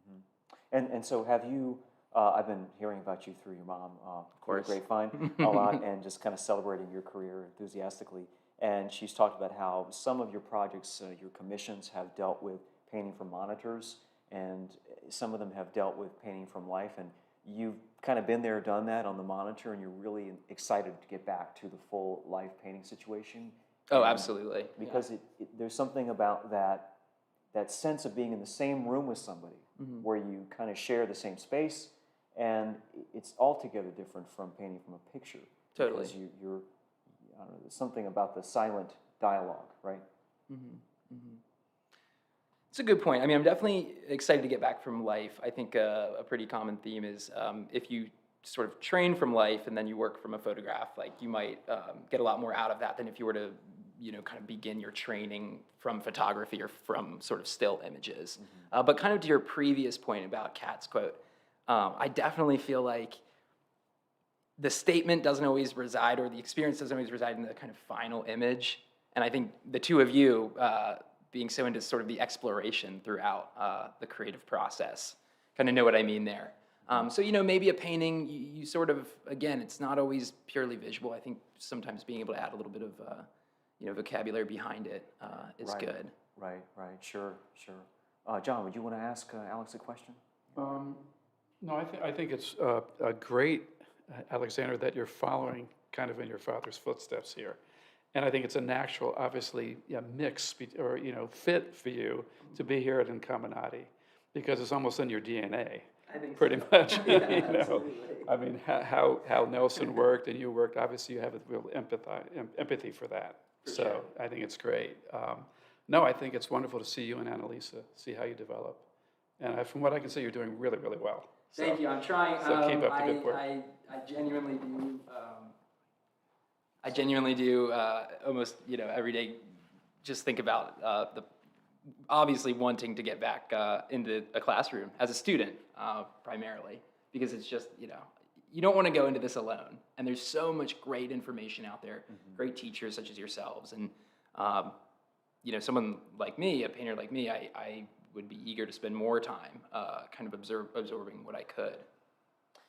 Mm-hmm. And so have you, I've been hearing about you through your mom, of course, grapevine a lot, and just kind of celebrating your career enthusiastically. And she's talked about how some of your projects, your commissions, have dealt with painting from monitors, and some of them have dealt with painting from life. And you've kind of been there, done that on the monitor, and you're really excited to get back to the full life painting situation. Oh, absolutely. Because there's something about that sense of being in the same room with somebody, mm-hmm. where you kind of share the same space, and it's altogether different from painting from a picture. Totally. Because you're I don't know, there's something about the silent dialogue, right? Mm-hmm. Mm-hmm. It's a good point. I mean, I'm definitely excited to get back from life. I think a pretty common theme is if you sort of train from life and then you work from a photograph, like you might get a lot more out of that than if you were to, kind of begin your training from photography or from sort of still images. Mm-hmm. But kind of to your previous point about Kat's quote, I definitely feel like the statement doesn't always reside, or the experience doesn't always reside in the kind of final image. And I think the two of you, being so into sort of the exploration throughout the creative process, kind of know what I mean there. So, maybe a painting, you sort of, again, it's not always purely visual. I think sometimes being able to add a little bit of, vocabulary behind it is right. good. Right, sure. John, would you want to ask Alex a question? No, I think it's a great, Alexander, that you're following kind of in your father's footsteps here. And I think it's a natural, obviously, mix or fit for you to be here at Incamminati, because it's almost in your DNA. I think pretty so. much. Yeah, I mean, how Nelson worked and you worked. Obviously, you have a real empathy for that. Sure. I think it's great. No, I think it's wonderful to see you and Annalisa, see how you develop. And from what I can see, you're doing really, really well. Thank you. I'm trying. So keep up the good work. I genuinely do. I genuinely do almost, every day just think about the obviously wanting to get back into a classroom as a student primarily, because it's just, you don't want to go into this alone. And there's so much great information out there, mm-hmm. great teachers such as yourselves. And, someone like me, a painter like me, I would be eager to spend more time kind of absorbing what I could.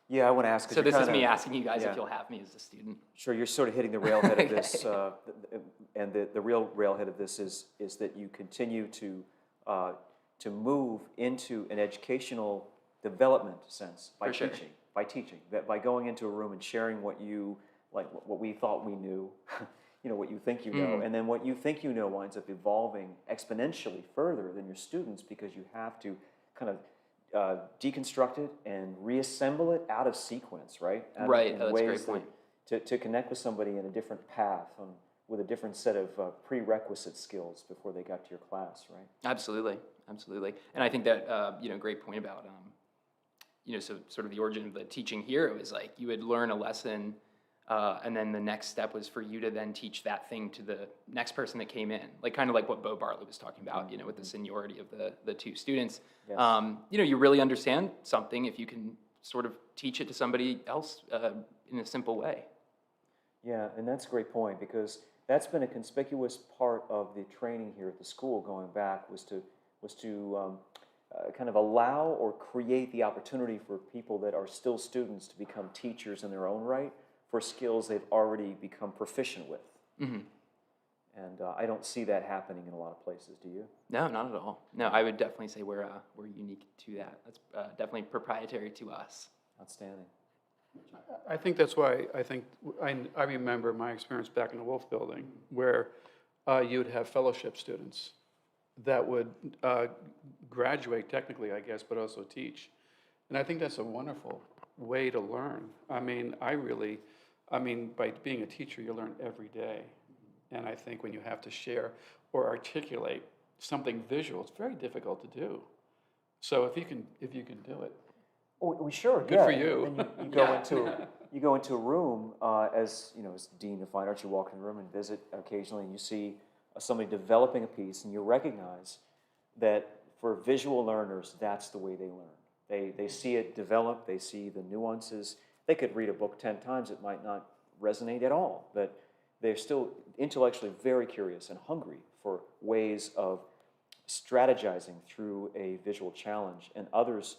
Yeah, I want to ask. So this is me asking you guys if you'll have me as a student. Sure, you're sort of hitting the railhead of this, and the real railhead of this is that you continue to move into an educational development sense by teaching, by going into a room and sharing what we thought we knew, what you think you know, and then what you think you know winds up evolving exponentially further than your students, because you have to kind of deconstruct it and reassemble it out of sequence, right? Right, In that's a ways great point. to connect with somebody in a different path, with a different set of prerequisite skills before they got to your class, right? Absolutely, absolutely. And I think that, great point about, so sort of the origin of the teaching here, it was like you would learn a lesson, and then the next step was for you to then teach that thing to the next person that came in, like kind of like what Bo Bartley was talking about, with the seniority of the two students. Yes. You really understand something if you can sort of teach it to somebody else in a simple way. Yeah, and that's a great point, because that's been a conspicuous part of the training here at the school going back, was to kind of allow or create the opportunity for people that are still students to become teachers in their own right for skills they've already become proficient with. Mm-hmm. And I don't see that happening in a lot of places, do you? No, not at all. No, I would definitely say we're unique to that. That's definitely proprietary to us. Outstanding. I think that's why I remember my experience back in the Wolf Building, where you would have fellowship students that would graduate technically, I guess, but also teach. And I think that's a wonderful way to learn. I mean, by being a teacher, you learn every day. And I think when you have to share or articulate something visual, it's very difficult to do. So if you can do it, Oh, sure. good for you. And you go into a room as dean of fine arts. You walk in the room and visit occasionally, and you see somebody developing a piece, and you recognize that for visual learners, that's the way they learn. They see it develop. They see the nuances. They could read a book 10 times; it might not resonate at all, but they're still intellectually very curious and hungry for ways of strategizing through a visual challenge. And others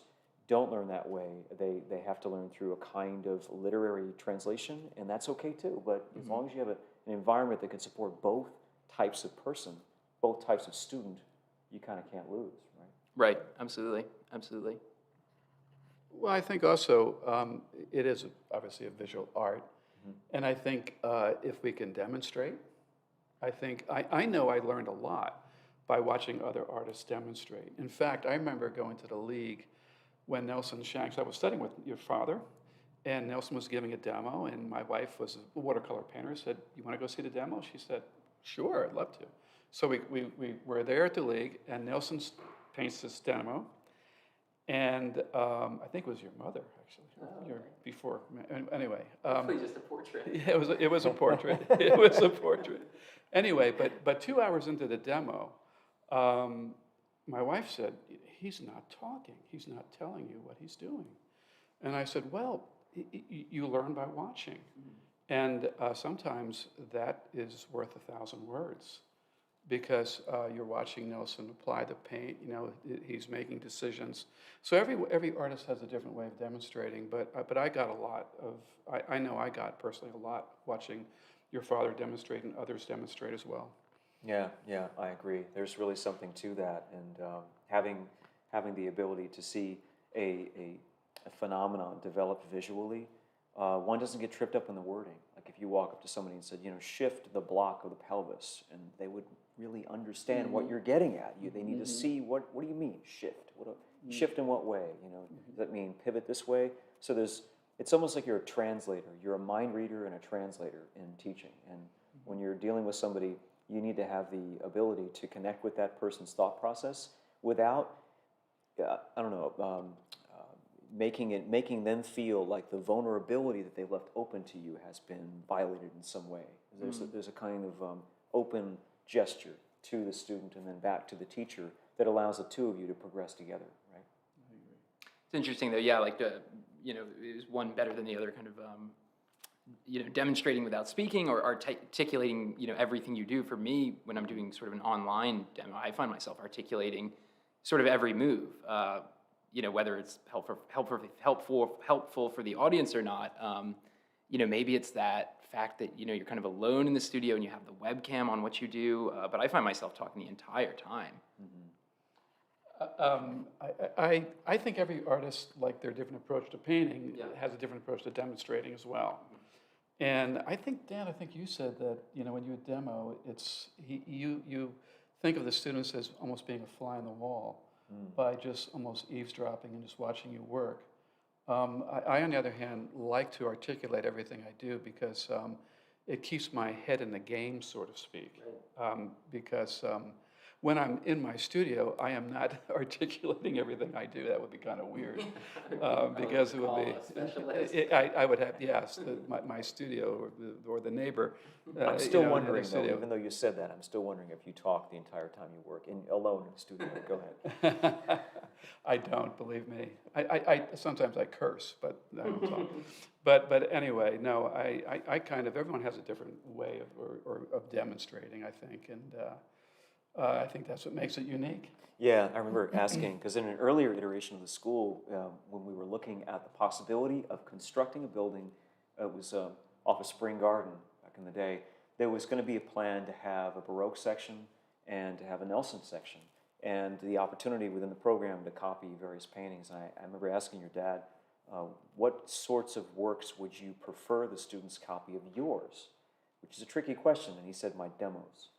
don't learn that way. They have to learn through a kind of literary translation, and that's okay too. But as long as you have an environment that can support both types of person, both types of student, you kind of can't lose, right? Right, absolutely, absolutely. Well, I think also it is obviously a visual art. And I think if we can demonstrate, I know I learned a lot by watching other artists demonstrate. In fact, I remember going to the League when Nelson Shanks, I was studying with your father, and Nelson was giving a demo, and my wife was a watercolor painter, said, "You want to go see the demo?" She said, "Sure, I'd love to." So we were there at the League, and Nelson paints this demo, and I think it was your mother, actually, before, anyway. Hopefully just a portrait. Yeah, it was a portrait. It was a portrait. Anyway, but 2 hours into the demo, my wife said, "He's not talking. He's not telling you what he's doing." And I said, "Well, you learn by watching. And sometimes that is worth 1,000 words, because you're watching Nelson apply the paint, he's making decisions. So every artist has a different way of demonstrating, but I got a lot of, I know I got personally a lot watching your father demonstrate and others demonstrate as well. Yeah, I agree. There's really something to that, and having the ability to see a phenomenon develop visually, one doesn't get tripped up in the wording. Like if you walk up to somebody and said, shift the block of the pelvis, and they would really understand what you're getting at. They need to see what do you mean shift? Shift in what way? Does that mean pivot this way? So it's almost like you're a translator. You're a mind reader and a translator in teaching. And when you're dealing with somebody, you need to have the ability to connect with that person's thought process without, making them feel like the vulnerability that they've left open to you has been violated in some way. There's a kind of open gesture to the student and then back to the teacher that allows the two of you to progress together, right? I agree. It's interesting though, yeah, like is one better than the other, kind of, demonstrating without speaking or articulating, everything you do. For me, when I'm doing sort of an online demo, I find myself articulating sort of every move, whether it's helpful for the audience or not. Maybe it's that fact that, you're kind of alone in the studio and you have the webcam on what you do, but I find myself talking the entire time. I think every artist, like their different approach to painting, has a different approach to demonstrating as well. And I think, Dan, you said that, when you demo, you think of the students as almost being a fly on the wall. by just almost eavesdropping and just watching you work. I, on the other hand, like to articulate everything I do because it keeps my head in the game, so to speak. Because when I'm in my studio, I am not articulating everything I do. That would be kind of weird. Because it would be, I would have, yes, my studio or the neighbor. I'm still wondering, though, even though you said that, I'm still wondering if you talk the entire time you work, alone in the studio. Go ahead. I don't, believe me. I sometimes I curse, but I don't talk. But anyway, no, I kind of, everyone has a different way of demonstrating, I think, and I think that's what makes it unique. Yeah, I remember asking, because in an earlier iteration of the school, when we were looking at the possibility of constructing a building, it was off of Spring Garden back in the day, there was going to be a plan to have a Baroque section and to have a Nelson section, and the opportunity within the program to copy various paintings. And I remember asking your dad, what sorts of works would you prefer the students copy of yours? Which is a tricky question, and he said, my demos.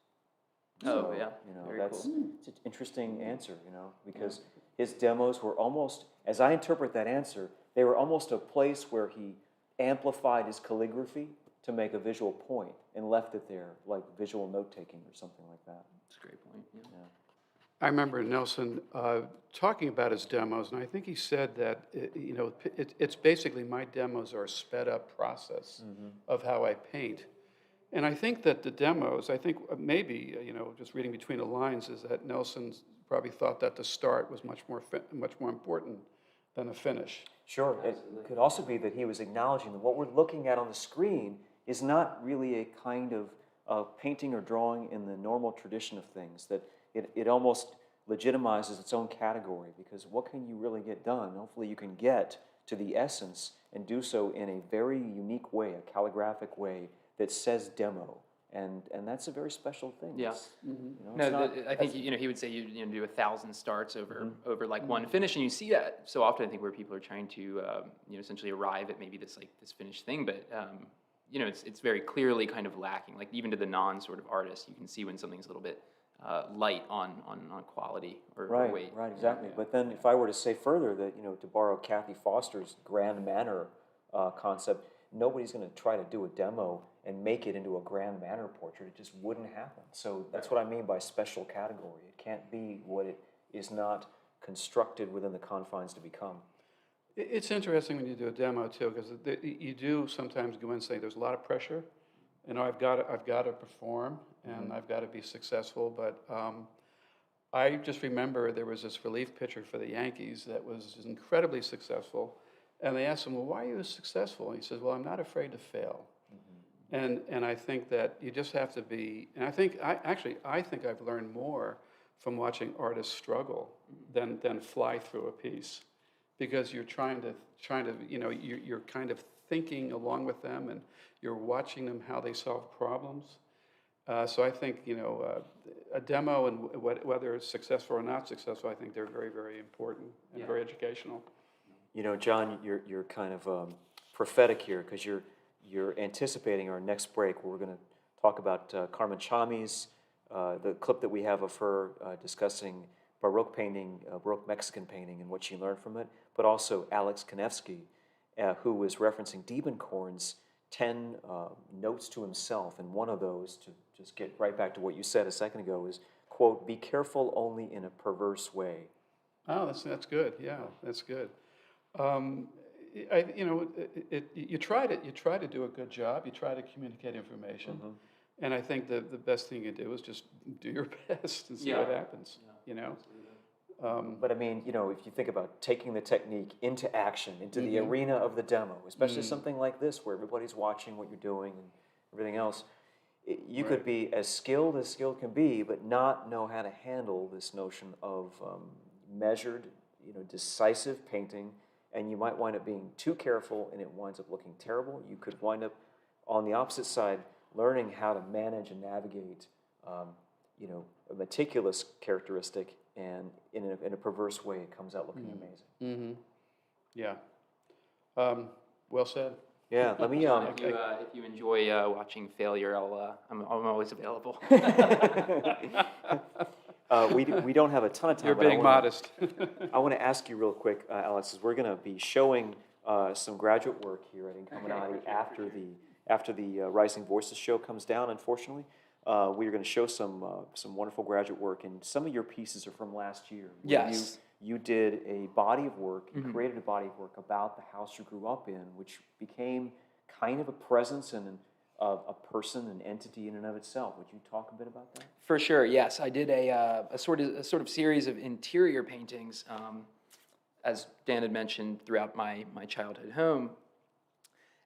Oh, yeah. You know, Very that's cool. it's an interesting answer, you know, because his demos were almost, as I interpret that answer, they were almost a place where he amplified his calligraphy to make a visual point and left it there, like visual note-taking or something like that. That's a great point. Yeah. I remember Nelson talking about his demos, and I think he said that, it's basically my demos are a sped-up process of how I paint. And I think that the demos, I think maybe, just reading between the lines, is that Nelson probably thought that the start was much more important than the finish. Sure. It could also be that he was acknowledging that what we're looking at on the screen is not really a kind of painting or drawing in the normal tradition of things, that it almost legitimizes its own category, because what can you really get done? Hopefully you can get to the essence and do so in a very unique way, a calligraphic way that says demo, and that's a very special thing. Yeah. I think he would say you do 1,000 starts over like one finish, and you see that so often. I think where people are trying to essentially arrive at maybe this finished thing, but it's very clearly kind of lacking. Like even to the non sort of artist, you can see when something's a little bit light on quality or weight. Right, exactly. Yeah. But then if I were to say further that to borrow Kathy Foster's grand manner concept, nobody's going to try to do a demo and make it into a grand manner portrait. It just wouldn't happen. So that's what I mean by special category. It can't be what it is not constructed within the confines to become. It's interesting when you do a demo too, because you do sometimes go in and say there's a lot of pressure. I've got to perform and I've got to be successful. But I just remember there was this relief pitcher for the Yankees that was incredibly successful. And they asked him, well, why are you successful? And he says, well, I'm not afraid to fail. And I think that you just have to be, and I think I've learned more from watching artists struggle than fly through a piece, because you're trying to you're kind of thinking along with them, and you're watching them how they solve problems. So I think a demo, and whether it's successful or not successful, I think they're very, very important and very educational. John, you're kind of prophetic here, because you're anticipating our next break, where we're going to talk about Carmen Chami's, the clip that we have of her discussing Baroque painting, Baroque Mexican painting, and what she learned from it, but also Alex Kanefsky, who was referencing Diebenkorn's 10 notes to himself, and one of those, to just get right back to what you said a second ago, is, quote, "Be careful only in a perverse way." Oh, that's good. Yeah, that's good. You try to do a good job. You try to communicate information, and I think the best thing you do is just do your best and see what happens. But I mean, if you think about taking the technique into action, into the arena of the demo, especially something like this where everybody's watching what you're doing and everything else, you could be as skilled can be, but not know how to handle this notion of measured, decisive painting. And you might wind up being too careful, and it winds up looking terrible. You could wind up, on the opposite side, learning how to manage and navigate, a meticulous characteristic, and in a perverse way, it comes out looking amazing. Yeah. Well said. Yeah. Let me. If you enjoy watching failure, I'm always available. We don't have a ton of time. You're but being modest. I want to ask you real quick, Alex, is we're going to be showing some graduate work here at Incomminati after the Rising Voices show comes down, unfortunately. We're going to show some wonderful graduate work, and some of your pieces are from last year. Yes. You did a body of work, you created a body of work about the house you grew up in, which became kind of a presence and a person, an entity in and of itself. Would you talk a bit about that? For sure, yes. I did a sort of series of interior paintings, as Dan had mentioned, throughout my childhood home.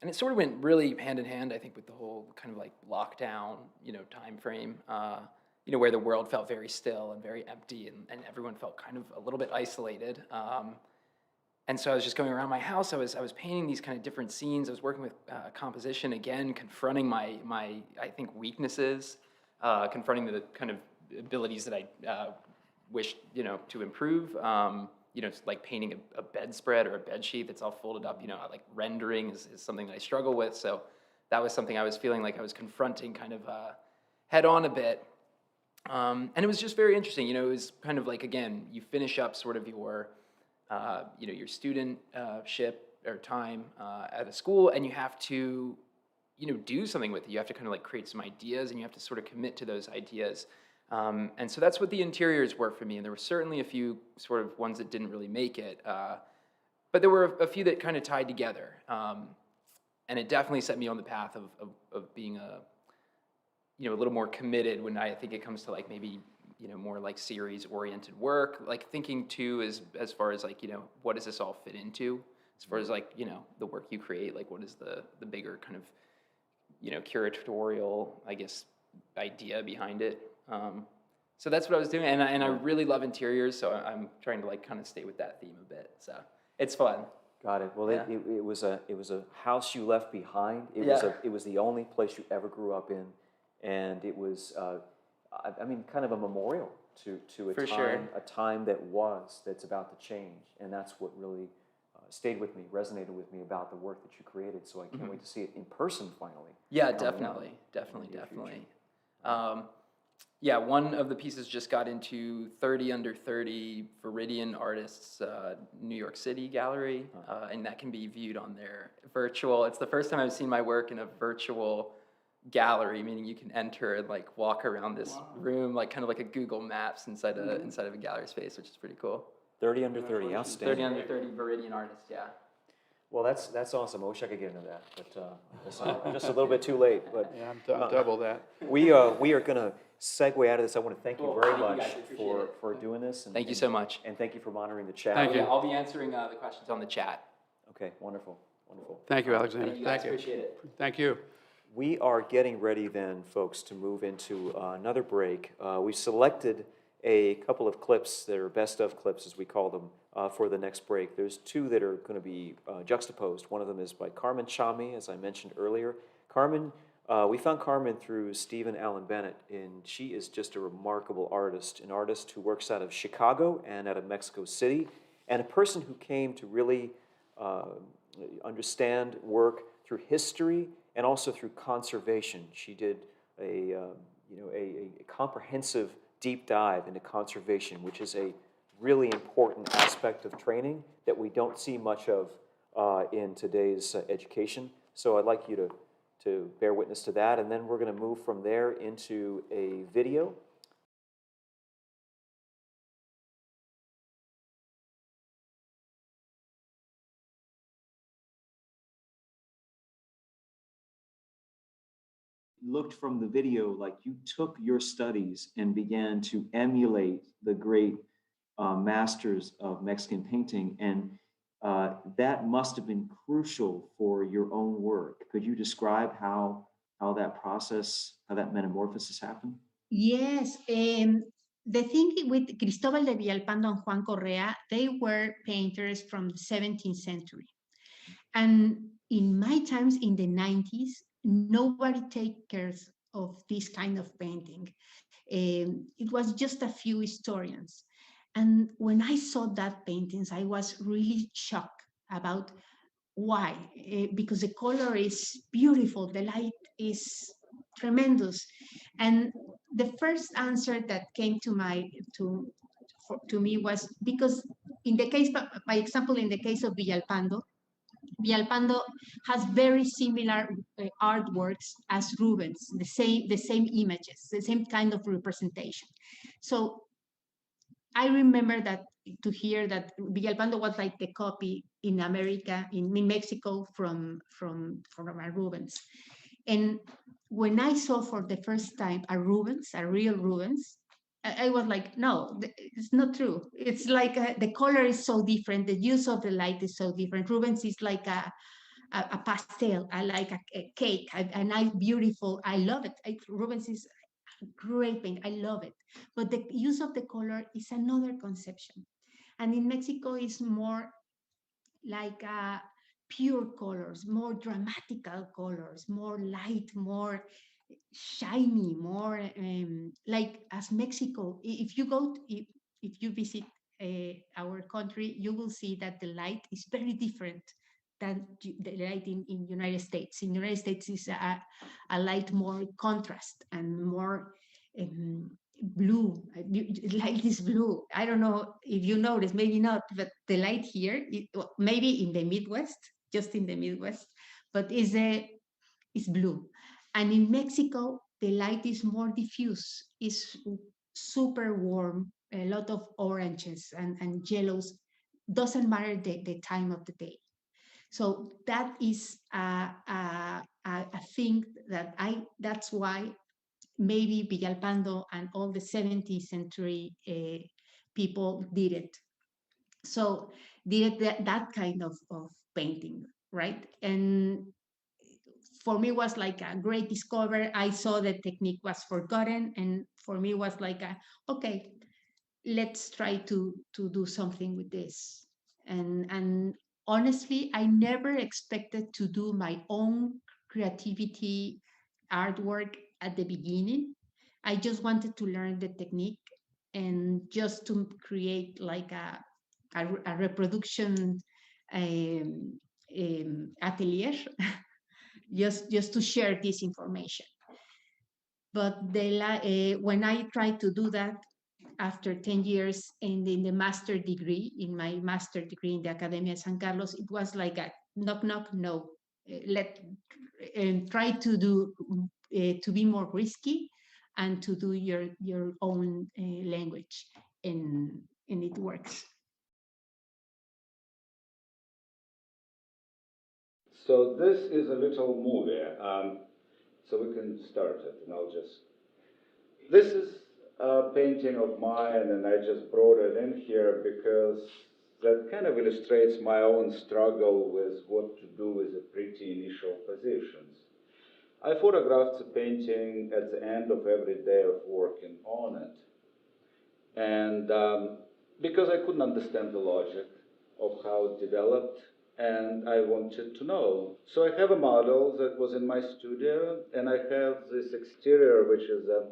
And it sort of went really hand in hand, I think, with the whole kind of like lockdown, time frame, where the world felt very still and very empty, and everyone felt kind of a little bit isolated. And so I was just going around my house. I was painting these kind of different scenes. I was working with composition again, confronting my I think weaknesses, confronting the kind of abilities that I wished to improve. Like painting a bedspread or a bed sheet that's all folded up. Like rendering is something that I struggle with. So that was something I was feeling like I was confronting kind of head on a bit. And it was just very interesting. It was kind of like, again, you finish up sort of your studentship or time at a school, and you have to, do something with it. You have to kind of like create some ideas, and you have to sort of commit to those ideas. And so that's what the interiors were for me. And there were certainly a few sort of ones that didn't really make it. But there were a few that kind of tied together. And it definitely set me on the path of being a little more committed when I think it comes to like maybe, more like series oriented work, like thinking too as far as like, what does this all fit into? As far as like, the work you create, like what is the bigger kind of, curatorial, I guess, idea behind it. So that's what I was doing, and I really love interiors, so I'm trying to like kind of stay with that theme a bit. So it's fun. Got it. Well, yeah. it was a house you left behind. It was the only place you ever grew up in, and it was kind of a memorial to a time that's about to change, and that's what really stayed with me, resonated with me about the work that you created. So I can't wait to see it in person finally. Yeah, definitely. One of the pieces just got into 30 under 30 Viridian Artists New York City gallery, and that can be viewed on their virtual. It's the first time I've seen my work in a virtual gallery, meaning you can enter and like walk around this room, like kind of like a Google Maps inside of a gallery space, which is pretty cool. 30 under 30, outstanding. 30 under 30 Viridian Artists, yeah. Well, that's awesome. I wish I could get into that, but just a little bit too late. But yeah, I'm double that. We are going to segue out of this. I want to thank you very much for doing this. Thank you so much. And thank you for monitoring the chat. Thank you. I'll be answering the questions on the chat. Okay, wonderful. Thank you, Alexander. Thank you. Appreciate it. Thank you. We are getting ready then, folks, to move into another break. We selected a couple of clips that are best of clips, as we call them, for the next break. There's two that are going to be juxtaposed. One of them is by Carmen Chami, as I mentioned earlier. Carmen, we found Carmen through Stephen Allen Bennett, and she is just a remarkable artist, an artist who works out of Chicago and out of Mexico City, and a person who came to really understand work through history and also through conservation. She did a comprehensive deep dive into conservation, which is a really important aspect of training that we don't see much of in today's education. So I'd like you to bear witness to that, and then we're going to move from there into a video. Looked from the video like you took your studies and began to emulate the great masters of Mexican painting, and that must have been crucial for your own work. Could you describe how that process, how that metamorphosis happened? Yes. The thing with Cristóbal de Villalpando and Juan Correa, they were painters from the 17th century. And in my times, in the 90s, nobody take care of this kind of painting. It was just a few historians. And when I saw that paintings, I was really shocked about why. Because the color is beautiful, the light is tremendous. And the first answer that came to me was because in the case, by example, in the case of Villalpando has very similar artworks as Rubens, the same images, the same kind of representation. So I remember that to hear that Villalpando was like the copy in America, in Mexico from Rubens. And when I saw for the first time a real Rubens, I was like, no, it's not true. It's like the color is so different. The use of the light is so different. Rubens is like a pastel. I like a cake, a nice, beautiful. I love it. Rubens is great paint. I love it. But the use of the color is another conception. And in Mexico, it's more like pure colors, more dramatical colors, more light, more shiny, more like as Mexico. If you go, if you visit our country, you will see that the light is very different than the light in United States. In United States is a light more contrast and more blue. Light is blue. I don't know if you notice, maybe not, but the light here, maybe in the Midwest, just in the Midwest, but is blue. And in Mexico, the light is more diffuse, is super warm, a lot of oranges and yellows. Doesn't matter the time of the day. So that is a thing that that's why maybe Villalpando and all the 17th century people did it. So did that kind of painting, right? And for me was like a great discovery. I saw the technique was forgotten, and for me was like okay, let's try to do something with this. And honestly, I never expected to do my own creativity artwork at the beginning. I just wanted to learn the technique and just to create like a reproduction atelier, just to share this information. But when I tried to do that after 10 years and in the master degree, in my master degree in the Academia San Carlos, it was like a knock, knock, no. Try to do to be more risky and to do your own language, and it works. So this is a little movie, so we can start it, and this is a painting of mine, and I just brought it in here because that kind of illustrates my own struggle with what to do with the pretty initial positions. I photographed the painting at the end of every day of working on it. And because I couldn't understand the logic of how it developed, and I wanted to know. So I have a model that was in my studio, and I have this exterior, which is a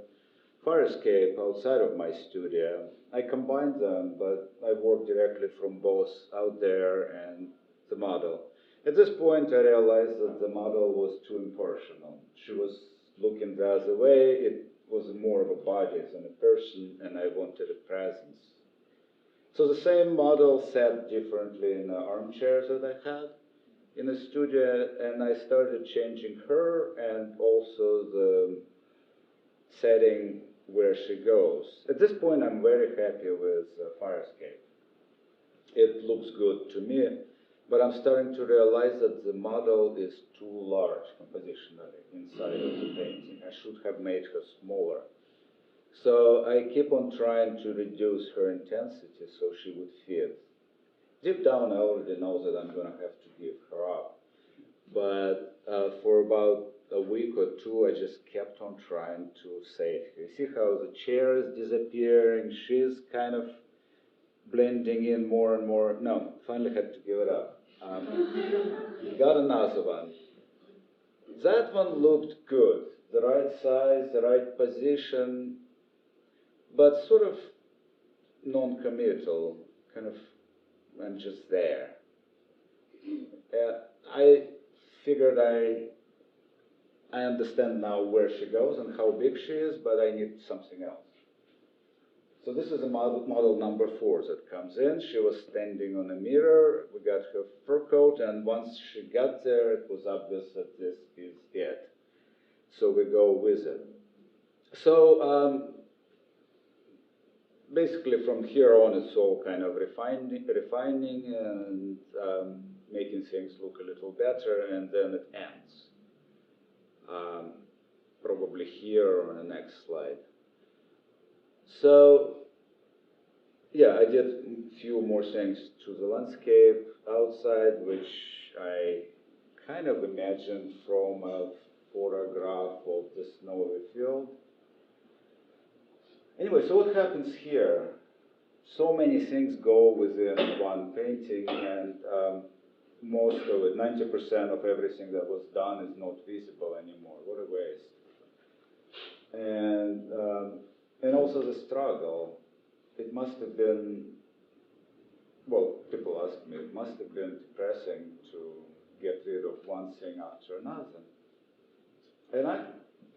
fire escape outside of my studio. I combined them, but I worked directly from both out there and the model. At this point, I realized that the model was too impersonal. She was looking the other way. It was more of a body than a person, and I wanted a presence. So the same model sat differently in the armchairs that I had in the studio, and I started changing her and also the setting where she goes. At this point, I'm very happy with Fire Escape. It looks good to me, but I'm starting to realize that the model is too large compositionally inside of the painting. I should have made her smaller. So I keep on trying to reduce her intensity so she would fit. Deep down, I already know that I'm going to have to give her up. But for about a week or two, I just kept on trying to save her. You see how the chair is disappearing? She's kind of blending in more and more. No, finally had to give it up. Got another one. That one looked good. The right size, the right position, but sort of non-committal, kind of, I'm just there. I figured I I understand now where she goes and how big she is, but I need something else. So this is a model number 4 that comes in. She was standing on a mirror. We got her fur coat, and once she got there, it was obvious that this is it. So we go with it. So basically from here on, it's all kind of refining and making things look a little better, and then it ends. Probably here on the next slide. So, yeah, I did a few more things to the landscape outside, which I kind of imagined from a photograph of the snowy field. Anyway, so what happens here? So many things go within one painting, and most of it, 90% of everything that was done is not visible anymore. What a waste. And also the struggle. It must have been, well, people ask me, it must have been depressing to get rid of one thing after another. And I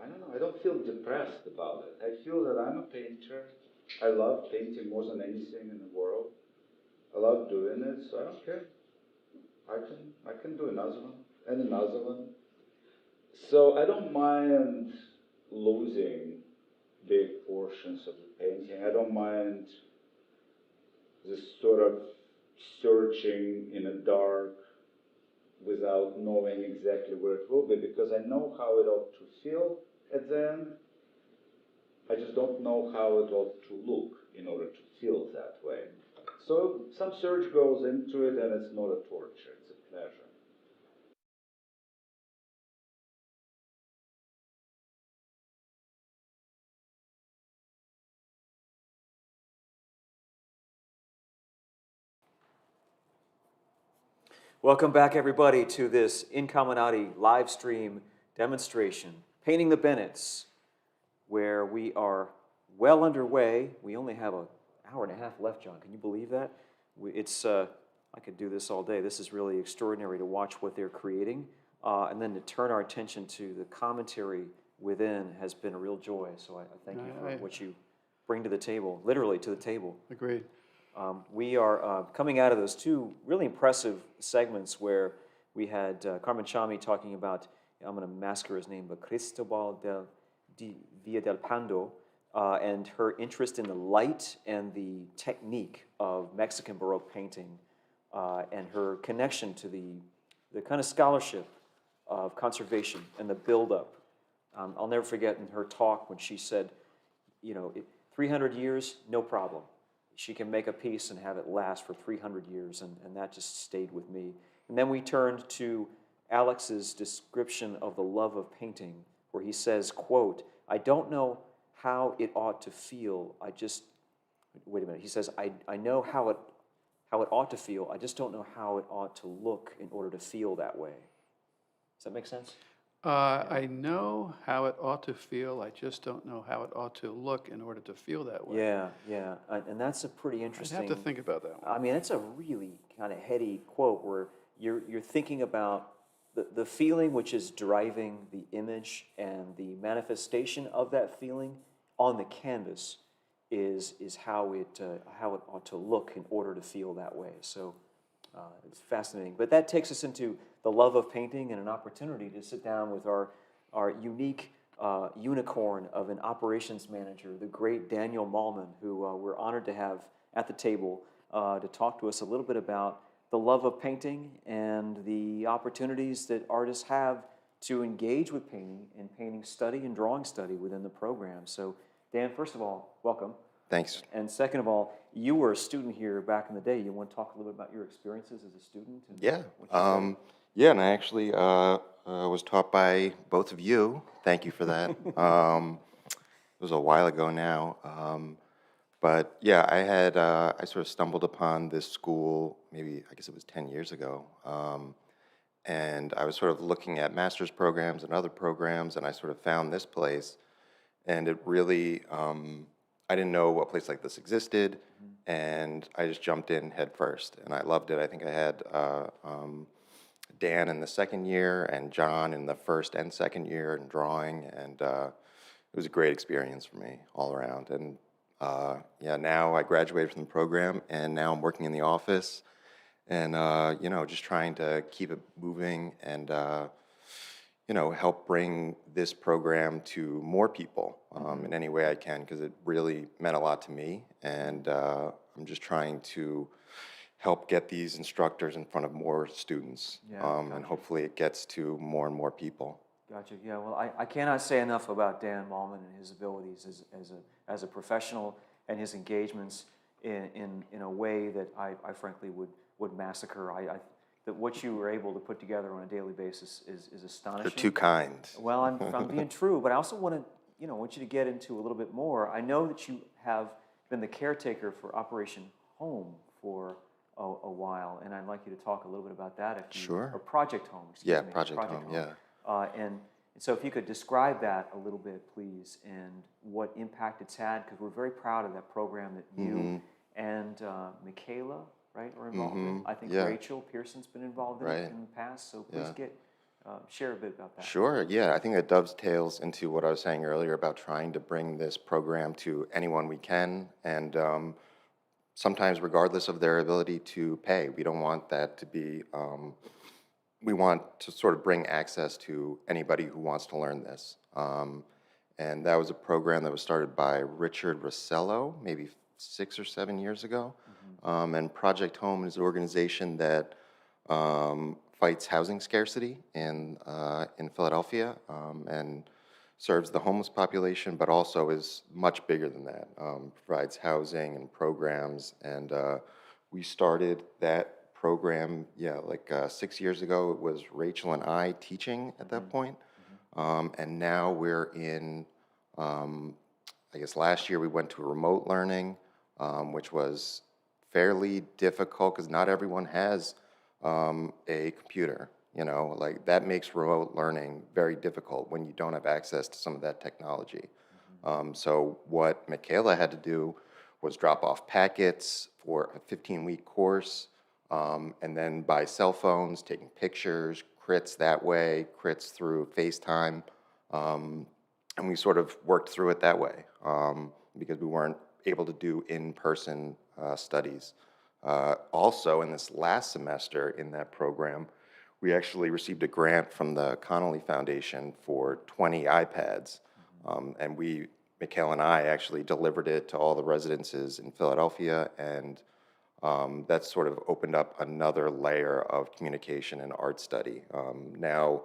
don't know, I don't feel depressed about it. I feel that I'm a painter. I love painting more than anything in the world. I love doing it, so I don't care. I can do another one and another one. So I don't mind losing big portions of the painting. I don't mind this sort of searching in the dark without knowing exactly where it will be, because I know how it ought to feel at the end. I just don't know how it ought to look in order to feel that way. So some search goes into it, and it's not a torture, it's a pleasure. Welcome back, everybody, to this Incamminati live stream demonstration, Painting the Bennetts, where we are well underway. We only have an hour and a half left, John. Can you believe that? I could do this all day. This is really extraordinary to watch what they're creating, and then to turn our attention to the commentary within has been a real joy. So I thank you for what you bring to the table, literally to the table. Agreed. We are coming out of those two really impressive segments where we had Carmen Chami talking about, I'm going to massacre his name, but Cristobal di Villa del Pando, and her interest in the light and the technique of Mexican Baroque painting, and her connection to the kind of scholarship of conservation and the buildup. I'll never forget in her talk when she said, 300 years, no problem. She can make a piece and have it last for 300 years, and that just stayed with me. And then we turned to Alex's description of the love of painting, where he says, quote, I don't know how it ought to feel, wait a minute, he says, I know how it ought to feel, I just don't know how it ought to look in order to feel that way. Does that make sense? I know how it ought to feel, I just don't know how it ought to look in order to feel that way. Yeah, and that's a pretty interesting... I'd have to think about that one. I mean, it's a really kind of heady quote where you're thinking about the feeling which is driving the image, and the manifestation of that feeling on the canvas is how it ought to look in order to feel that way. So it's fascinating. But that takes us into the love of painting and an opportunity to sit down with our unique unicorn of an operations manager, the great Daniel Malman, who we're honored to have at the table to talk to us a little bit about the love of painting and the opportunities that artists have to engage with painting and painting study and drawing study within the program. So Dan, first of all, welcome. Thanks. And second of all, you were a student here back in the day. You want to talk a little bit about your experiences as a student? And yeah, and I actually was taught by both of you. Thank you for that. It was a while ago now. But yeah, I sort of stumbled upon this school, maybe, I guess it was 10 years ago. And I was sort of looking at master's programs and other programs, and I sort of found this place. And it really, I didn't know a place like this existed, and I just jumped in head first, and I loved it. I think I had Dan in the second year and John in the first and second year in drawing, and it was a great experience for me all around. And yeah, now I graduated from the program, and now I'm working in the office, and you know, just trying to keep it moving and you know, help bring this program to more people in any way I can, because it really meant a lot to me, and I'm just trying to help get these instructors in front of more students, and hopefully it gets to more and more people. Gotcha. Yeah. Well, I cannot say enough about Dan Malman and his abilities as a professional, and his engagements in a way that I frankly would massacre. That what you were able to put together on a daily basis is astonishing. You're too kind. Well, I'm being true, but I also want you to get into a little bit more. I know that you have been the caretaker for Operation Home for a while, and I'd like you to talk a little bit about that. If you, Sure. Or Project Home. Yeah, Project Home. Yeah. And so if you could describe that a little bit, please, and what impact it's had, because we're very proud of that program that you and Michaela, right, are involved in. I think Rachel Pierson's been involved in it in the past, so please share a bit about that. Sure, yeah, I think that dovetails into what I was saying earlier about trying to bring this program to anyone we can, and sometimes regardless of their ability to pay. We don't want that to be, we want to sort of bring access to anybody who wants to learn this. And that was a program that was started by Richard Rossello, maybe 6 or 7 years ago. And Project Home is an organization that fights housing scarcity in Philadelphia, and serves the homeless population, but also is much bigger than that. Provides housing and programs, and we started that program, like 6 years ago. It was Rachel and I teaching at that point, and now we're in, I guess last year we went to remote learning, which was fairly difficult because not everyone has a computer. You know, like that makes remote learning very difficult when you don't have access to some of that technology. So what Michaela had to do was drop off packets for a 15-week course, and then by cell phones, taking pictures, crits that way, crits through FaceTime, and we sort of worked through it that way because we weren't able to do in-person studies. Also, in this last semester in that program, we actually received a grant from the Colie Foundation for 20 iPads, and Michaela and I actually delivered it to all the residences in Philadelphia, and that sort of opened up another layer of communication and art study. Now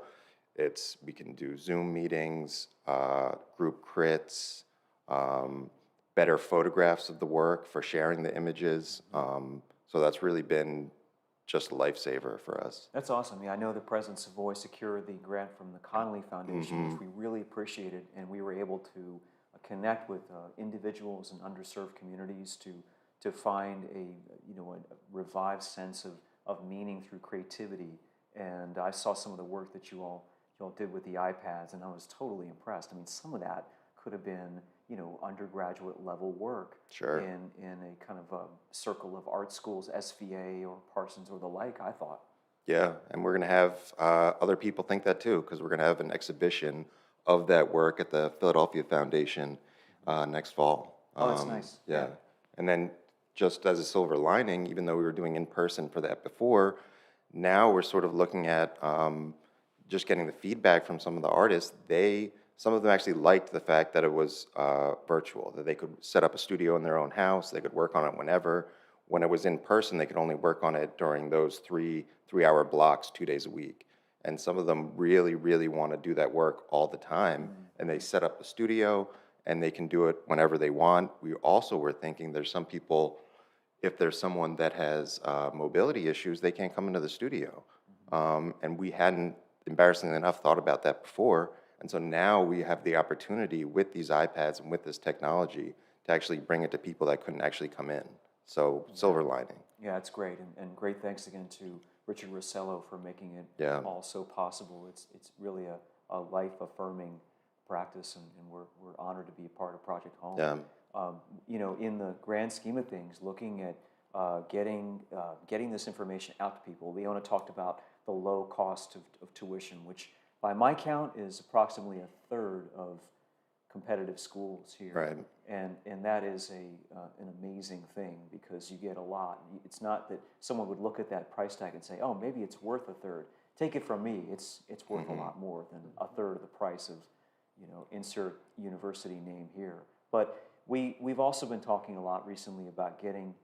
we can do Zoom meetings, group crits, better photographs of the work for sharing the images. So that's really been just a lifesaver for us. That's awesome. Yeah, I know the President Savoy secured the grant from the Colie Foundation, which we really appreciated, and we were able to connect with individuals in underserved communities to find a revived sense of meaning through creativity. And I saw some of the work that you all did with the iPads, and I was totally impressed. I mean, some of that could have been undergraduate level work in a kind of a circle of art schools, SVA or Parsons or the like, I thought. Yeah, and we're going to have other people think that too, because we're going to have an exhibition of that work at the Philadelphia Foundation next fall. Oh, that's nice. Yeah, and then just as a silver lining, even though we were doing in person for that before, now we're sort of looking at just getting the feedback from some of the artists. Some of them actually liked the fact that it was virtual, that they could set up a studio in their own house, they could work on it whenever. When it was in person, they could only work on it during those three-hour blocks, 2 days a week. And some of them really, really want to do that work all the time, and they set up a studio, and they can do it whenever they want. We also were thinking there's some people, if there's someone that has mobility issues, they can't come into the studio. And we hadn't, embarrassingly enough, thought about that before. And so now we have the opportunity with these iPads and with this technology to actually bring it to people that couldn't actually come in. So silver lining. Yeah, it's great. And great thanks again to Richard Rossello for making it all so possible. It's really a life-affirming practice, and we're honored to be a part of Project Home. Yeah. In the grand scheme of things, looking at getting this information out to people. Leona talked about the low cost of tuition, which by my count is approximately a third of competitive schools here. Right. And that is an amazing thing because you get a lot. It's not that someone would look at that price tag and say, oh, maybe it's worth a third. Take it from me, it's worth a lot more than a third of the price of, insert university name here. But we've also been talking a lot recently about getting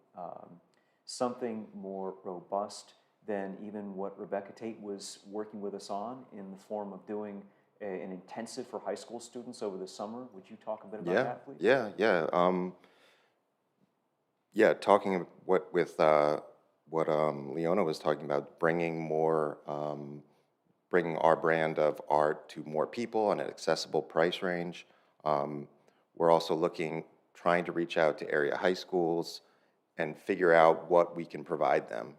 something more robust than even what Rebecca Tate was working with us on in the form of doing an intensive for high school students over the summer. Would you talk a bit about that, please? Yeah. Talking with what Leona was talking about, bringing our brand of art to more people on an accessible price range. We're also trying to reach out to area high schools and figure out what we can provide them.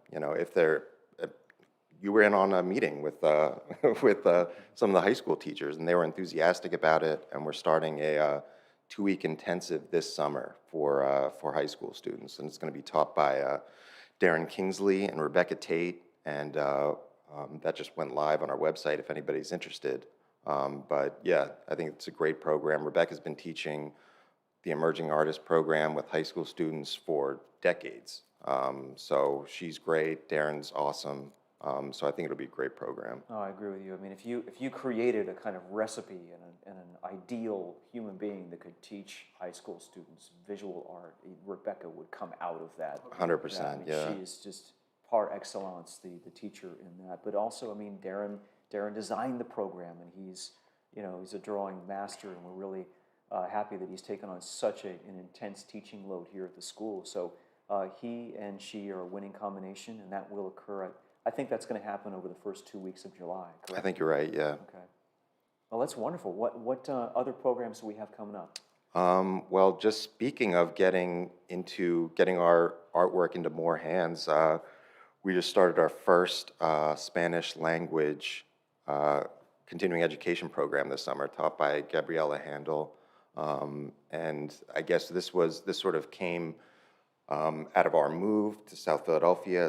You were in on a meeting with some of the high school teachers, and they were enthusiastic about it. And we're starting a 2-week intensive this summer for high school students, and it's going to be taught by Darren Kingsley and Rebecca Tate, and that just went live on our website if anybody's interested. But yeah, I think it's a great program. Rebecca's been teaching the Emerging Artist Program with high school students for decades. So she's great. Darren's awesome. So I think it'll be a great program. Oh, I agree with you. I mean, if you created a kind of recipe and an ideal human being that could teach high school students visual art, Rebecca would come out of that. 100%, I mean, yeah. She is just par excellence, the teacher in that. But also, I mean, Darren designed the program, and he's a drawing master, and we're really happy that he's taken on such an intense teaching load here at the school. So he and she are a winning combination, and that will occur I think that's going to happen over the first 2 weeks of July, correct? I think you're right, yeah. Okay. Well, that's wonderful. What other programs do we have coming up? Well, just speaking of getting our artwork into more hands, we just started our first Spanish language continuing education program this summer, taught by Gabriela Handel. And I guess this sort of came out of our move to South Philadelphia.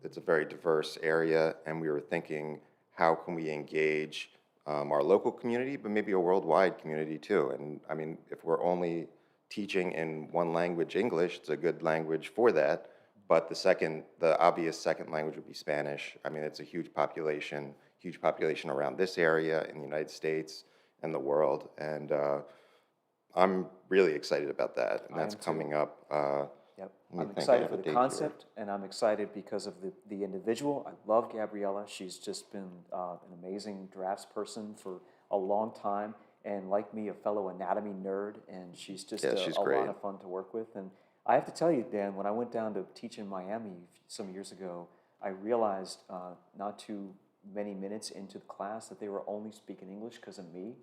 It's a very diverse area, and we were thinking, how can we engage our local community, but maybe a worldwide community too? And I mean, if we're only teaching in one language, English, it's a good language for that. But the obvious second language would be Spanish. I mean, it's a huge population around this area in the United States and the world. And I'm really excited about that. And that's coming up. Yep. I'm excited for the concept, and I'm excited because of the individual. I love Gabriela. She's just been an amazing draftsperson for a long time, and like me, a fellow anatomy nerd, and she's just a lot of fun to work with. And I have to tell you, Dan, when I went down to teach in Miami some years ago, I realized not too many minutes into the class that they were only speaking English because of me.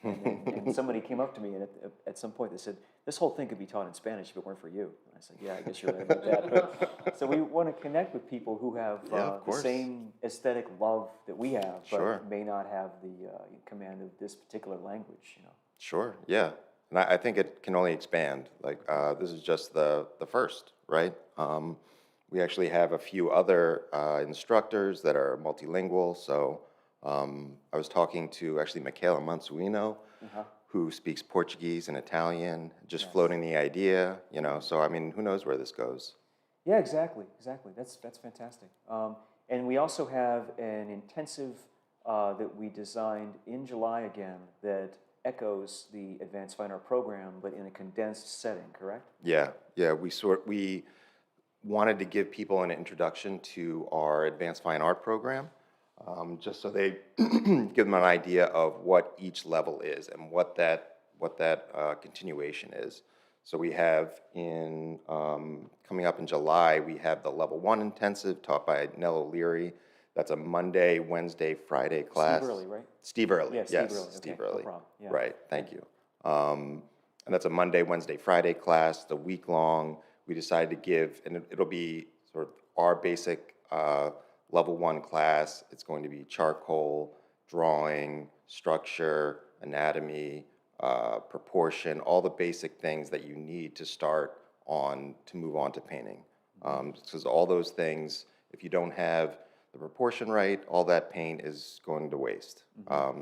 And somebody came up to me, and at some point they said, this whole thing could be taught in Spanish if it weren't for you. And I said, yeah, I guess you're right about that. So we want to connect with people who have the same aesthetic love that we have, but may not have the command of this particular language. Sure, yeah. And I think it can only expand. Like, this is just the first, right? We actually have a few other instructors that are multilingual, so I was talking to actually Michaela Mansuino, who speaks Portuguese and Italian, just floating the idea, so I mean, who knows where this goes? Yeah, exactly. That's fantastic. And we also have an intensive that we designed in July again that echoes the Advanced Fine Art program, but in a condensed setting, correct? Yeah, we wanted to give people an introduction to our Advanced Fine Art program. Just so they give them an idea of what each level is and what that continuation is. So we have coming up in July, we have the level 1 intensive taught by Nell O'Leary. That's a Monday, Wednesday, Friday class. Steve Early, right? Steve Early, yes. Steve Early. No problem. Yeah. Right, thank you. And that's a Monday, Wednesday, Friday class, the week long. We decided to give, and it'll be sort of our basic level 1 class. It's going to be charcoal, drawing, structure, anatomy, proportion, all the basic things that you need to move on to painting. Because all those things, if you don't have the proportion right, all that paint is going to waste.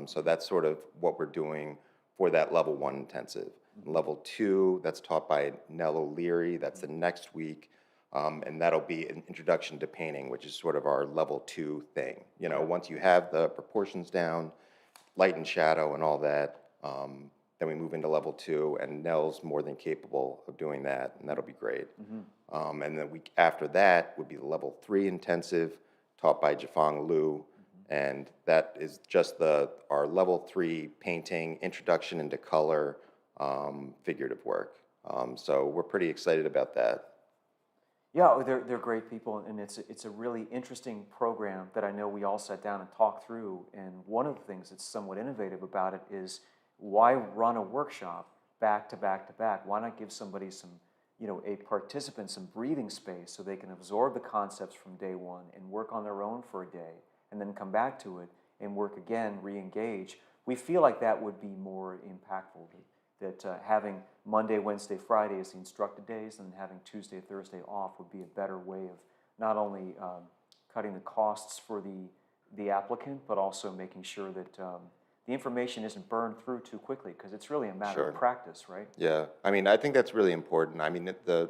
So that's sort of what we're doing for that level 1 intensive. Level 2, that's taught by Nell O'Leary, that's the next week. And that'll be an introduction to painting, which is sort of our level 2 thing. You know, once you have the proportions down, light and shadow and all that, then we move into level 2, and Nell's more than capable of doing that, and that'll be great. And the week after that would be the level 3 intensive, taught by Jafang Liu, and that is just our level 3 painting, introduction into color, figurative work. So we're pretty excited about that. Yeah, they're great people, and it's a really interesting program that I know we all sat down and talked through. And one of the things that's somewhat innovative about it is, why run a workshop back to back to back? Why not give somebody some, a participant some breathing space so they can absorb the concepts from day one and work on their own for a day, and then come back to it and work again, re-engage. We feel like that would be more impactful. That having Monday, Wednesday, Friday as the instructed days, and having Tuesday, Thursday off would be a better way of not only cutting the costs for the applicant, but also making sure that the information isn't burned through too quickly, because it's really a matter of practice, right? Yeah, I mean, I think that's really important. I mean, the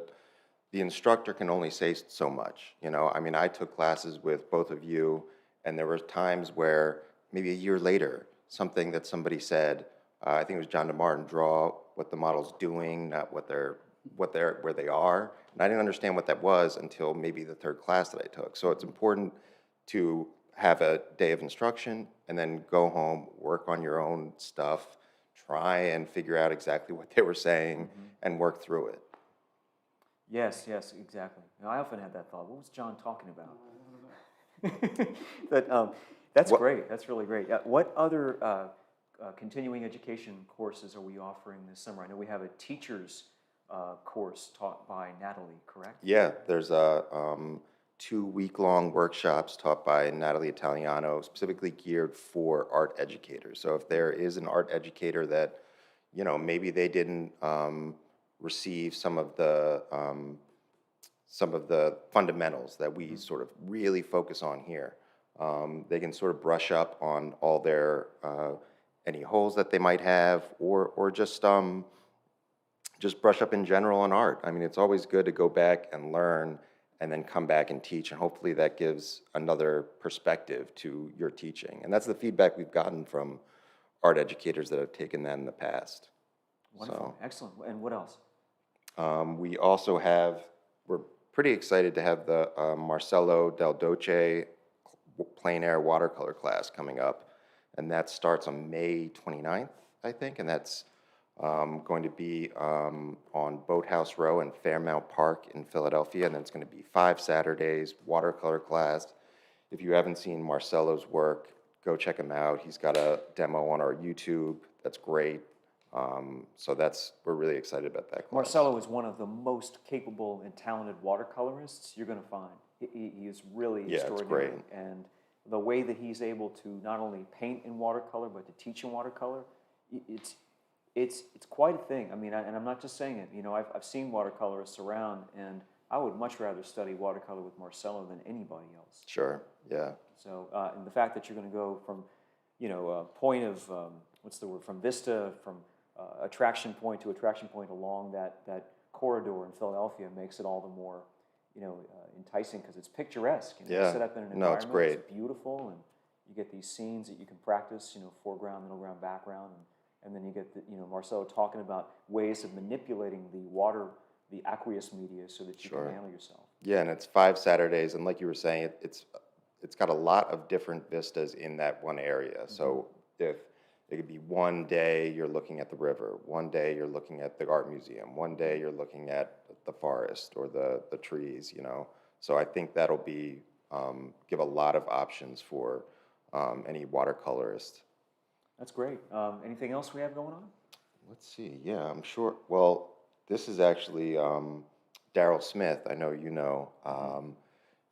instructor can only say so much, I mean, I took classes with both of you, and there were times where maybe a year later, something that somebody said, I think it was John DeMartin, draw what the model's doing, not where they are. And I didn't understand what that was until maybe the 3rd class that I took. So it's important to have a day of instruction and then go home, work on your own stuff, try and figure out exactly what they were saying and work through it. Yes, exactly. Now, I often had that thought, what was John talking about? But that's great. That's really great. What other continuing education courses are we offering this summer? I know we have a teacher's course taught by Natalie, correct? Yeah, there's a 2-week-long workshops taught by Natalie Italiano, specifically geared for art educators. So if there is an art educator that, maybe they didn't receive some of the fundamentals that we sort of really focus on here, they can sort of brush up on all their any holes that they might have, or just brush up in general on art. I mean, it's always good to go back and learn and then come back and teach, and hopefully that gives another perspective to your teaching. And that's the feedback we've gotten from art educators that have taken that in the past. Wonderful, excellent. And what else? We also we're pretty excited to have the Marcello Del Doce plein air watercolor class coming up. And that starts on May 29th, I think, and that's going to be on Boathouse Row in Fairmount Park in Philadelphia, and then it's going to be 5 Saturdays, watercolor class. If you haven't seen Marcello's work, go check him out. He's got a demo on our YouTube that's great. So we're really excited about that class. Marcello is one of the most capable and talented watercolorists you're going to find. He is really extraordinary. It's great. And the way that he's able to not only paint in watercolor, but to teach in watercolor, it's quite a thing. I mean, and I'm not just saying it. I've seen watercolorists around, and I would much rather study watercolor with Marcello than anybody else. Sure, yeah. So, and the fact that you're going to go from, point of, from vista, from attraction point to attraction point along that corridor in Philadelphia makes it all the more, enticing, because it's picturesque. You Yeah. set up in an No, it's environment, great. it's beautiful, and you get these scenes that you can practice, foreground, middle ground, background, and then you get Marcello talking about ways of manipulating the aqueous media so that you can handle yourself. Yeah, and it's 5 Saturdays, and like you were saying, it's got a lot of different vistas in that one area. So if it could be one day you're looking at the river, one day you're looking at the art museum, one day you're looking at the forest or the trees, So I think that'll give a lot of options for any watercolorist. That's great. Anything else we have going on? Let's see. Yeah, I'm sure. Well, this is actually Daryl Smith. I know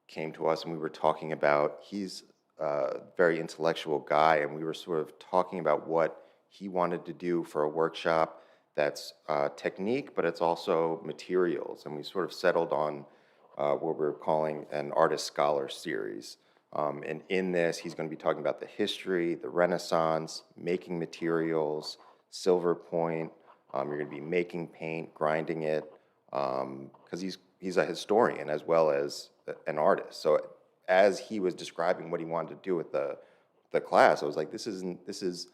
came to us, and we were talking about. He's a very intellectual guy, and we were sort of talking about what he wanted to do for a workshop that's technique, but it's also materials. And we sort of settled on what we're calling an artist-scholar series. And in this, he's going to be talking about the history, the Renaissance, making materials, silver point. You're going to be making paint, grinding it, because he's a historian as well as an artist. So as he was describing what he wanted to do with the class, I was like, this is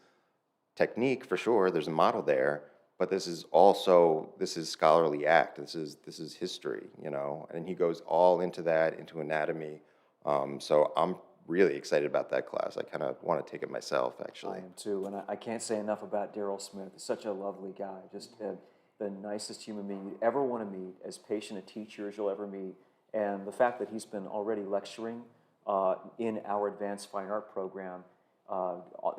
technique for sure. There's a model there, but this is scholarly act. This is history, you know. And he goes all into that, into anatomy. So I'm really excited about that class. I kind of want to take it myself, actually. I am too, and I can't say enough about Daryl Smith. He's such a lovely guy, just the nicest human being you'd ever want to meet, as patient a teacher as you'll ever meet. And the fact that he's been already lecturing in our advanced fine art program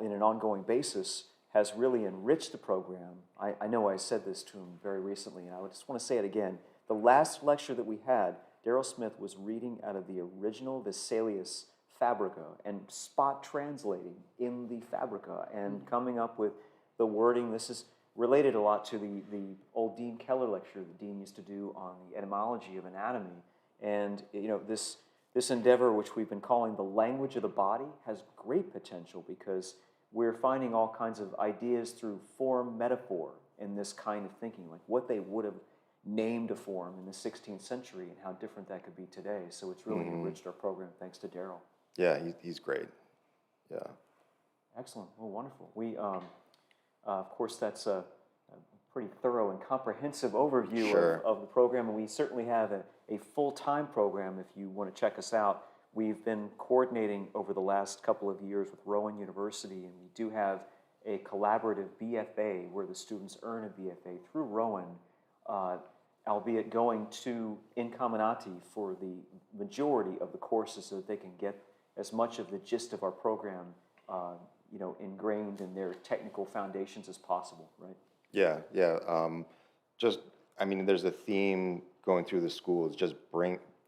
in an ongoing basis has really enriched the program. I know I said this to him very recently, and I just want to say it again. The last lecture that we had, Daryl Smith was reading out of the original Vesalius Fabrica and spot translating in the Fabrica and coming up with the wording. This is related a lot to the old Dean Keller lecture that Dean used to do on the etymology of anatomy. And you know, this endeavor, which we've been calling the language of the body, has great potential because we're finding all kinds of ideas through form metaphor in this kind of thinking, like what they would have named a form in the 16th century and how different that could be today. So it's really enriched our program thanks to Daryl. Yeah, he's great. Yeah. Excellent. Well, wonderful. We, of course, that's a pretty thorough and comprehensive overview of the program, and we certainly have a full-time program if you want to check us out. We've been coordinating over the last couple of years with Rowan University, and we do have a collaborative BFA where the students earn a BFA through Rowan, albeit going to Incamminati for the majority of the courses so that they can get as much of the gist of our program you know, ingrained in their technical foundations as possible, right? Yeah. I mean, there's a theme going through the school is just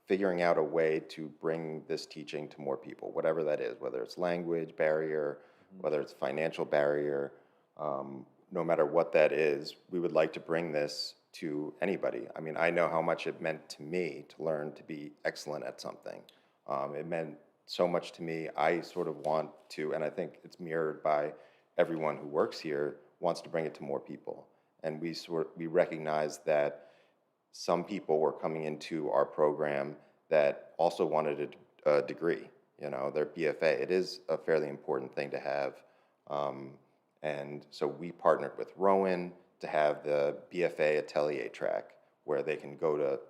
figuring out a way to bring this teaching to more people, whatever that is, whether it's language barrier, whether it's financial barrier, no matter what that is, we would like to bring this to anybody. I mean, I know how much it meant to me to learn to be excellent at something. It meant so much to me. I sort of want to, and I think it's mirrored by everyone who works here, wants to bring it to more people. And we recognize that some people were coming into our program that also wanted a degree, you know, their BFA. It is a fairly important thing to have. And so we partnered with Rowan to have the BFA Atelier track where they can go to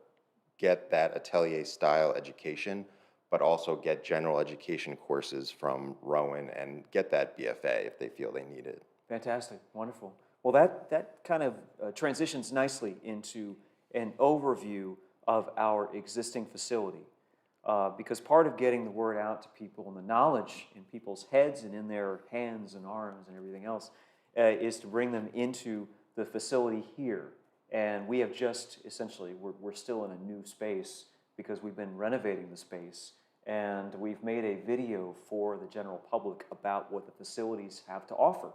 get that atelier style education, but also get general education courses from Rowan and get that BFA if they feel they need it. Fantastic, wonderful. Well, that kind of transitions nicely into an overview of our existing facility. Because part of getting the word out to people and the knowledge in people's heads and in their hands and arms and everything else is to bring them into the facility here. And we have just essentially, we're still in a new space because we've been renovating the space. And we've made a video for the general public about what the facilities have to offer.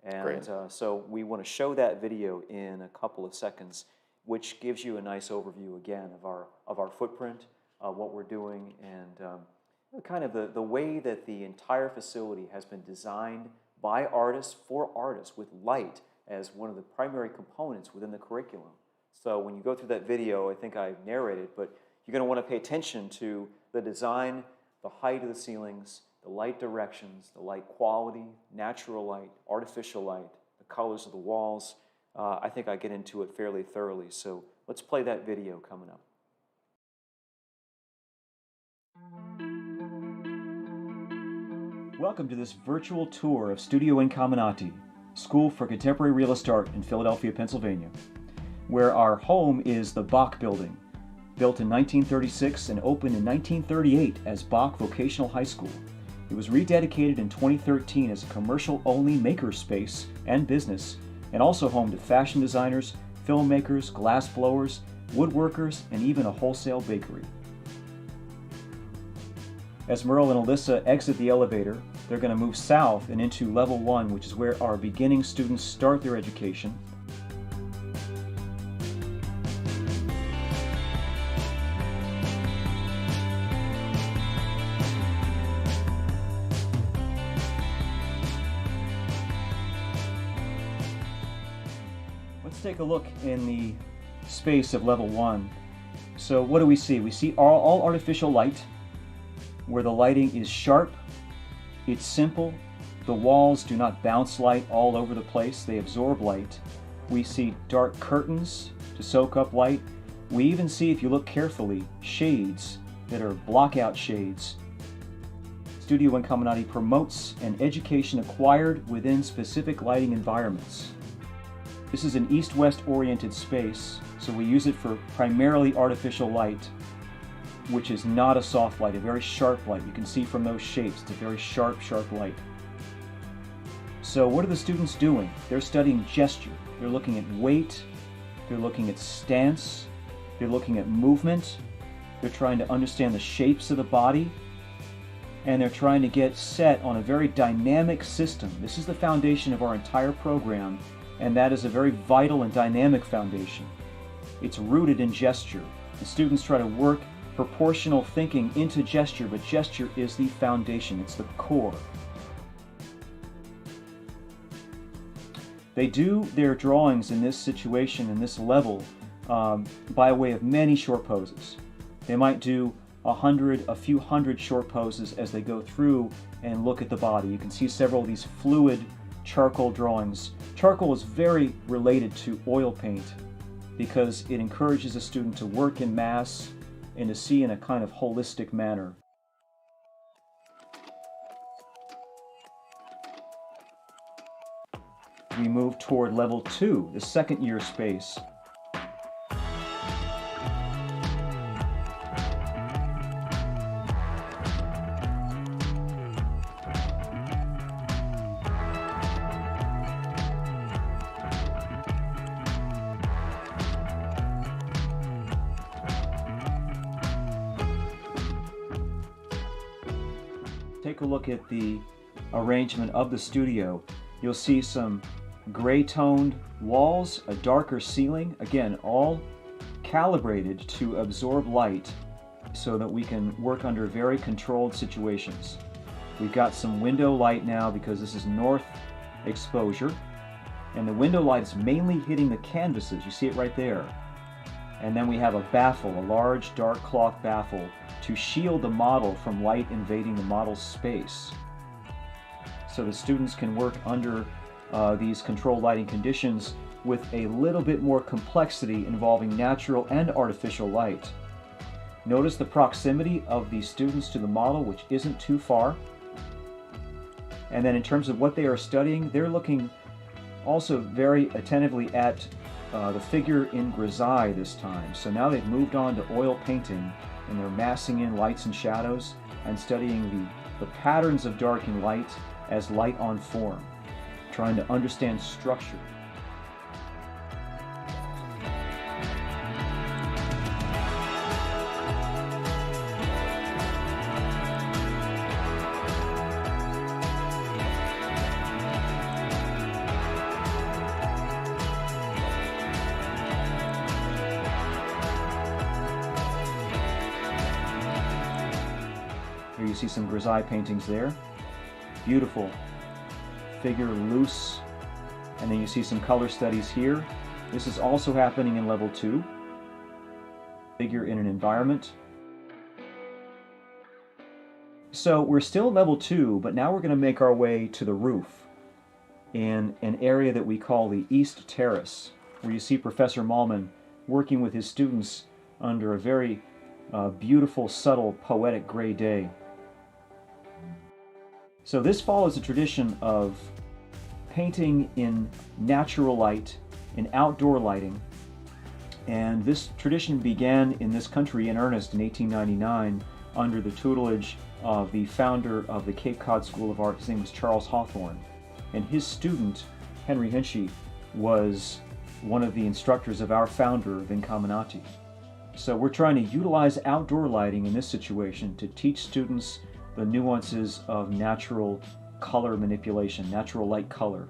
And so we want to show that video in a couple of seconds, which gives you a nice overview again of our footprint, what we're doing, and kind of the way that the entire facility has been designed by artists for artists, with light as one of the primary components within the curriculum. So when you go through that video, I think I narrated, but you're going to want to pay attention to the design, the height of the ceilings, the light directions, the light quality, natural light, artificial light, the colors of the walls. I think I get into it fairly thoroughly. So let's play that video coming up. Welcome to this virtual tour of Studio Incamminati, School for Contemporary Realist Art in Philadelphia, Pennsylvania, where our home is the Bach Building, built in 1936 and opened in 1938 as Bach Vocational High School. It was rededicated in 2013 as a commercial-only makerspace and business, and also home to fashion designers, filmmakers, glass blowers, woodworkers, and even a wholesale bakery. As Merle and Alyssa exit the elevator, they're going to move south and into level 1, which is where our beginning students start their education. take a look in the space of level 1. So what do we see? We see all artificial light, where the lighting is sharp, it's simple, the walls do not bounce light all over the place, they absorb light. We see dark curtains to soak up light. We even see, if you look carefully, shades that are blockout shades. Studio Incominati promotes an education acquired within specific lighting environments. This is an east-west oriented space, so we use it for primarily artificial light, which is not a soft light, a very sharp light. You can see from those shapes, it's a very sharp, sharp light. So what are the students doing? They're studying gesture. They're looking at weight, they're looking at stance, they're looking at movement, they're trying to understand the shapes of the body, and they're trying to get set on a very dynamic system. This is the foundation of our entire program, and that is a very vital and dynamic foundation. It's rooted in gesture. The students try to work proportional thinking into gesture, but gesture is the foundation, it's the core. They do their drawings in this situation, in this level, by way of many short poses. They might do a few hundred short poses as they go through and look at the body. You can see several of these fluid charcoal drawings. Charcoal is very related to oil paint because it encourages a student to work in mass and to see in a kind of holistic manner. We move toward level 2, the second year space. Take a look at the arrangement of the studio. You'll see some gray-toned walls, a darker ceiling, again, all calibrated to absorb light so that we can work under very controlled situations. We've got some window light now because this is north exposure, and the window light is mainly hitting the canvases. You see it right there. And then we have a baffle, a large dark cloth baffle, to shield the model from light invading the model's space. So the students can work under these controlled lighting conditions with a little bit more complexity involving natural and artificial light. Notice the proximity of the students to the model, which isn't too far. And then in terms of what they are studying, they're looking also very attentively at the figure in grisaille this time. So now they've moved on to oil painting, and they're massing in lights and shadows and studying the patterns of dark and light as light on form, trying to understand structure. Here you see some grisaille paintings there. Beautiful figure, loose, and then you see some color studies here. This is also happening in level 2. Figure in an environment. So we're still at level 2, but now we're going to make our way to the roof in an area that we call the East Terrace, where you see Professor Malman working with his students under a very beautiful, subtle, poetic gray day. So this follows a tradition of painting in natural light, in outdoor lighting, and this tradition began in this country in earnest in 1899 under the tutelage of the founder of the Cape Cod School of Art. His name was Charles Hawthorne, and his student, Henry Hinchy, was one of the instructors of our founder of Incamminati. So we're trying to utilize outdoor lighting in this situation to teach students the nuances of natural color manipulation, natural light color.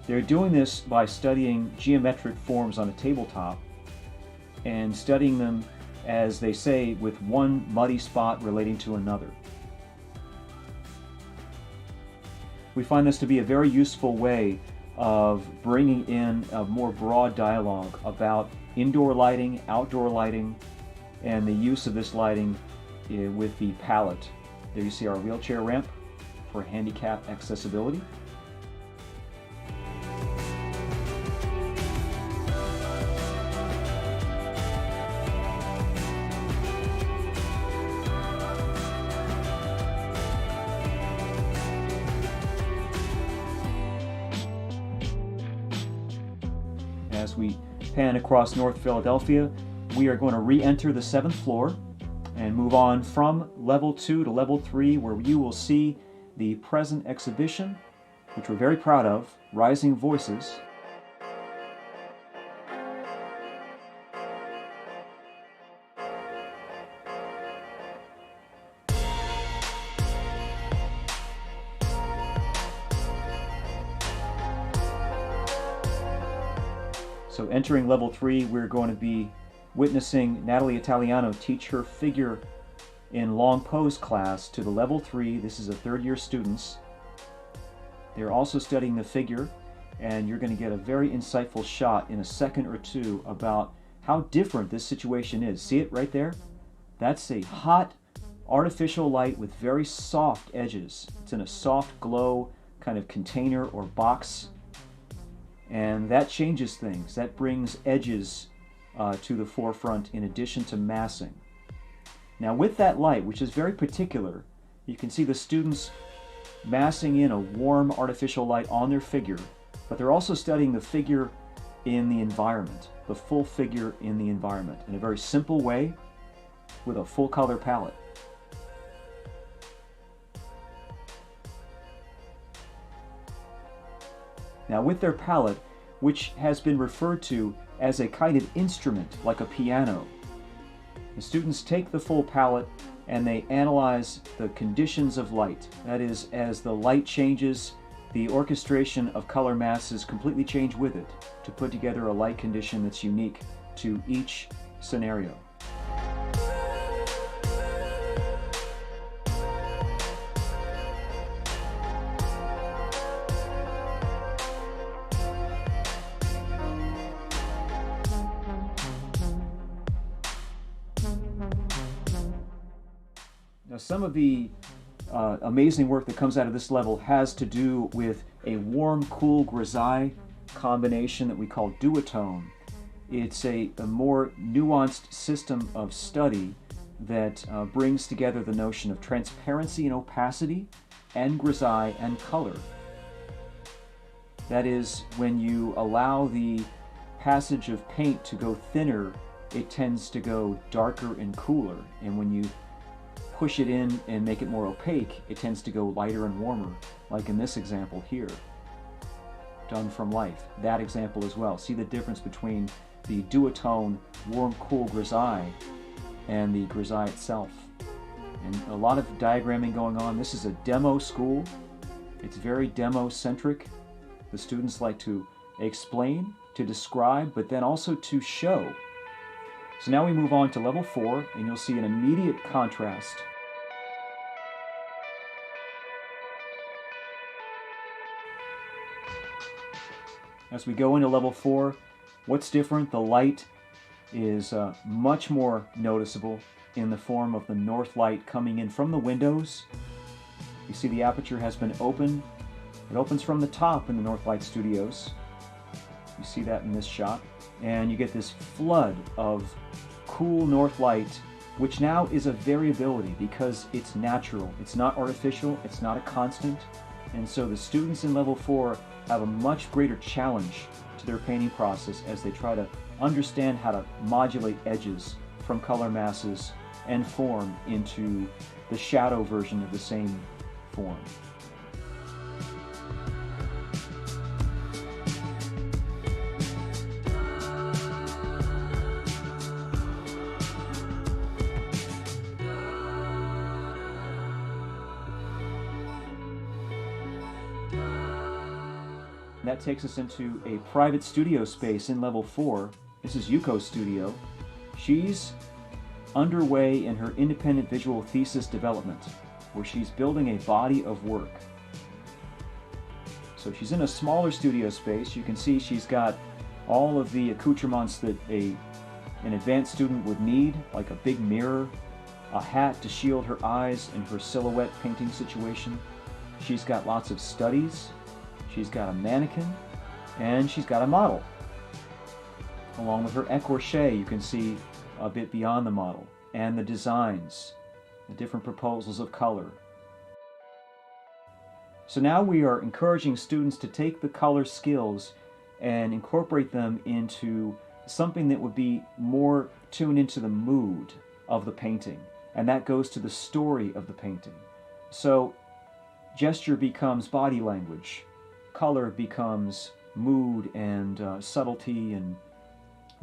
They're doing this by studying geometric forms on a tabletop and studying them, as they say, with one muddy spot relating to another. We find this to be a very useful way of bringing in a more broad dialogue about indoor lighting, outdoor lighting, and the use of this lighting with the palette. There you see our wheelchair ramp for handicap accessibility. As we pan across North Philadelphia, we are going to re-enter the 7th floor and move on from level 2 to level 3, where you will see the present exhibition, which we're very proud of, Rising Voices. So entering level 3, we're going to be witnessing Natalie Italiano teach her figure in long pose class to the level 3. This is a third-year students. They're also studying the figure, and you're going to get a very insightful shot in a second or two about how different this situation is. See it right there? That's a hot artificial light with very soft edges. It's in a soft glow kind of container or box. And that changes things. That brings edges to the forefront in addition to massing. Now with that light, which is very particular, you can see the students massing in a warm artificial light on their figure, but they're also studying the figure in the environment, the full figure in the environment, in a very simple way with a full color palette. Now with their palette, which has been referred to as a kind of instrument like a piano, the students take the full palette and they analyze the conditions of light. That is, as the light changes, the orchestration of color masses completely change with it to put together a light condition that's unique to each scenario. Now, some of the amazing work that comes out of this level has to do with a warm-cool grisaille combination that we call duotone. It's a more nuanced system of study that brings together the notion of transparency and opacity and grisaille and color. That is, when you allow the passage of paint to go thinner, it tends to go darker and cooler, and when you push it in and make it more opaque, it tends to go lighter and warmer, like in this example here, done from life. That example as well. See the difference between the duotone warm cool grisaille and the grisaille itself. And a lot of diagramming going on. This is a demo school. It's very demo-centric. The students like to explain, to describe, but then also to show. So now we move on to level 4, and you'll see an immediate contrast. As we go into level 4, what's different? The light is much more noticeable in the form of the north light coming in from the windows. You see the aperture has been opened. It opens from the top in the Northlight Studios. You see that in this shot. And you get this flood of cool north light, which now is a variability because it's natural. It's not artificial. It's not a constant. And so the students in level 4 have a much greater challenge to their painting process as they try to understand how to modulate edges from color masses and form into the shadow version of the same form. That takes us into a private studio space in level 4. This is Yuko's studio. She's underway in her independent visual thesis development, where she's building a body of work. So she's in a smaller studio space. You can see she's got all of the accoutrements that an advanced student would need, like a big mirror, a hat to shield her eyes in her silhouette painting situation. She's got lots of studies. She's got a mannequin, and she's got a model. Along with her écorché, you can see a bit beyond the model, and the designs, the different proposals of color. So now we are encouraging students to take the color skills and incorporate them into something that would be more tuned into the mood of the painting, and that goes to the story of the painting. So gesture becomes body language, color becomes mood and subtlety, and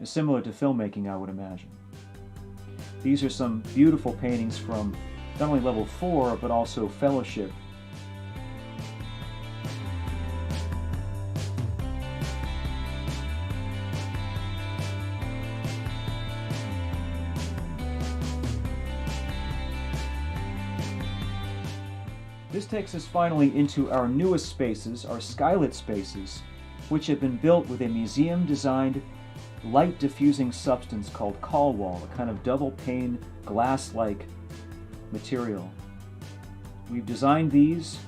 similar to filmmaking, I would imagine. These are some beautiful paintings from not only level 4 but also fellowship. This takes us finally into our newest spaces, our skylit spaces, which have been built with a museum-designed light diffusing substance called Colie, a kind of double pane glass-like material. We've designed these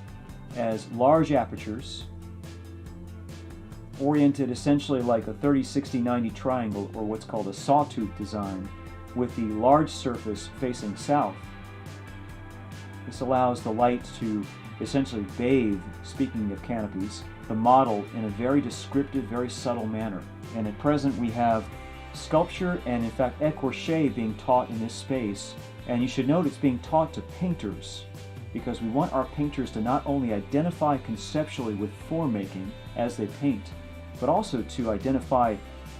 as large apertures, oriented essentially like a 30, 60, 90 triangle, or what's called a sawtooth design, with the large surface facing south. This allows the light to essentially bathe, speaking of canopies, the model in a very descriptive, very subtle manner. And at present we have sculpture and in fact écorché being taught in this space. And you should note it's being taught to painters, because we want our painters to not only identify conceptually with form making as they paint, but also to identify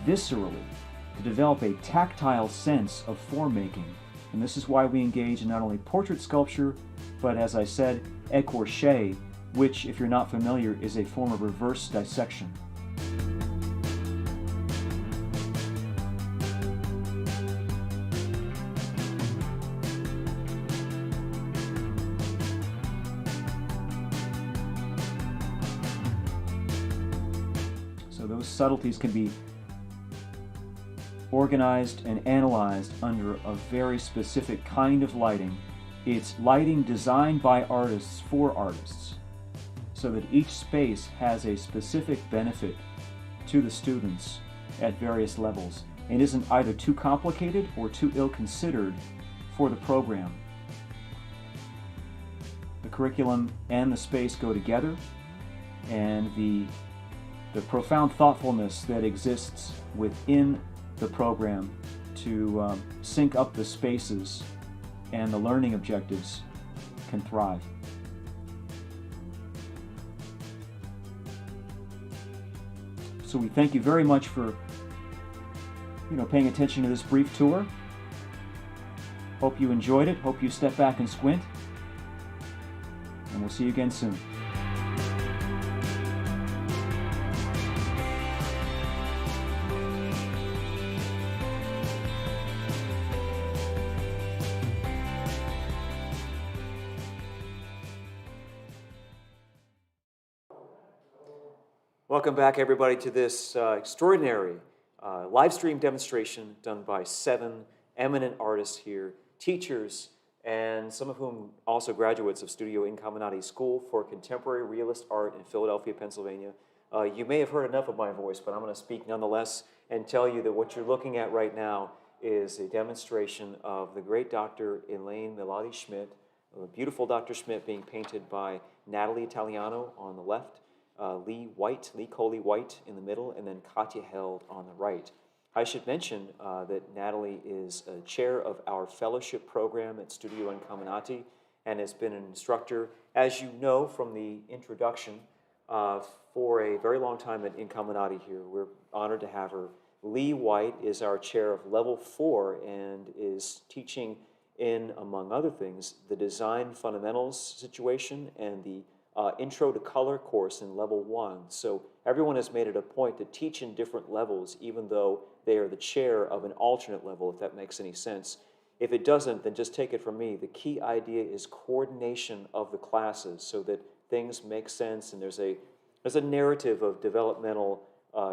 viscerally, to develop a tactile sense of form making. And this is why we engage in not only portrait sculpture, but as I said, écorché, which, if you're not familiar, is a form of reverse dissection. So those subtleties can be organized and analyzed under a very specific kind of lighting. It's lighting designed by artists for artists, so that each space has a specific benefit to the students at various levels and isn't either too complicated or too ill-considered for the program. The curriculum and the space go together, and the profound thoughtfulness that exists within the program to sync up the spaces and the learning objectives can thrive. So we thank you very much for paying attention to this brief tour. Hope you enjoyed it. Hope you step back and squint. And we'll see you again soon. Welcome back, everybody, to this extraordinary live stream demonstration done by 7 eminent artists here, teachers, and some of whom also graduates of Studio Incamminati School for Contemporary Realist Art in Philadelphia, Pennsylvania. You may have heard enough of my voice, but I'm going to speak nonetheless and tell you that what you're looking at right now is a demonstration of the great Dr. Elaine Melody Schmidt, the beautiful Dr. Schmidt being painted by Natalie Italiano on the left, Lee Colie Wight in the middle, and then Katya held on the right. I should mention that Natalie is a chair of our fellowship program at Studio Incamminati and has been an instructor, as you know from the introduction, for a very long time at Incamminati here. We're honored to have her. Lee Wight is our chair of level 4 and is teaching in, among other things, the design fundamentals situation and the Intro to Color course in level 1. So everyone has made it a point to teach in different levels, even though they are the chair of an alternate level, if that makes any sense. If it doesn't, then just take it from me. The key idea is coordination of the classes so that things make sense and there's a there's a narrative of developmental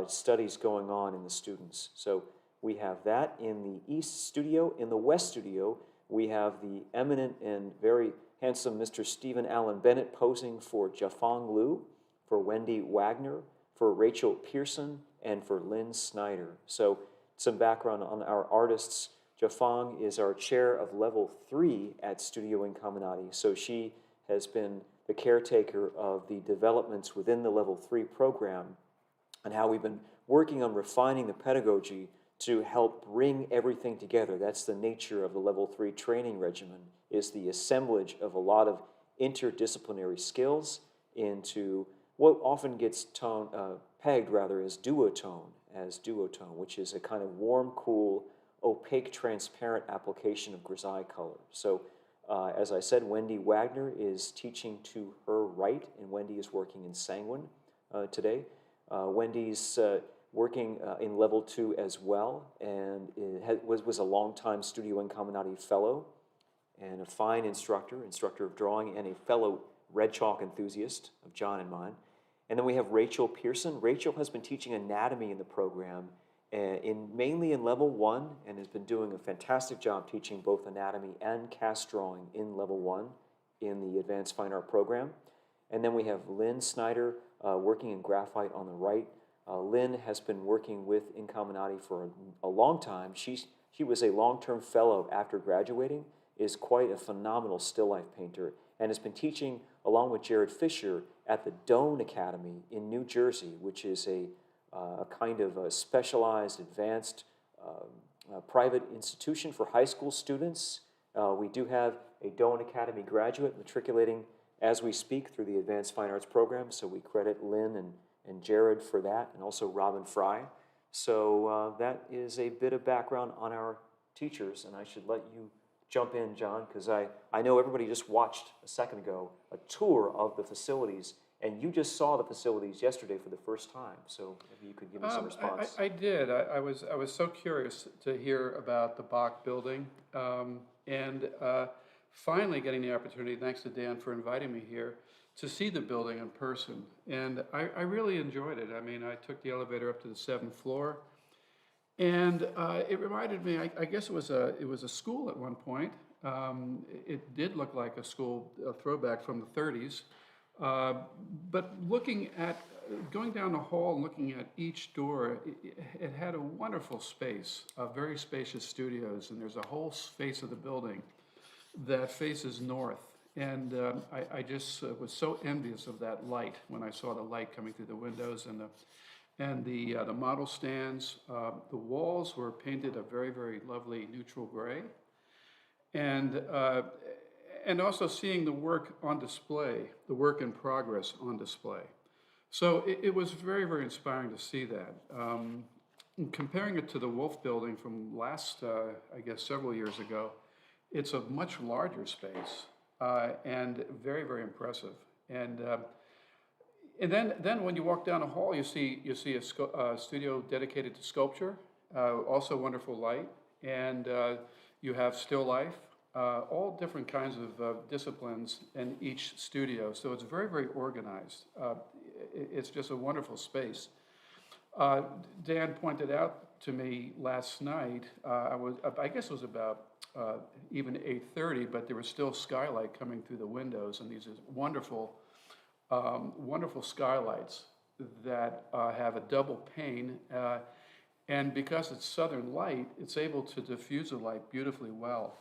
studies going on in the students. So we have that in the East studio. In the West studio, we have the eminent and very handsome Mr. Stephen Allen Bennett posing for Jiafeng Liu, for Wendy Wagner, for Rachel Pierson, and for Lynn Snyder. So some background on our artists. Jiafeng is our chair of level 3 at Studio Incamminati. So she has been the caretaker of the developments within the level 3 program and how we've been working on refining the pedagogy to help bring everything together. That's the nature of the level 3 training regimen, is the assemblage of a lot of interdisciplinary skills into what often gets pegged rather as duotone, which is a kind of warm, cool, opaque, transparent application of grisaille color. So as I said, Wendy Wagner is teaching to her right, and Wendy is working in Sanguine today. Wendy's working in level 2 as well, and was a longtime Studio Incamminati fellow and a fine instructor of drawing, and a fellow red chalk enthusiast of John and mine. And then we have Rachel Pierson. Rachel has been teaching anatomy in the program, mainly in level 1, and has been doing a fantastic job teaching both anatomy and cast drawing in level 1 in the Advanced Fine Art program. And then we have Lynn Snyder working in graphite on the right. Lynn has been working with Incamminati for a long time. She was a long-term fellow after graduating, is quite a phenomenal still life painter, and has been teaching along with Jared Fisher at the Doane Academy in New Jersey, which is a kind of a specialized, advanced private institution for high school students. We do have a Doane Academy graduate matriculating as we speak through the Advanced Fine Arts program, so we credit Lynn and Jared for that, and also Robin Fry. So that is a bit of background on our teachers, and I should let you jump in, John, because I know everybody just watched a second ago a tour of the facilities, and you just saw the facilities yesterday for the first time, so maybe you could give me some response. I did. I was so curious to hear about the Bach building, and finally getting the opportunity, thanks to Dan for inviting me here, to see the building in person. And I really enjoyed it. I mean, I took the elevator up to the 7th floor, and it reminded me, I guess it was a school at one point. It did look like a school, a throwback from the 30s. But going down the hall and looking at each door, it had a wonderful space, very spacious studios, and there's a whole face of the building that faces north. And I just was so envious of that light when I saw the light coming through the windows and the model stands. The walls were painted a very, very lovely neutral gray. And also seeing the work on display, the work in progress on display. So it was very, very inspiring to see that. Comparing it to the Wolf building from last, I guess, several years ago, it's a much larger space and very, very impressive. And then when you walk down the hall, you see a studio dedicated to sculpture, also wonderful light, and you have still life. All different kinds of disciplines in each studio, so it's very, very organized. It's just a wonderful space. Dan pointed out to me last night, I guess it was about even 8:30, but there was still skylight coming through the windows, and these wonderful, wonderful skylights that have a double pane, and because it's southern light, it's able to diffuse the light beautifully well.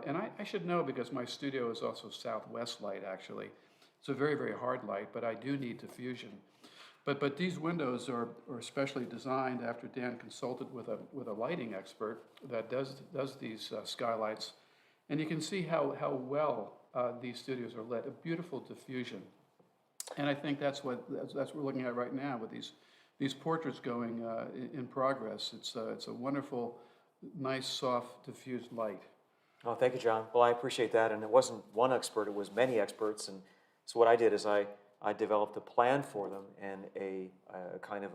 And I should know because my studio is also southwest light, actually. It's a very, very hard light, but I do need diffusion. But these windows are especially designed after Dan consulted with a lighting expert that does these skylights. And you can see how well these studios are lit, a beautiful diffusion. And I think that's what we're looking at right now with these portraits going in progress. It's a wonderful, nice, soft, diffused light. Oh, thank you, John. Well, I appreciate that. And it wasn't one expert, it was many experts. And so what I did is I developed a plan for them and a kind of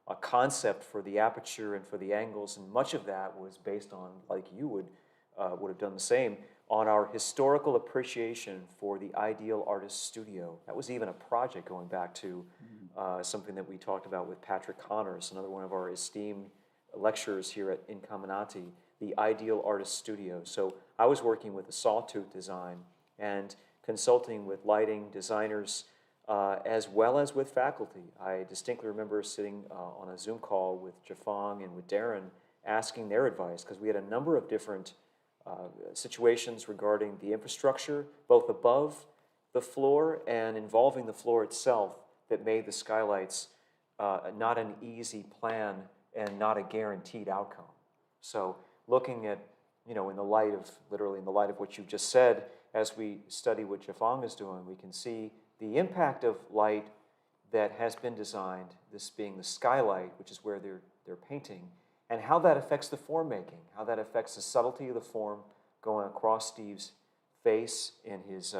a concept for the aperture and for the angles. And much of that was based on, like you would have done the same, on our historical appreciation for the ideal artist studio. That was even a project going back to something that we talked about with Patrick Connors, another one of our esteemed lecturers here at Incamminati, the Ideal Artist Studio. So I was working with a sawtooth design and consulting with lighting designers as well as with faculty. I distinctly remember sitting on a Zoom call with Jafang and with Darren asking their advice, because we had a number of different situations regarding the infrastructure, both above the floor and involving the floor itself, that made the skylights not an easy plan and not a guaranteed outcome. So looking at, in the light of, literally in the light of what you've just said, as we study what Jafang is doing, we can see the impact of light that has been designed, this being the skylight, which is where they're painting, and how that affects the form making, how that affects the subtlety of the form going across Steve's face, in his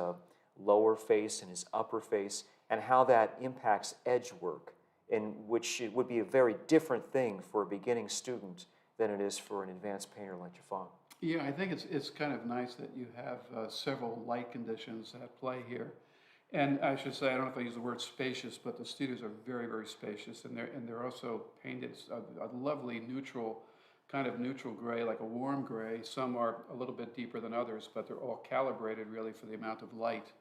lower face and his upper face, and how that impacts edge work, in which it would be a very different thing for a beginning student than it is for an advanced painter like Jafang. Yeah, I think it's kind of nice that you have several light conditions at play here. And I should say, I don't know if I use the word spacious, but the studios are very, very spacious, and they're also painted a lovely neutral, kind of neutral gray, like a warm gray. Some are a little bit deeper than others, but they're all calibrated really for the amount of light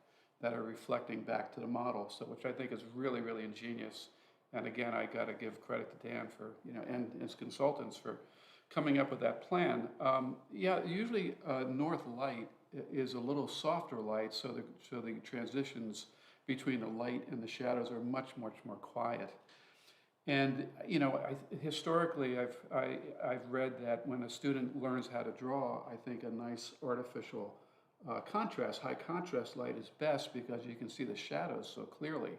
that are reflecting back to the model. So, which I think is really, really ingenious. And again, I got to give credit to Dan for, and his consultants for coming up with that plan. Yeah, usually north light is a little softer light, so the transitions between the light and the shadows are much, much more quiet. And historically, I've read that when a student learns how to draw, I think a nice artificial contrast, high contrast light is best, because you can see the shadows so clearly.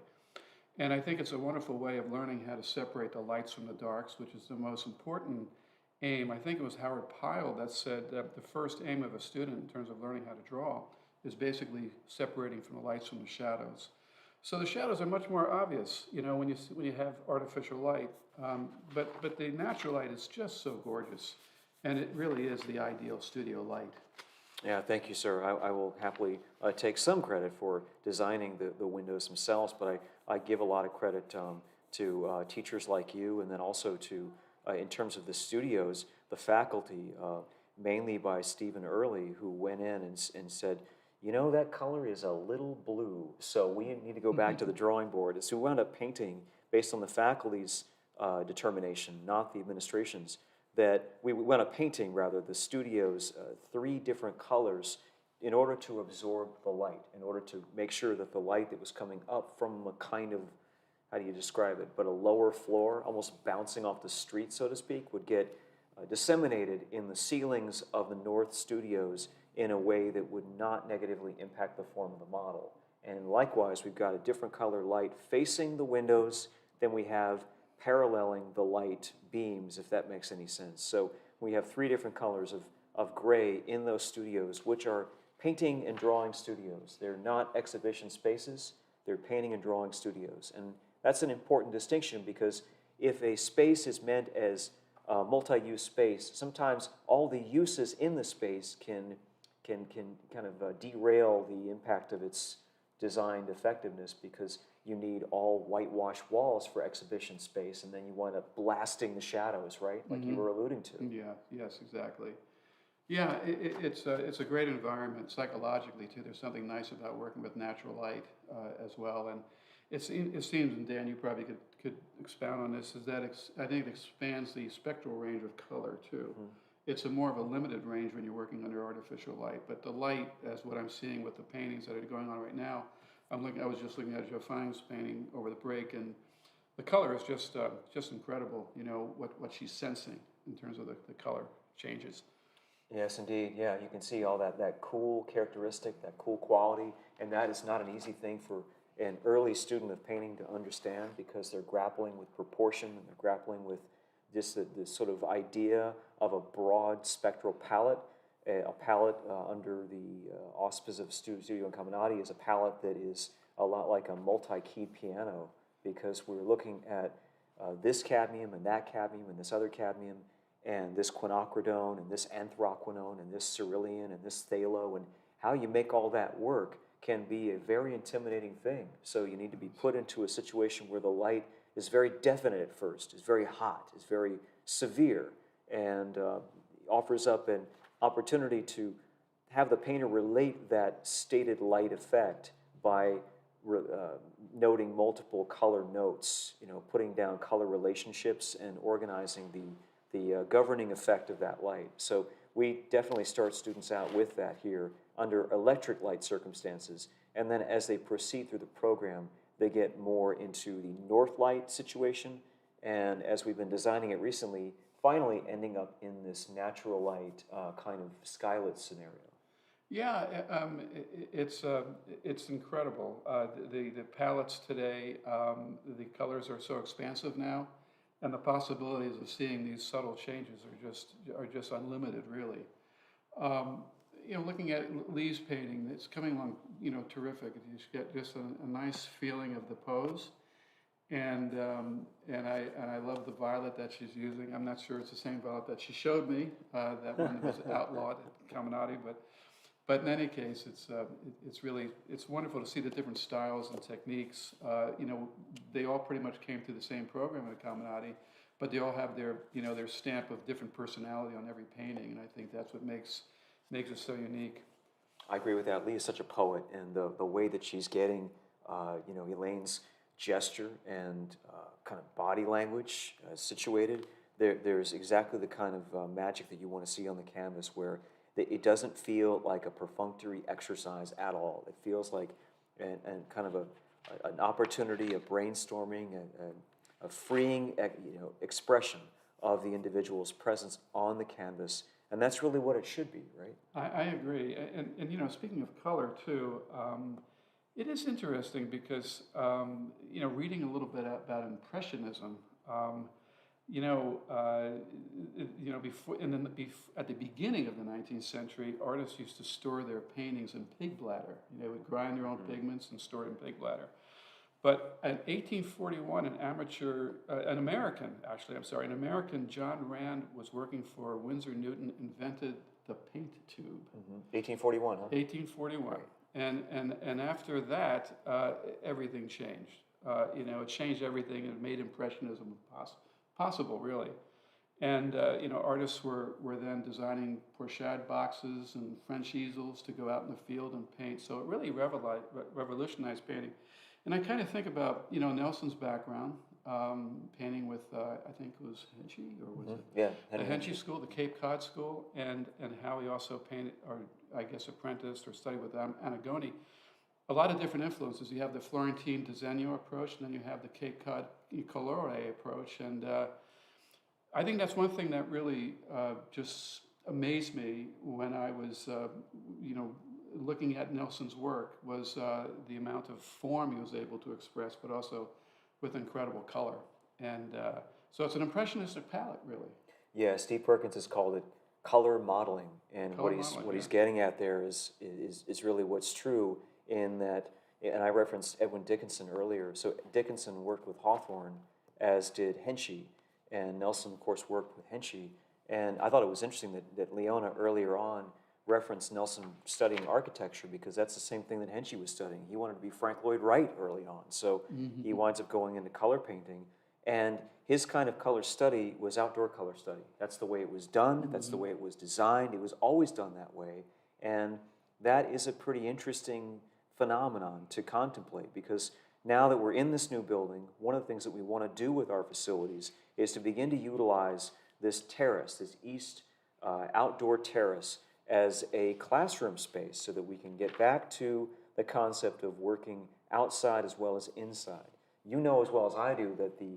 And I think it's a wonderful way of learning how to separate the lights from the darks, which is the most important aim. I think it was Howard Pyle that said that the first aim of a student in terms of learning how to draw is basically separating from the lights from the shadows. So the shadows are much more obvious, when you have artificial light, but the natural light is just so gorgeous, and it really is the ideal studio light. Yeah, thank you, sir. I will happily take some credit for designing the windows themselves, but I give a lot of credit to teachers like you, and then also to, in terms of the studios, the faculty, mainly by Stephen Early, who went in and said, that color is a little blue, so we need to go back to the drawing board. And so we wound up painting based on the faculty's determination, not the administration's, that we went up painting, rather, the studio's 3 different colors in order to absorb the light, in order to make sure that the light that was coming up from a kind of, how do you describe it, but a lower floor, almost bouncing off the street, so to speak, would get disseminated in the ceilings of the north studios in a way that would not negatively impact the form of the model. And likewise, we've got a different color light facing the windows than we have paralleling the light beams, if that makes any sense. So we have 3 different colors of gray in those studios, which are painting and drawing studios. They're not exhibition spaces, they're painting and drawing studios. And that's an important distinction, because if a space is meant as a multi-use space, sometimes all the uses in the space can kind of derail the impact of its designed effectiveness, because you need all whitewashed walls for exhibition space, and then you wind up blasting the shadows, right? Like you were alluding to. Yeah, yes, exactly. Yeah, it's a great environment psychologically, too. There's something nice about working with natural light as well. And it seems, and Dan, you probably could expound on this, is that I think it expands the spectral range of color, too. It's more of a limited range when you're working under artificial light, but the light, as what I'm seeing with the paintings that are going on right now, I was just looking at Jafang's painting over the break, and the color is just incredible. What she's sensing in terms of the color changes. Yes, indeed. Yeah, you can see all that cool characteristic, that cool quality, and that is not an easy thing for an early student of painting to understand, because they're grappling with proportion, and they're grappling with this sort of idea of a broad spectral palette. A palette under the auspices of Studio Incamminati is a palette that is a lot like a multi-keyed piano, because we're looking at this cadmium and that cadmium and this other cadmium and this quinacridone and this anthraquinone and this cerulean and this phthalo, and how you make all that work can be a very intimidating thing. So you need to be put into a situation where the light is very definite at first, is very hot, is very severe, and offers up an opportunity to have the painter relate that stated light effect by noting multiple color notes, putting down color relationships and organizing the governing effect of that light. So we definitely start students out with that here under electric light circumstances, and then as they proceed through the program, they get more into the north light situation, and as we've been designing it recently, finally ending up in this natural light kind of skylit scenario. Yeah, it's incredible. The palettes today, the colors are so expansive now, and the possibilities of seeing these subtle changes are just unlimited, really. Looking at Lee's painting, it's coming along, terrific. You get just a nice feeling of the pose, and I love the violet that she's using. I'm not sure it's the same violet that she showed me, that one that was outlawed at Incamminati, but in any case, it's wonderful to see the different styles and techniques. They all pretty much came through the same program at Incamminati, but they all have their stamp of different personality on every painting, and I think that's what makes it so unique. I agree with that. Lee is such a poet, and the way that she's getting, Elaine's gesture and kind of body language situated, there's exactly the kind of magic that you want to see on the canvas, where it doesn't feel like a perfunctory exercise at all. It feels like and kind of an opportunity, a brainstorming, a freeing expression of the individual's presence on the canvas. And that's really what it should be, right? I agree. And speaking of color too, it is interesting because, reading a little bit about Impressionism, before, at the beginning of the 19th century, artists used to store their paintings in pig bladder. They would grind their own pigments and store it in pig bladder. But in 1841, an American, John Rand, was working for Winsor Newton, invented the paint tube. 1841, huh? 1841. Right. And after that, everything changed. It changed everything, and it made Impressionism possible, really. And artists were then designing pochade boxes and French easels to go out in the field and paint. So it really revolutionized painting. And I kind of think about Nelson's background, painting with I think it was Henchy, or was it? Yeah, the Henchy School, the Cape Cod School, and how he also painted, or I guess apprenticed or studied with Annigoni. A lot of different influences. You have the Florentine Disegno approach, and then you have the Cape Cod Colore approach. And I think that's one thing that really just amazed me when I was, looking at Nelson's work, was the amount of form he was able to express, but also with incredible color. And so it's an impressionistic palette, really. Yeah, Steve Perkins has called it color modeling, and what he's getting at there is really what's true in that. And I referenced Edwin Dickinson earlier. So Dickinson worked with Hawthorne, as did Henchy, and Nelson, of course, worked with Henchy. And I thought it was interesting that Leona earlier on referenced Nelson studying architecture, because that's the same thing that Henchy was studying. He wanted to be Frank Lloyd Wright early on, so he winds up going into color painting. And his kind of color study was outdoor color study. That's the way it was done. That's the way it was designed. It was always done that way. And that is a pretty interesting phenomenon to contemplate, because now that we're in this new building, one of the things that we want to do with our facilities is to begin to utilize this terrace, this east outdoor terrace, as a classroom space, so that we can get back to the concept of working outside as well as inside. You know as well as I do that the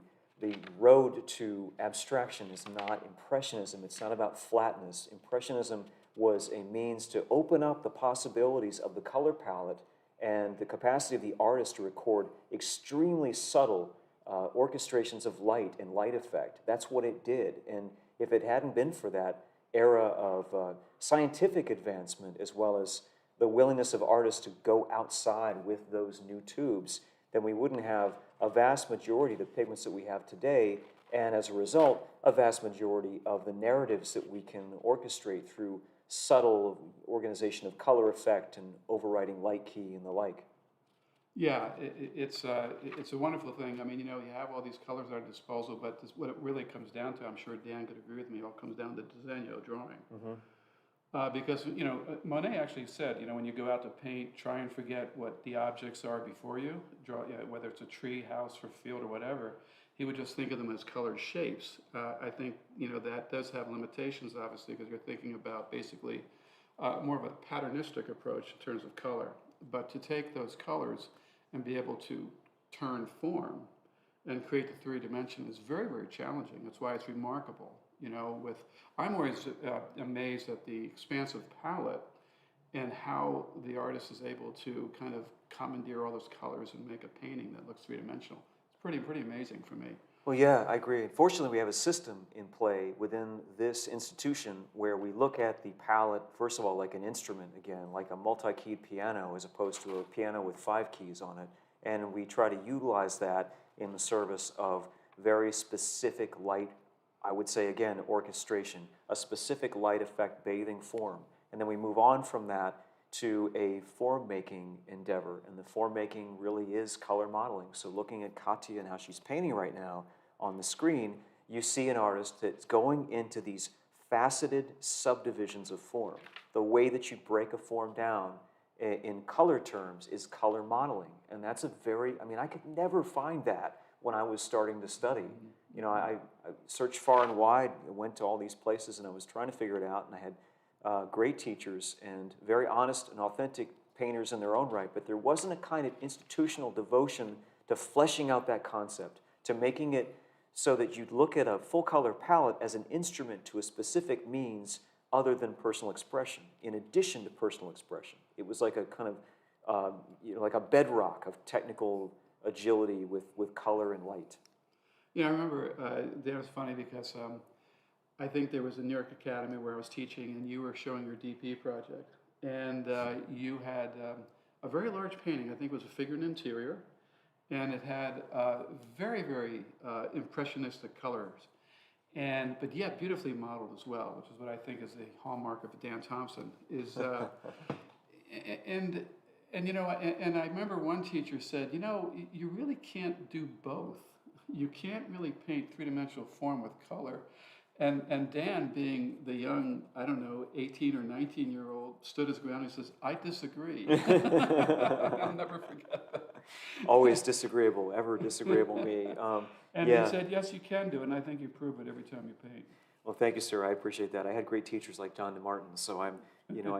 road to abstraction is not Impressionism. It's not about flatness. Impressionism was a means to open up the possibilities of the color palette and the capacity of the artist to record extremely subtle orchestrations of light and light effect. That's what it did. And if it hadn't been for that era of scientific advancement, as well as the willingness of artists to go outside with those new tubes, then we wouldn't have a vast majority of the pigments that we have today, and as a result, a vast majority of the narratives that we can orchestrate through subtle organization of color effect and overriding light key and the like. Yeah, it's a wonderful thing. I mean, you have all these colors at our disposal, but what it really comes down to, I'm sure Dan could agree with me, it all comes down to disegno, drawing. Because, Monet actually said, when you go out to paint, try and forget what the objects are before you, draw, whether it's a tree, house, or field, or whatever. He would just think of them as colored shapes. I think, that does have limitations, obviously, because you're thinking about basically more of a patternistic approach in terms of color. But to take those colors and be able to turn form and create the 3D is very, very challenging. That's why it's remarkable. I'm always amazed at the expansive palette and how the artist is able to kind of commandeer all those colors and make a painting that looks three-dimensional. It's pretty amazing for me. Well, yeah, I agree. Fortunately, we have a system in play within this institution where we look at the palette, first of all, like an instrument, again, like a multi-keyed piano as opposed to a piano with 5 keys on it. And we try to utilize that in the service of very specific light, I would say, again, orchestration, a specific light effect bathing form. And then we move on from that to a form-making endeavor. And the form-making really is color modeling. So looking at Katya and how she's painting right now on the screen, you see an artist that's going into these faceted subdivisions of form. The way that you break a form down in color terms is color modeling. And that's I could never find that when I was starting to study. I searched far and wide, went to all these places, and I was trying to figure it out, and I had great teachers and very honest and authentic painters in their own right, but there wasn't a kind of institutional devotion to fleshing out that concept, to making it so that you'd look at a full color palette as an instrument to a specific means other than personal expression, in addition to personal expression. It was like a kind of, like a bedrock of technical agility with color and light. I remember, that was funny because I think there was a New York Academy where I was teaching and you were showing your DP project. And you had a very large painting, I think it was a figure and interior, and it had very, very impressionistic colors, but yet beautifully modeled as well, which is what I think is the hallmark of Dan Thompson. And I remember one teacher said, you really can't do both. You can't really paint three-dimensional form with color. And Dan, being the young, 18 or 19-year-old, stood his ground and says, I disagree. I'll never forget that. Always disagreeable, ever disagreeable me. And he said, yes, you can do it, and I think you prove it every time you paint. Well, thank you, sir. I appreciate that. I had great teachers like John DeMartin, so I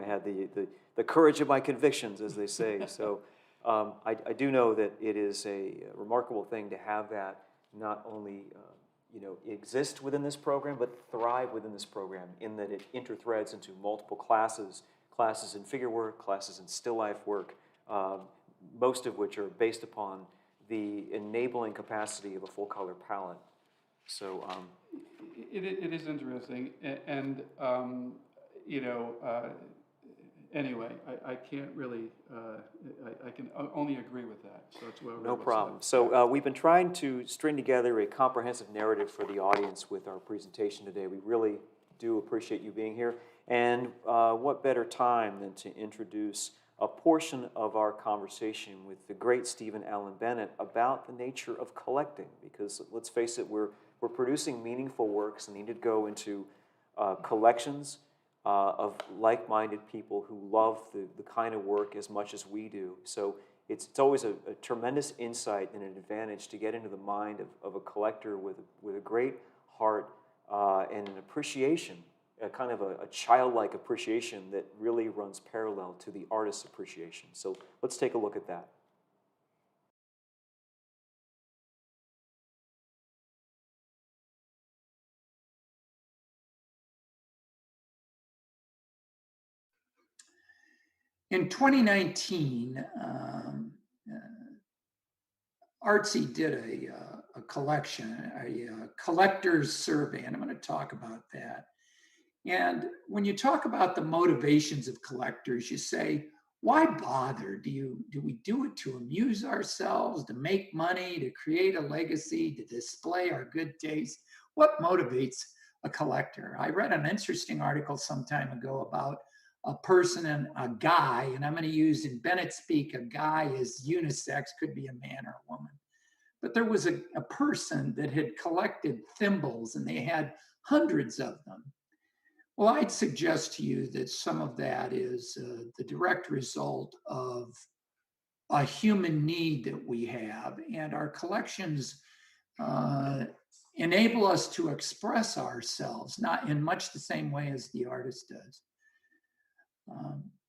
had the courage of my convictions, as they say. So I do know that it is a remarkable thing to have that not only exist within this program, but thrive within this program in that it interthreads into multiple classes in figure work, classes in still life work, most of which are based upon the enabling capacity of a full color palette. So it is interesting, and anyway, I can't really, I can only agree with that. So that's what no problem. So we've been trying to string together a comprehensive narrative for the audience with our presentation today. We really do appreciate you being here. And what better time than to introduce a portion of our conversation with the great Stephen Allen Bennett about the nature of collecting. Because let's face it, we're producing meaningful works and need to go into collections of like-minded people who love the kind of work as much as we do. So it's always a tremendous insight and an advantage to get into the mind of a collector with a great heart and an appreciation, a kind of a childlike appreciation that really runs parallel to the artist's appreciation. So let's take a look at that. In 2019, Artsy did a collection, a collector's survey, and I'm going to talk about that. And when you talk about the motivations of collectors, you say, why bother? Do we do it to amuse ourselves, to make money, to create a legacy, to display our good taste? What motivates a collector. I read an interesting article some time ago about a person and a guy, and I'm going to use in Bennett speak, a guy is unisex, could be a man or a woman. But there was a person that had collected thimbles, and they had hundreds of them. Well, I'd suggest to you that some of that is the direct result of a human need that we have, and our collections enable us to express ourselves, not in much the same way as the artist does.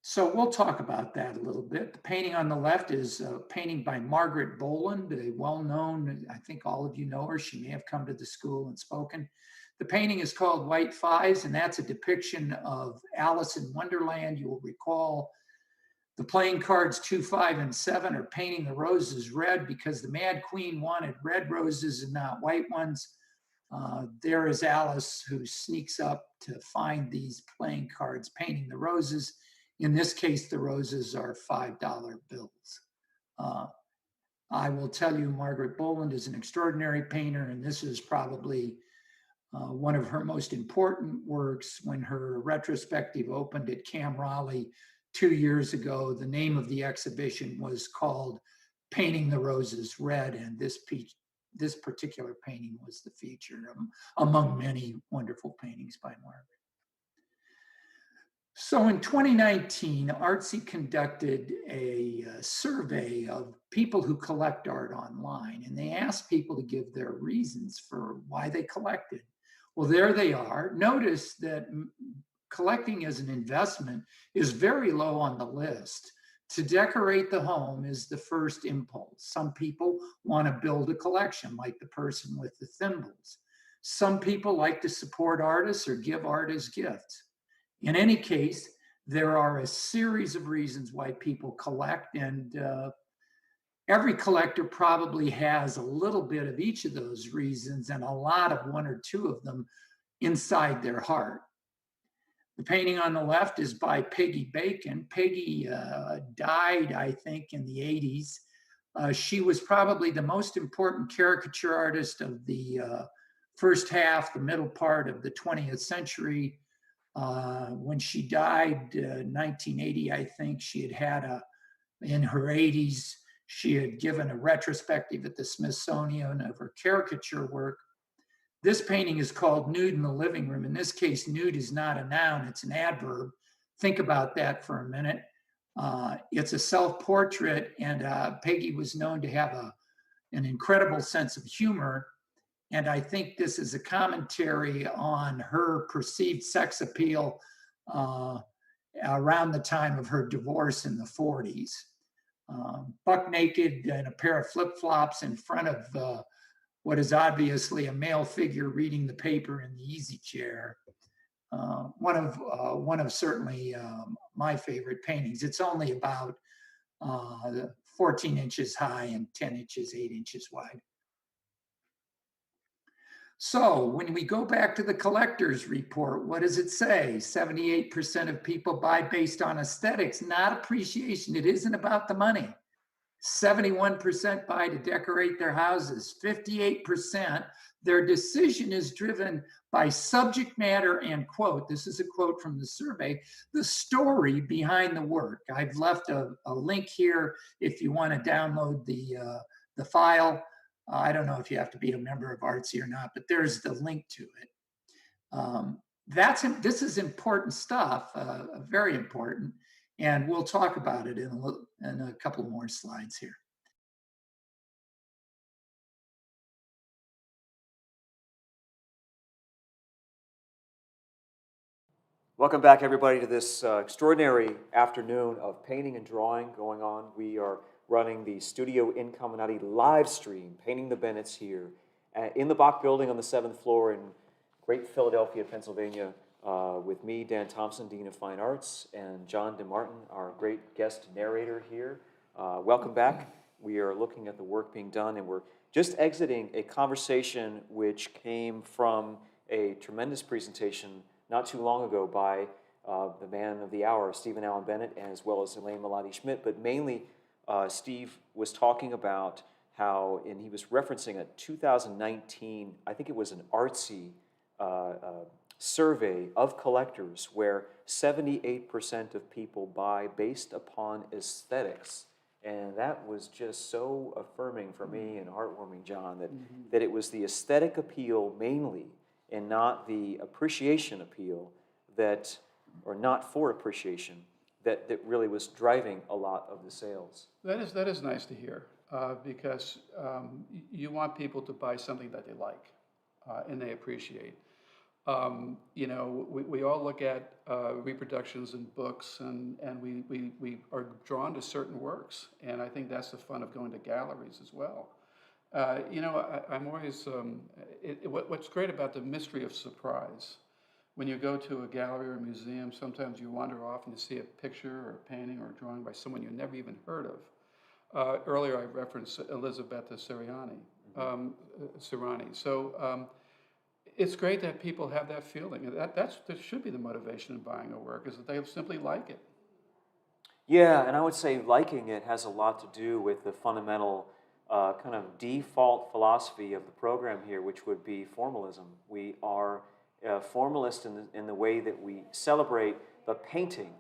So we'll talk about that a little bit. The painting on the left is a painting by Margaret Boland, a well-known, I think all of you know her. She may have come to the school and spoken. The painting is called White Fives, and that's a depiction of Alice in Wonderland. You will recall the playing cards 2, 5, and 7 are painting the roses red because the Mad Queen wanted red roses and not white ones. There is Alice, who sneaks up to find these playing cards painting the roses. In this case, the roses are $5 bills. I will tell you, Margaret Boland is an extraordinary painter, and this is probably one of her most important works. When her retrospective opened at Cam Raleigh 2 years ago, the name of the exhibition was called Painting the Roses Red, and this particular painting was the feature among many wonderful paintings by Margaret. So in 2019, Artsy conducted a survey of people who collect art online, and they asked people to give their reasons for why they collected. Well, there they are. Notice that collecting as an investment is very low on the list. To decorate the home is the first impulse. Some people want to build a collection, like the person with the thimbles. Some people like to support artists or give artists gifts. In any case, there are a series of reasons why people collect, and every collector probably has a little bit of each of those reasons and a lot of one or two of them inside their heart. The painting on the left is by Peggy Bacon. Peggy died, I think, in the 80s. She was probably the most important caricature artist of the first half, the middle part of the 20th century. When she died in 1980, I think she had in her 80s, she had given a retrospective at the Smithsonian of her caricature work. This painting is called Nude in the Living Room. In this case, nude is not a noun, it's an adverb. Think about that for a minute. It's a self-portrait, and Peggy was known to have an incredible sense of humor. And I think this is a commentary on her perceived sex appeal around the time of her divorce in the 40s. Buck naked in a pair of flip-flops in front of what is obviously a male figure reading the paper in the easy chair. One of certainly my favorite paintings. It's only about 14 inches high and 10 inches, 8 inches wide. So when we go back to the collector's report, what does it say? 78% of people buy based on aesthetics, not appreciation. It isn't about the money. 71% buy to decorate their houses. 58%, their decision is driven by subject matter and, quote, this is a quote from the survey, the story behind the work. I've left a link here if you want to download the file. I don't know if you have to be a member of Artsy or not, but there's the link to it. This is important stuff, very important, and we'll talk about it in a couple more slides here. Welcome back, everybody, to this extraordinary afternoon of painting and drawing going on. We are running the Studio Incominati live stream, Painting the Bennetts here in the Bach building on the 7th floor in great Philadelphia, Pennsylvania, with me, Dan Thompson, Dean of Fine Arts, and John DeMartin, our great guest narrator here. Welcome back. We are looking at the work being done, and we're just exiting a conversation which came from a tremendous presentation not too long ago by the man of the hour, Stephen Allen Bennett, as well as Elaine Malati-Schmidt, but mainly Steve was talking about how, and he was referencing a 2019, I think it was an Artsy survey of collectors where 78% of people buy based upon aesthetics. And that was just so affirming for me and heartwarming, John, that it was the aesthetic appeal mainly and not the appreciation appeal that, or not for appreciation, that really was driving a lot of the sales. That is nice to hear because you want people to buy something that they like and they appreciate. You know, we all look at reproductions in books and we are drawn to certain works. And I think that's the fun of going to galleries as well. You know, I'm always, what's great about the mystery of surprise, when you go to a gallery or a museum, sometimes you wander off and you see a picture or a painting or a drawing by someone you never even heard of. Earlier I referenced Elisabetta Siriani. So it's great that people have that feeling. That should be the motivation in buying a work, is that they simply like it. Yeah, and I would say liking it has a lot to do with the fundamental kind of default philosophy of the program here, which would be formalism. We are formalist in the way that we celebrate the painting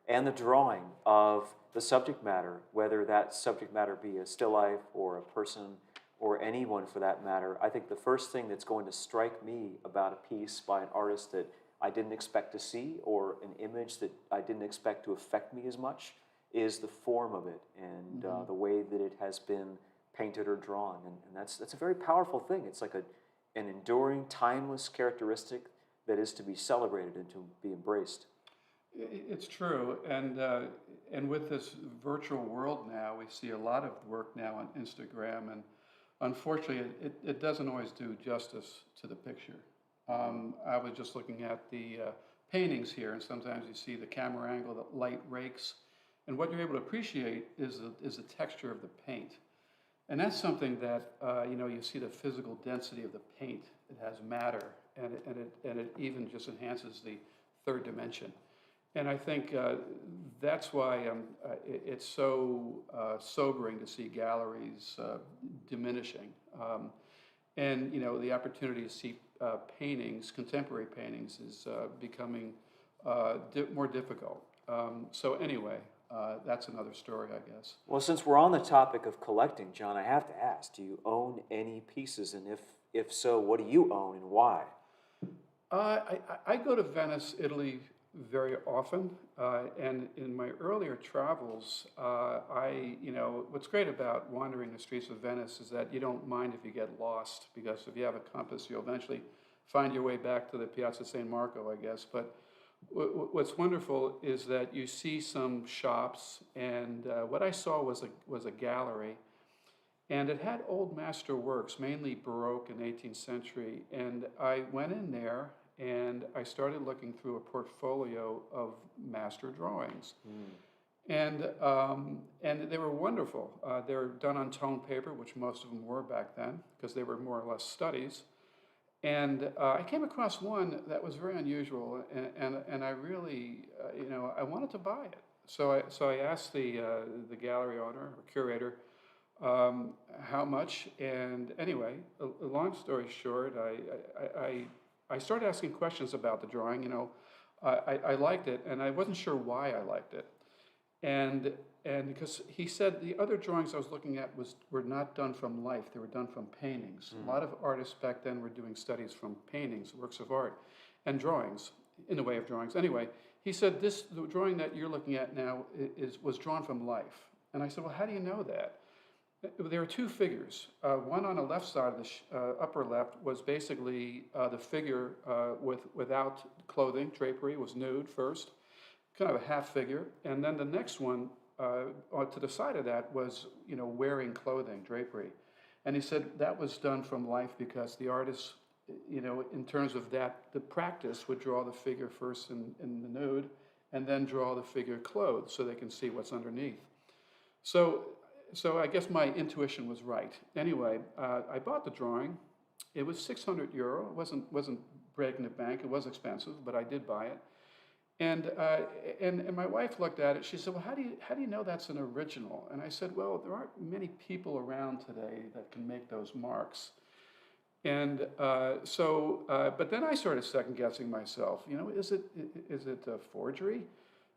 and the drawing of the subject matter, whether that subject matter be a still life or a person or anyone for that matter. I think the first thing that's going to strike me about a piece by an artist that I didn't expect to see, or an image that I didn't expect to affect me as much, is the form of it and the way that it has been painted or drawn. And that's a very powerful thing. It's like an enduring, timeless characteristic that is to be celebrated and to be embraced. It's true, and with this virtual world now, we see a lot of work now on Instagram, and unfortunately, it doesn't always do justice to the picture. I was just looking at the paintings here, and sometimes you see the camera angle, the light rakes, and what you're able to appreciate is the texture of the paint. And that's something that, you know, you see the physical density of the paint. It has matter, and it even just enhances the third dimension. And I think that's why it's so sobering to see galleries diminishing. And, you know, the opportunity to see paintings, contemporary paintings, is becoming more difficult. So anyway, that's another story, I guess. Well, since we're on the topic of collecting, John, I have to ask, do you own any pieces? And if so, what do you own and why? I go to Venice, Italy very often, and in my earlier travels, you know, what's great about wandering the streets of Venice is that you don't mind if you get lost, because if you have a compass, you'll eventually find your way back to the Piazza San Marco, I guess. But what's wonderful is that you see some shops, and what I saw was a gallery, and it had old master works, mainly Baroque and 18th century, and I went in there and I started looking through a portfolio of master drawings. And they were wonderful. They were done on tone paper, which most of them were back then, because they were more or less studies. And I came across one that was very unusual, and I really, you know, I wanted to buy it. So I asked the gallery owner or curator how much, and anyway, a long story short, I started asking questions about the drawing. You know, I liked it, and I wasn't sure why I liked it. And because he said the other drawings I was looking at were not done from life, they were done from paintings. A lot of artists back then were doing studies from paintings, works of art, and drawings, in the way of drawings. Anyway, he said the drawing that you're looking at now was drawn from life. And I said, well, how do you know that? There are two figures. One on the left side of the upper left was basically the figure without clothing, drapery, was nude first, kind of a half figure. And then the next one to the side of that was, you know, wearing clothing, drapery. And he said that was done from life because the artist, you know, in terms of that, the practice would draw the figure first in the nude and then draw the figure clothed so they can see what's underneath. So I guess my intuition was right. Anyway, I bought the drawing. It was €600. It wasn't breaking the bank. It was expensive, but I did buy it. And my wife looked at it. She said, well, how do you know that's an original? And I said, well, there aren't many people around today that can make those marks. And but then I started second guessing myself. You know, is it a forgery?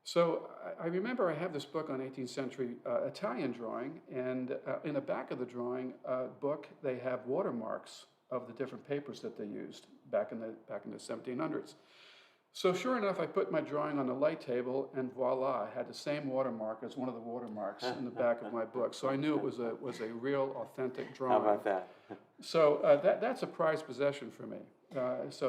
So I remember I have this book on 18th century Italian drawing, and in the back of the drawing book they have watermarks of the different papers that they used back in the 1700s. So sure enough, I put my drawing on the light table, and voila, I had the same watermark as one of the watermarks in the back of my book. So I knew it was a real, authentic drawing. How about that? So that's a prized possession for me. So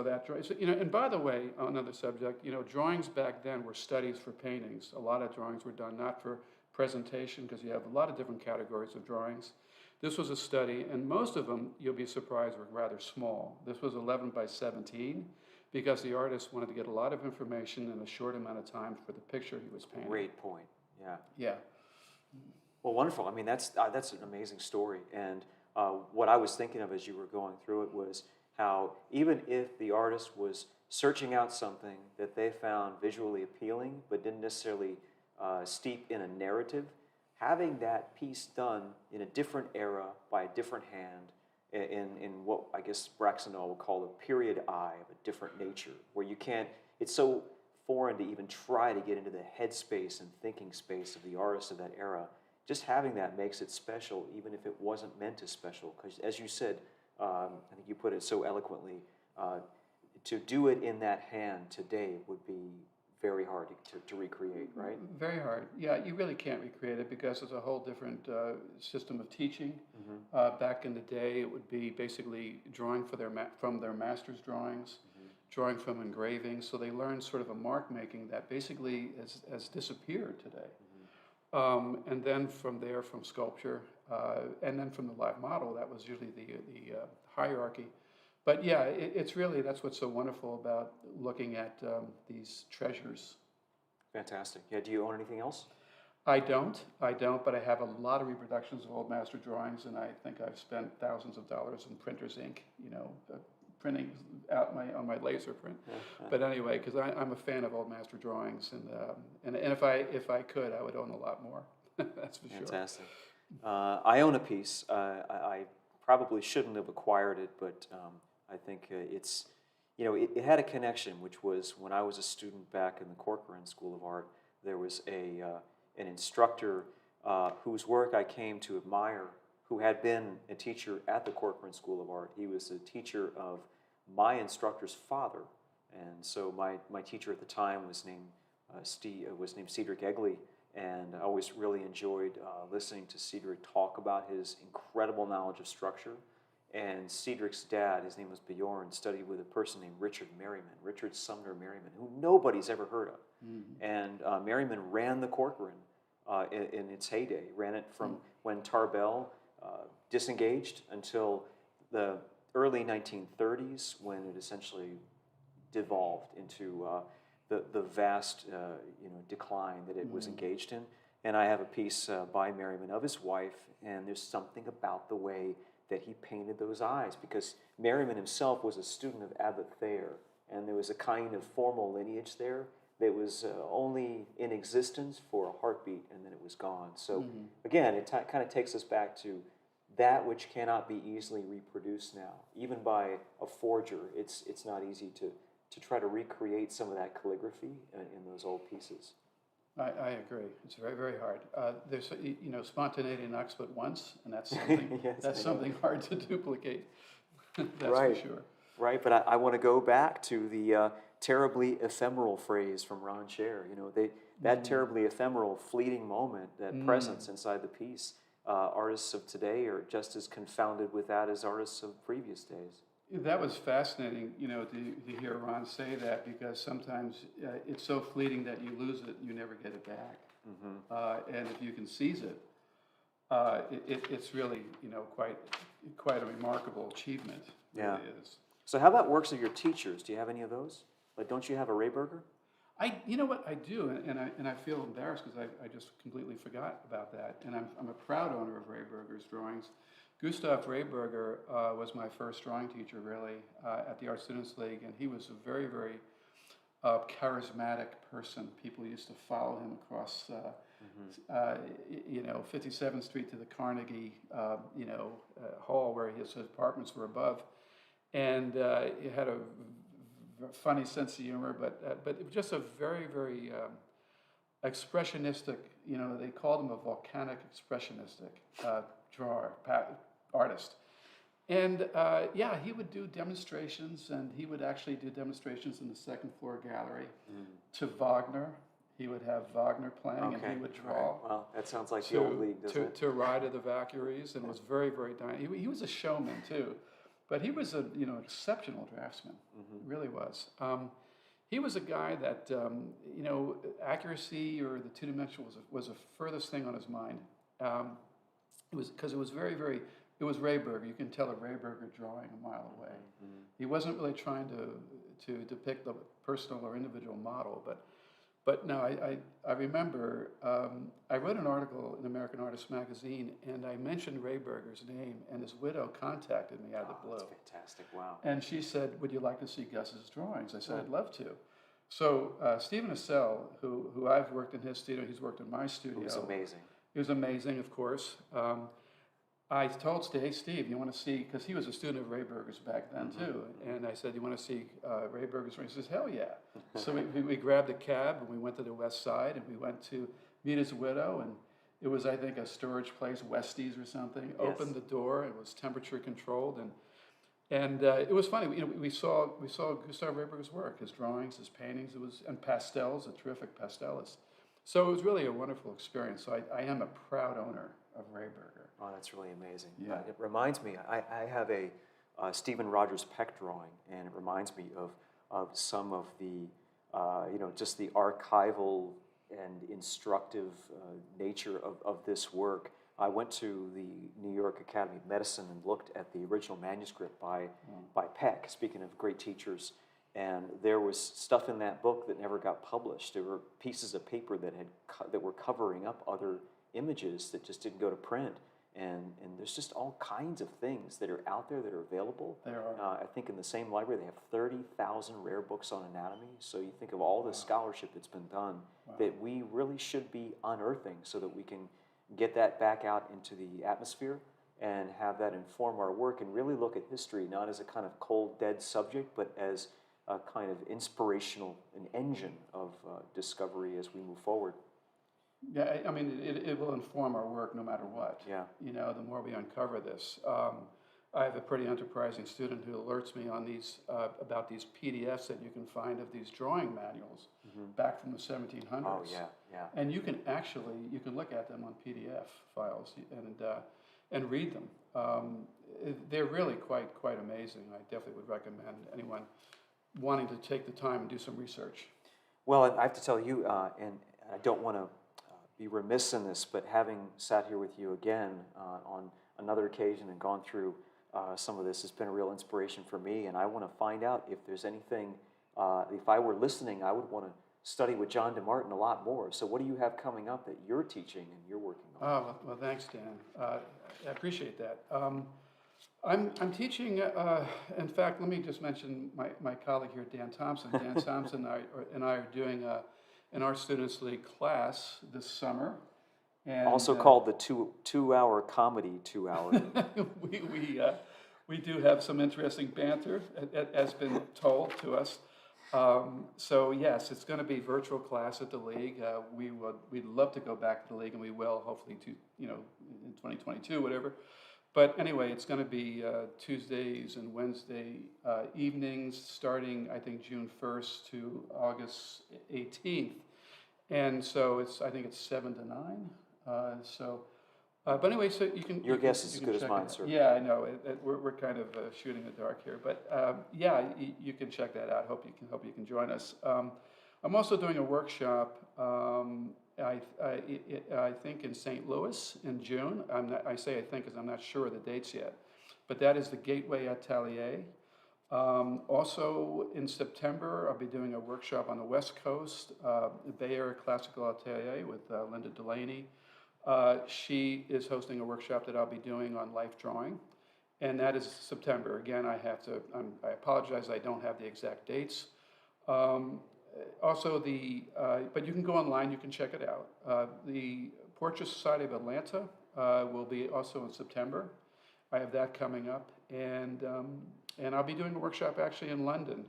you know, and by the way, on another subject, you know, drawings back then were studies for paintings. A lot of drawings were done not for presentation, because you have a lot of different categories of drawings. This was a study, and most of them, you'll be surprised, were rather small. This was 11 by 17. Because the artist wanted to get a lot of information in a short amount of time for the picture he was painting. Great point. Yeah. Yeah. Well, wonderful. I mean, that's an amazing story. And what I was thinking of as you were going through it was how even if the artist was searching out something that they found visually appealing, but didn't necessarily steep in a narrative, having that piece done in a different era by a different hand, in what I guess Braxton would call a period eye of a different nature, where you can't, it's so foreign to even try to get into the headspace and thinking space of the artist of that era. Just having that makes it special, even if it wasn't meant as special. Because as you said, I think you put it so eloquently, to do it in that hand today would be very hard to recreate, right? Very hard. Yeah, you really can't recreate it because it's a whole different system of teaching. Back in the day, it would be basically drawing from their master's drawings, drawing from engravings. So they learned sort of a mark making that basically has disappeared today. And then from there, from sculpture, and then from the live model, that was usually the hierarchy. But yeah, it's really, that's what's so wonderful about looking at these treasures. Fantastic. Yeah, do you own anything else? I don't, but I have a lot of reproductions of old master drawings, and I think I've spent thousands of dollars in printer's ink, you know, printing out on my laser print. But anyway, because I'm a fan of old master drawings, and if I could, I would own a lot more. That's for sure. Fantastic. I own a piece. I probably shouldn't have acquired it, but I think it's, you know, it had a connection, which was when I was a student back in the Corcoran School of Art, there was an instructor whose work I came to admire, who had been a teacher at the Corcoran School of Art. He was a teacher of my instructor's father, and so my teacher at the time was named Cedric Egley, and I always really enjoyed listening to Cedric talk about his incredible knowledge of structure. And Cedric's dad, his name was Bjorn, studied with a person named Richard Sumner Merriman, who nobody's ever heard of. And Merriman ran the Corcoran in its heyday, ran it from when Tarbell disengaged until the early 1930s, when it essentially devolved into the vast decline that it was engaged in. And I have a piece by Merriman of his wife, and there's something about the way that he painted those eyes, because Merriman himself was a student of Abbot Thayer, and there was a kind of formal lineage there that was only in existence for a heartbeat, and then it was gone. So again, it kind of takes us back to that which cannot be easily reproduced now, even by a forger. It's not easy to try to recreate some of that calligraphy in those old pieces. I agree. It's very, very hard. There's, you know, spontaneity knocks but once, and that's something that's something hard to duplicate. That's right. for sure. Right, but I want to go back to the terribly ephemeral phrase from Ron Scher. You know, that terribly ephemeral, fleeting moment, that presence inside the piece. Artists of today are just as confounded with that as artists of previous days. That was fascinating, you know, to hear Ron say that, because sometimes it's so fleeting that you lose it, you never get it back. And if you can seize it, it's really, you know, quite a remarkable achievement. It really is. So how about works of your teachers? Do you have any of those? Like, don't you have a Rehberger? You know what, I do, and I feel embarrassed because I just completely forgot about that. And I'm a proud owner of Rehberger's drawings. Gustav Rehberger was my first drawing teacher, really, at the Art Students League, and he was a very, very charismatic person. People used to follow him across, 57th Street to the Carnegie, Hall, where his apartments were above. and he had a funny sense of humor, but it was just a very, very expressionistic, they called him a volcanic expressionistic drawer, artist. And yeah, he would do demonstrations, and he would actually do demonstrations in the second floor gallery to Wagner. He would have Wagner playing, and he would draw. Right. Well, that sounds like the old league, doesn't it? To Ride of the Valkyries, and was very, very dynamic. He was a showman too, but he was a exceptional draftsman. Really was. He was a guy that accuracy or the two-dimensional was the furthest thing on his mind. It was because it was very, very. It was Rehberger. You can tell a Rehberger drawing a mile away. He wasn't really trying to depict the personal or individual model, but no, I remember I wrote an article in American Artist magazine, and I mentioned Rehberger's name, and his widow contacted me out of the blue. That's fantastic! Wow. And she said, "Would you like to see Gus's drawings?" I said, "I'd love to." So Stephen Assell, who I've worked in his studio, he's worked in my studio. He was amazing. He was amazing, of course. I told Steve, "Hey, Steve, you want to see," because he was a student of Rehberger's back then too, and I said, "You want to see Rehberger's?" He says, "Hell yeah!" So we grabbed a cab and we went to the West Side, and we went to meet his widow, and it was, I think, a storage place, Westies or something. Yes. Opened the door, it was temperature controlled, and it was funny. We saw Gustav Rehberger's work, his drawings, his paintings, and pastels, a terrific pastelist. So it was really a wonderful experience. So I am a proud owner of Rehberger. Oh, that's really amazing. Yeah. It reminds me, I have a Stephen Rogers Peck drawing, and it reminds me of some of the, just the archival and instructive nature of this work. I went to the New York Academy of Medicine and looked at the original manuscript by Peck, speaking of great teachers, and there was stuff in that book that never got published. There were pieces of paper that were covering up other images that just didn't go to print. And there's just all kinds of things that are out there that are available. There are. I think in the same library they have 30,000 rare books on anatomy. So you think of all the scholarship that's been done that we really should be unearthing so that we can get that back out into the atmosphere and have that inform our work and really look at history not as a kind of cold, dead subject, but as a kind of inspirational, an engine of discovery as we move forward. Yeah, I mean, it will inform our work no matter what. Yeah. The more we uncover this. I have a pretty enterprising student who alerts me on these about these PDFs that you can find of these drawing manuals back from the 1700s. Oh, yeah, yeah. And you can look at them on PDF files and read them. They're really quite amazing. I definitely would recommend anyone wanting to take the time and do some research. Well, I have to tell you, and I don't want to be remiss in this, but having sat here with you again on another occasion and gone through some of this has been a real inspiration for me, and I want to find out if there's anything, if I were listening, I would want to study with John DeMartin a lot more. So what do you have coming up that you're teaching and you're working on? Oh, well, thanks, Dan. I appreciate that. I'm teaching, in fact, let me just mention my colleague here, Dan Thompson. Dan Thompson and I are doing an Art Students League class this summer. And, also called the two-hour comedy 2 hour. We do have some interesting banter, as been told to us. So yes, it's going to be virtual class at the league. We'd love to go back to the league, and we will hopefully in 2022, whatever. But anyway, it's going to be Tuesdays and Wednesday evenings, starting I think June 1st to August 18th, and so I think it's 7 to 9. But anyway, so you can. Your guess is as good as mine, sir. Yeah, I know. We're kind of shooting in the dark here, but yeah, you can check that out. Hope you can join us. I'm also doing a workshop. I think in St. Louis in June. I say I think because I'm not sure of the dates yet, but that is the Gateway Atelier. Also in September, I'll be doing a workshop on the West Coast, Bay Area Classical Atelier with Linda Delaney. She is hosting a workshop that I'll be doing on life drawing, and that is September. Again, I apologize, I don't have the exact dates. Also, but you can go online, you can check it out. The Portrait Society of Atlanta will be also in September. I have that coming up, and And I'll be doing a workshop actually in London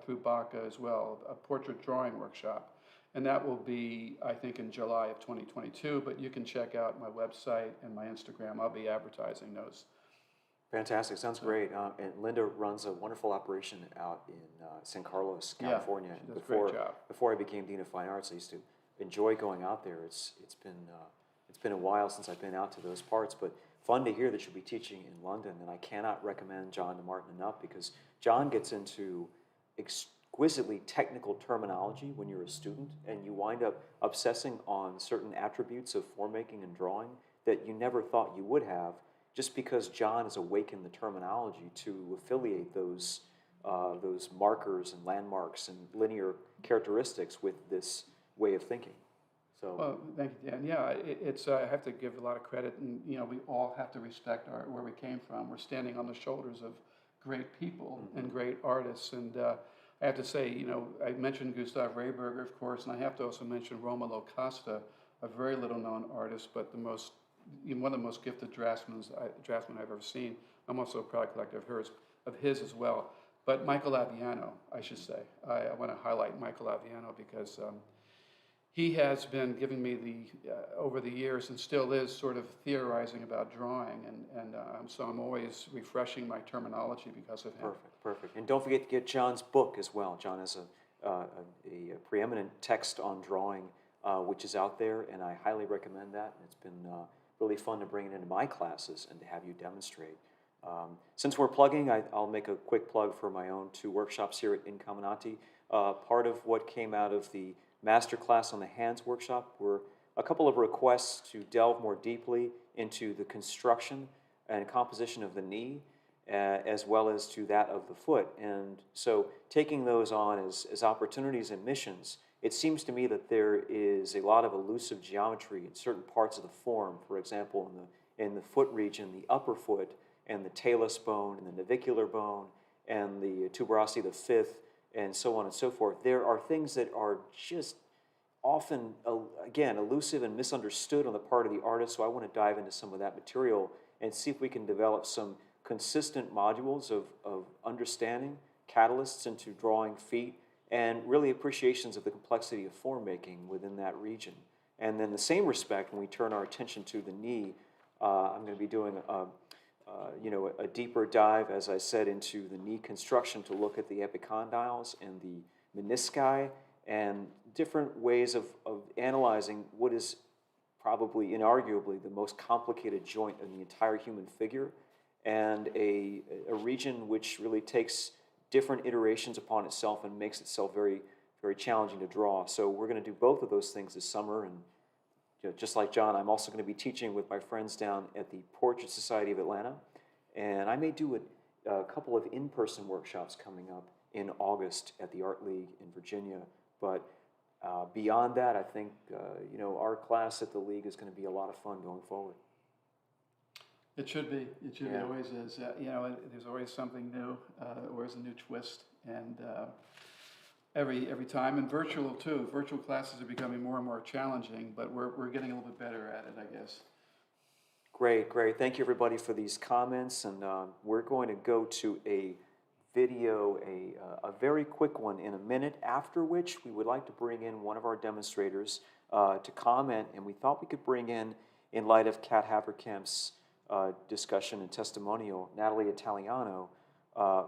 through BACA as well, a portrait drawing workshop. And that will be, I think, in July of 2022, but you can check out my website and my Instagram. I'll be advertising those. Fantastic, sounds great. And Linda runs a wonderful operation out in San Carlos, California. Yeah, she does a great job. Before I became Dean of Fine Arts, I used to enjoy going out there. It's been a while since I've been out to those parts, but fun to hear that you'll be teaching in London. And I cannot recommend John DeMartin enough, because John gets into exquisitely technical terminology when you're a student, and you wind up obsessing on certain attributes of form making and drawing that you never thought you would have, just because John has awakened the terminology to affiliate those markers and landmarks and linear characteristics with this way of thinking. So, well, thank you, Dan. Yeah, it's I have to give a lot of credit, and we all have to respect where we came from. We're standing on the shoulders of great people and great artists, and I have to say, I mentioned Gustav Rehberger, of course, and I have to also mention Romolo Costa, a very little-known artist, but one of the most gifted draftsmen I've ever seen. I'm also a proud collector of his as well. But Michael Aviano, I should say. I want to highlight Michael Aviano because he has been giving me over the years, and still is, sort of theorizing about drawing, and so I'm always refreshing my terminology because of him. Perfect. And don't forget to get John's book as well. John has a preeminent text on drawing, which is out there, and I highly recommend that. It's been really fun to bring it into my classes and to have you demonstrate. Since we're plugging, I'll make a quick plug for my own 2 workshops here at Incamminati. Part of what came out of the Masterclass on the Hands workshop were a couple of requests to delve more deeply into the construction and composition of the knee, as well as to that of the foot. And so taking those on as opportunities and missions, it seems to me that there is a lot of elusive geometry in certain parts of the form. For example, in the foot region, the upper foot, and the talus bone, and the navicular bone, and the tuberosity of the fifth, and so on and so forth. There are things that are just often, again, elusive and misunderstood on the part of the artist, so I want to dive into some of that material and see if we can develop some consistent modules of understanding, catalysts into drawing feet, and really appreciations of the complexity of form making within that region. And then the same respect, when we turn our attention to the knee, I'm going to be doing a deeper dive, as I said, into the knee construction to look at the epicondyles and the menisci and different ways of analyzing what is probably, inarguably, the most complicated joint in the entire human figure, and a region which really takes different iterations upon itself and makes itself very, very challenging to draw. So we're going to do both of those things this summer, and just like John, I'm also going to be teaching with my friends down at the Portrait Society of Atlanta, and I may do a couple of in-person workshops coming up in August at the Art League in Virginia. But beyond that, I think our class at the League is going to be a lot of fun going forward. It should be. It should be. It always is. There's always something new. Always a new twist, and every time, and virtual too. Virtual classes are becoming more and more challenging, but we're getting a little bit better at it, I guess. Great. Thank you, everybody, for these comments, and we're going to go to a video, a very quick one in a minute, after which we would like to bring in one of our demonstrators to comment, and we thought we could bring in light of Kat Haverkamp's discussion and testimonial, Natalie Italiano,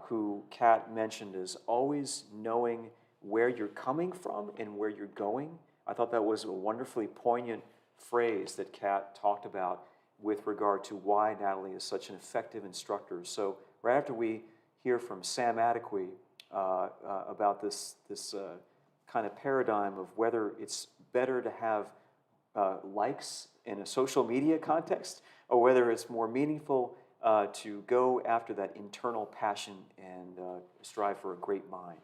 who Kat mentioned as always knowing where you're coming from and where you're going. I thought that was a wonderfully poignant phrase that Kat talked about with regard to why Natalie is such an effective instructor. So right after we hear from Sam Adequee about this kind of paradigm of whether it's better to have likes in a social media context, or whether it's more meaningful to go after that internal passion and strive for a great mind.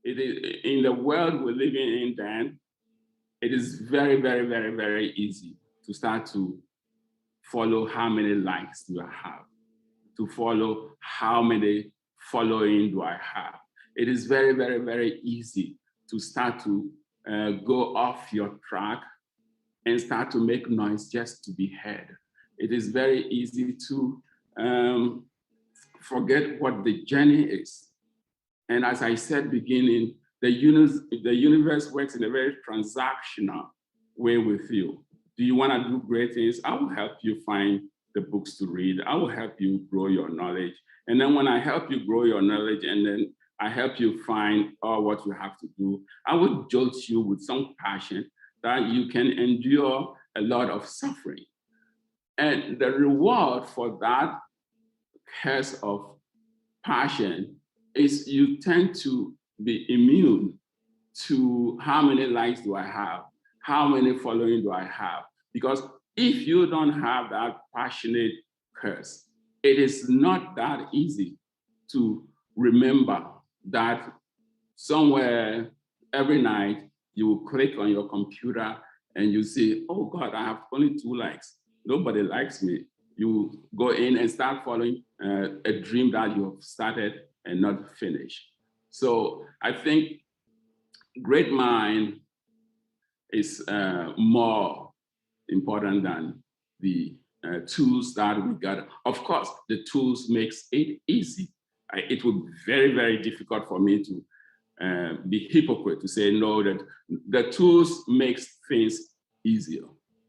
It is, in the world we're living in, Dan, it is very, very, very, very easy to start to follow how many likes do I have, to follow how many following do I have. It is very, very, very easy to start to go off your track and start to make noise just to be heard. It is very easy to forget what the journey is. And as I said beginning, the universe works in a very transactional way with you. Do you want to do great things? I will help you find the books to read. I will help you grow your knowledge. And then when I help you grow your knowledge and then I help you find all what you have to do, I will jolt you with some passion that you can endure a lot of suffering. And the reward for that curse of passion is you tend to be immune to how many likes do I have, how many following do I have? Because if you don't have that passionate curse, it is not that easy to remember that somewhere every night you will click on your computer and you say, oh God, I have only 2 likes. Nobody likes me. You go in and start following a dream that you have started and not finished. So I think great mind is more important than the tools that we got. Of course, the tools makes it easy. It would be very, very difficult for me to be hypocrite to say no, that the tools makes things easier.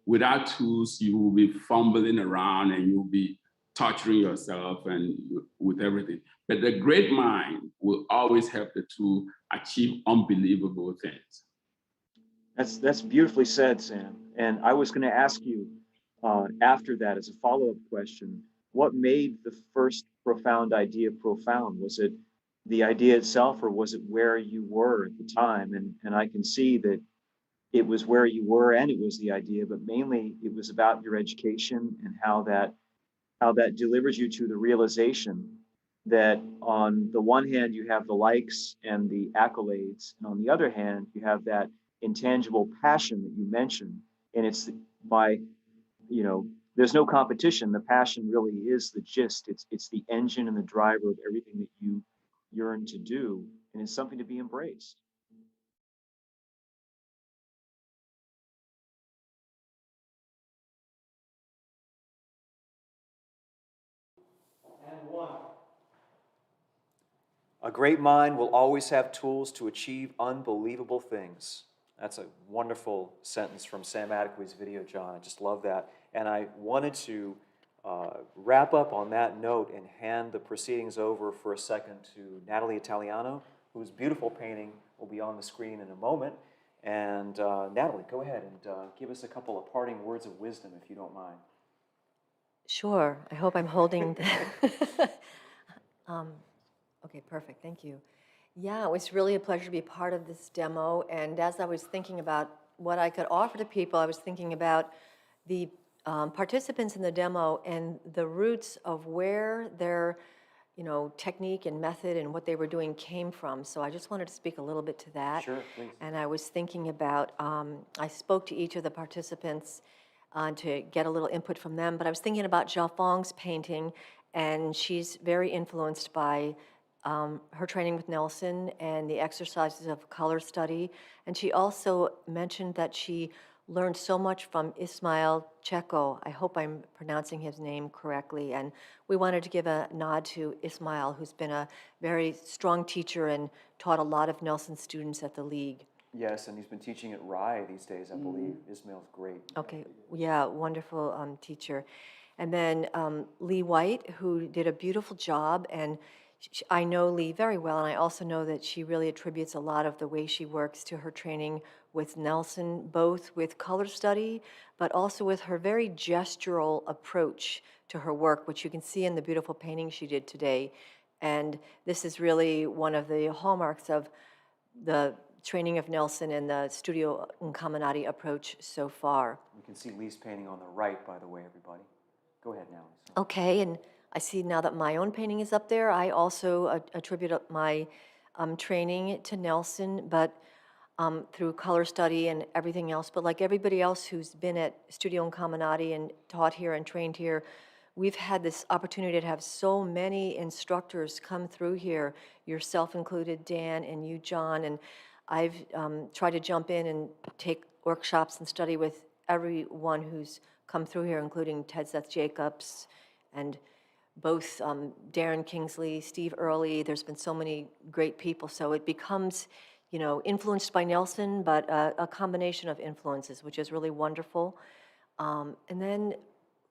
Without tools, you will be fumbling around and you'll be torturing yourself and with everything. But the great mind will always help the tool achieve unbelievable things. That's beautifully said, Sam. And I was going to ask you after that as a follow-up question, what made the first profound idea profound? Was it the idea itself, or was it where you were at the time? And I can see that it was where you were and it was the idea, but mainly it was about your education and how that delivers you to the realization that on the one hand, you have the likes and the accolades, and on the other hand, you have that intangible passion that you mentioned. And it's by, there's no competition. The passion really is the gist. It's the engine and the driver of everything that you yearn to do, and it's something to be embraced. And one. A great mind will always have tools to achieve unbelievable things. That's a wonderful sentence from Sam Adequa's video, John. I just love that. And I wanted to wrap up on that note and hand the proceedings over for a second to Natalie Italiano, whose beautiful painting will be on the screen in a moment. And Natalie, go ahead and give us a couple of parting words of wisdom, if you don't mind. Sure. I hope I'm holding the okay, perfect. Thank you. Yeah, it was really a pleasure to be part of this demo. And as I was thinking about what I could offer to people, I was thinking about the participants in the demo and the roots of where their technique and method and what they were doing came from. So I just wanted to speak a little bit to that. Sure, please. And I was thinking about, I spoke to each of the participants to get a little input from them, but I was thinking about Zhao Feng's painting, and she's very influenced by her training with Nelson and the exercises of color study. And she also mentioned that she learned so much from Ismail Checo. I hope I'm pronouncing his name correctly. And we wanted to give a nod to Ismail, who's been a very strong teacher and taught a lot of Nelson students at the League. Yes, and he's been teaching at Rye these days, I believe. Ismail's great. Okay, yeah, wonderful teacher. And then Lee Wight, who did a beautiful job, and I know Lee very well, and I also know that she really attributes a lot of the way she works to her training with Nelson, both with color study, but also with her very gestural approach to her work, which you can see in the beautiful painting she did today. And this is really one of the hallmarks of the training of Nelson and the Studio Incamminati approach so far. You can see Lee's painting on the right, by the way, everybody. Go ahead, Natalie. Okay, and I see now that my own painting is up there. I also attribute my training to Nelson, but through color study and everything else. But like everybody else who's been at Studio Incamminati and taught here and trained here, we've had this opportunity to have so many instructors come through here, yourself included, Dan, and you, John. And I've tried to jump in and take workshops and study with everyone who's come through here, including Ted Seth Jacobs and both Darren Kingsley, Steve Early. There's been so many great people. So it becomes, you know, influenced by Nelson, but a combination of influences, which is really wonderful. And then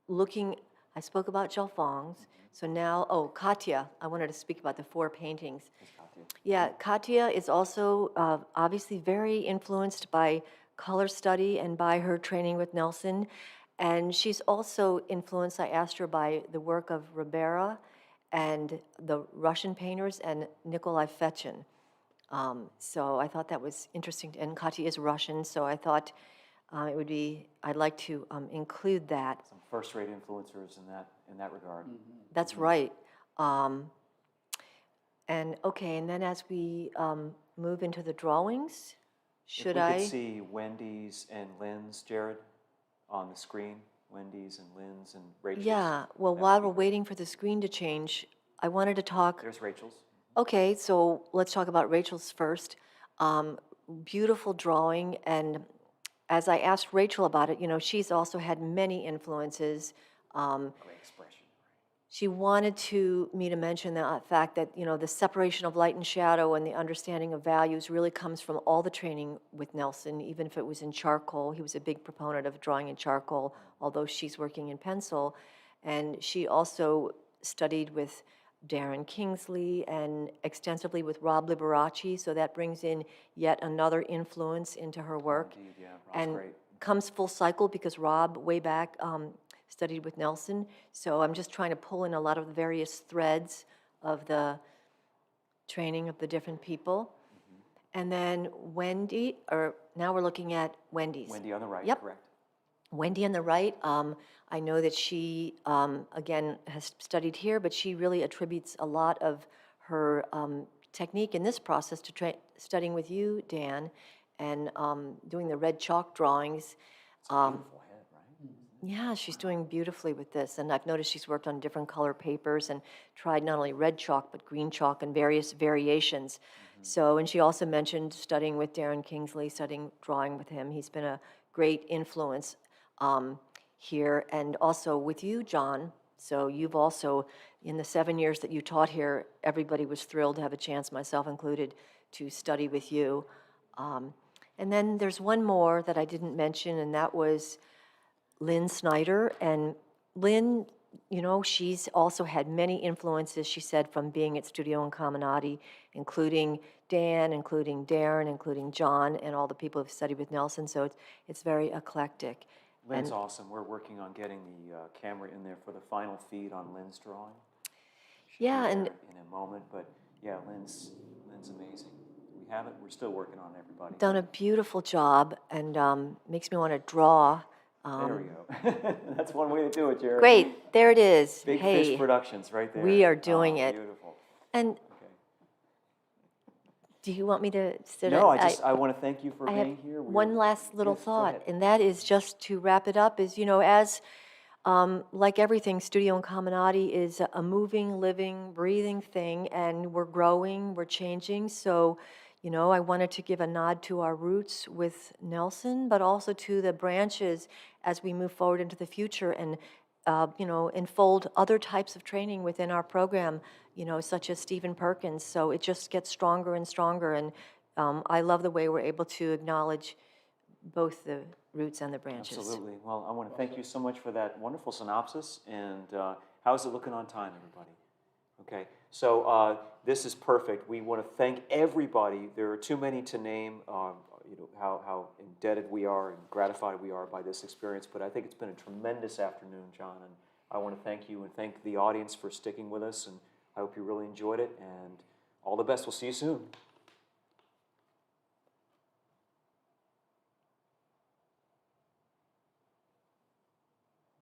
looking, I spoke about Jalfongs. So now, oh, Katya, I wanted to speak about the 4 paintings. Yeah, Katya is also obviously very influenced by color study and by her training with Nelson. And she's also influenced, I asked her, by the work of Ribera and the Russian painters and Nikolai Fechin. So I thought that was interesting. And Katya is Russian, so I thought it would be, I'd like to include that. Some first-rate influencers in that regard. That's right. And okay, and then as we move into the drawings, should If we could see Wendy's and Lynn's, Jared, on the screen. Wendy's and Lynn's and Rachel's. Yeah, well, while we're waiting for the screen to change, I wanted to talk. There's Rachel's. Okay, so let's talk about Rachel's first. Beautiful drawing, and as I asked Rachel about it, you know, she's also had many influences. Great expression. She wanted me to mention the fact that, you know, the separation of light and shadow and the understanding of values really comes from all the training with Nelson, even if it was in charcoal. He was a big proponent of drawing in charcoal, although she's working in pencil. And she also studied with Darren Kingsley and extensively with Rob Liberace, so that brings in yet another influence into her work. Indeed, yeah, Rob's and great. Comes full cycle because Rob, way back, studied with Nelson. So I'm just trying to pull in a lot of the various threads of the training of the different people. And then Wendy, or now we're looking at Wendy's. Wendy on the right, Yep. correct. Wendy on the right, I know that she, again, has studied here, but she really attributes a lot of her technique in this process to studying with you, Dan, and doing the red chalk drawings. It's a beautiful head, right? Yeah, she's doing beautifully with this, and I've noticed she's worked on different color papers and tried not only red chalk, but green chalk and various variations. So, and she also mentioned studying with Darren Kingsley, studying drawing with him. He's been a great influence here, and also with you, John. So you've also, in the 7 years that you taught here, everybody was thrilled to have a chance, myself included, to study with you. And then there's one more that I didn't mention, and that was Lynn Snyder. And Lynn, you know, she's also had many influences, she said, from being at Studio Incamminati, including Dan, including Darren, including John, and all the people who've studied with Nelson. So it's very eclectic. Lynn's awesome. We're working on getting the camera in there for the final feed on Lynn's drawing. Yeah, and in a moment, but yeah, Lynn's amazing. We haven't. We're still working on everybody. Done a beautiful job, and makes me want to draw. There we go. That's one way to do it, Jared. Great, there it is. Big hey, Fish Productions, right there. We are doing it. Beautiful. And okay. Do you want me to sit? No, I want to thank you for being here. One last little thought, and that is just to wrap it up. Is, you know, as like everything, Studio Incamminati is a moving, living, breathing thing, and we're growing, we're changing. So, you know, I wanted to give a nod to our roots with Nelson, but also to the branches as we move forward into the future and, you know, enfold other types of training within our program, you know, such as Stephen Perkins. So it just gets stronger and stronger. And I love the way we're able to acknowledge both the roots and the branches. Absolutely. Well, I want to thank you so much for that wonderful synopsis. And how's it looking on time, everybody? Okay. So this is perfect. We want to thank everybody. There are too many to name, you know, how indebted we are and gratified we are by this experience. But I think it's been a tremendous afternoon, John. And I want to thank you and thank the audience for sticking with us. And I hope you really enjoyed it. And all the best. We'll see you soon.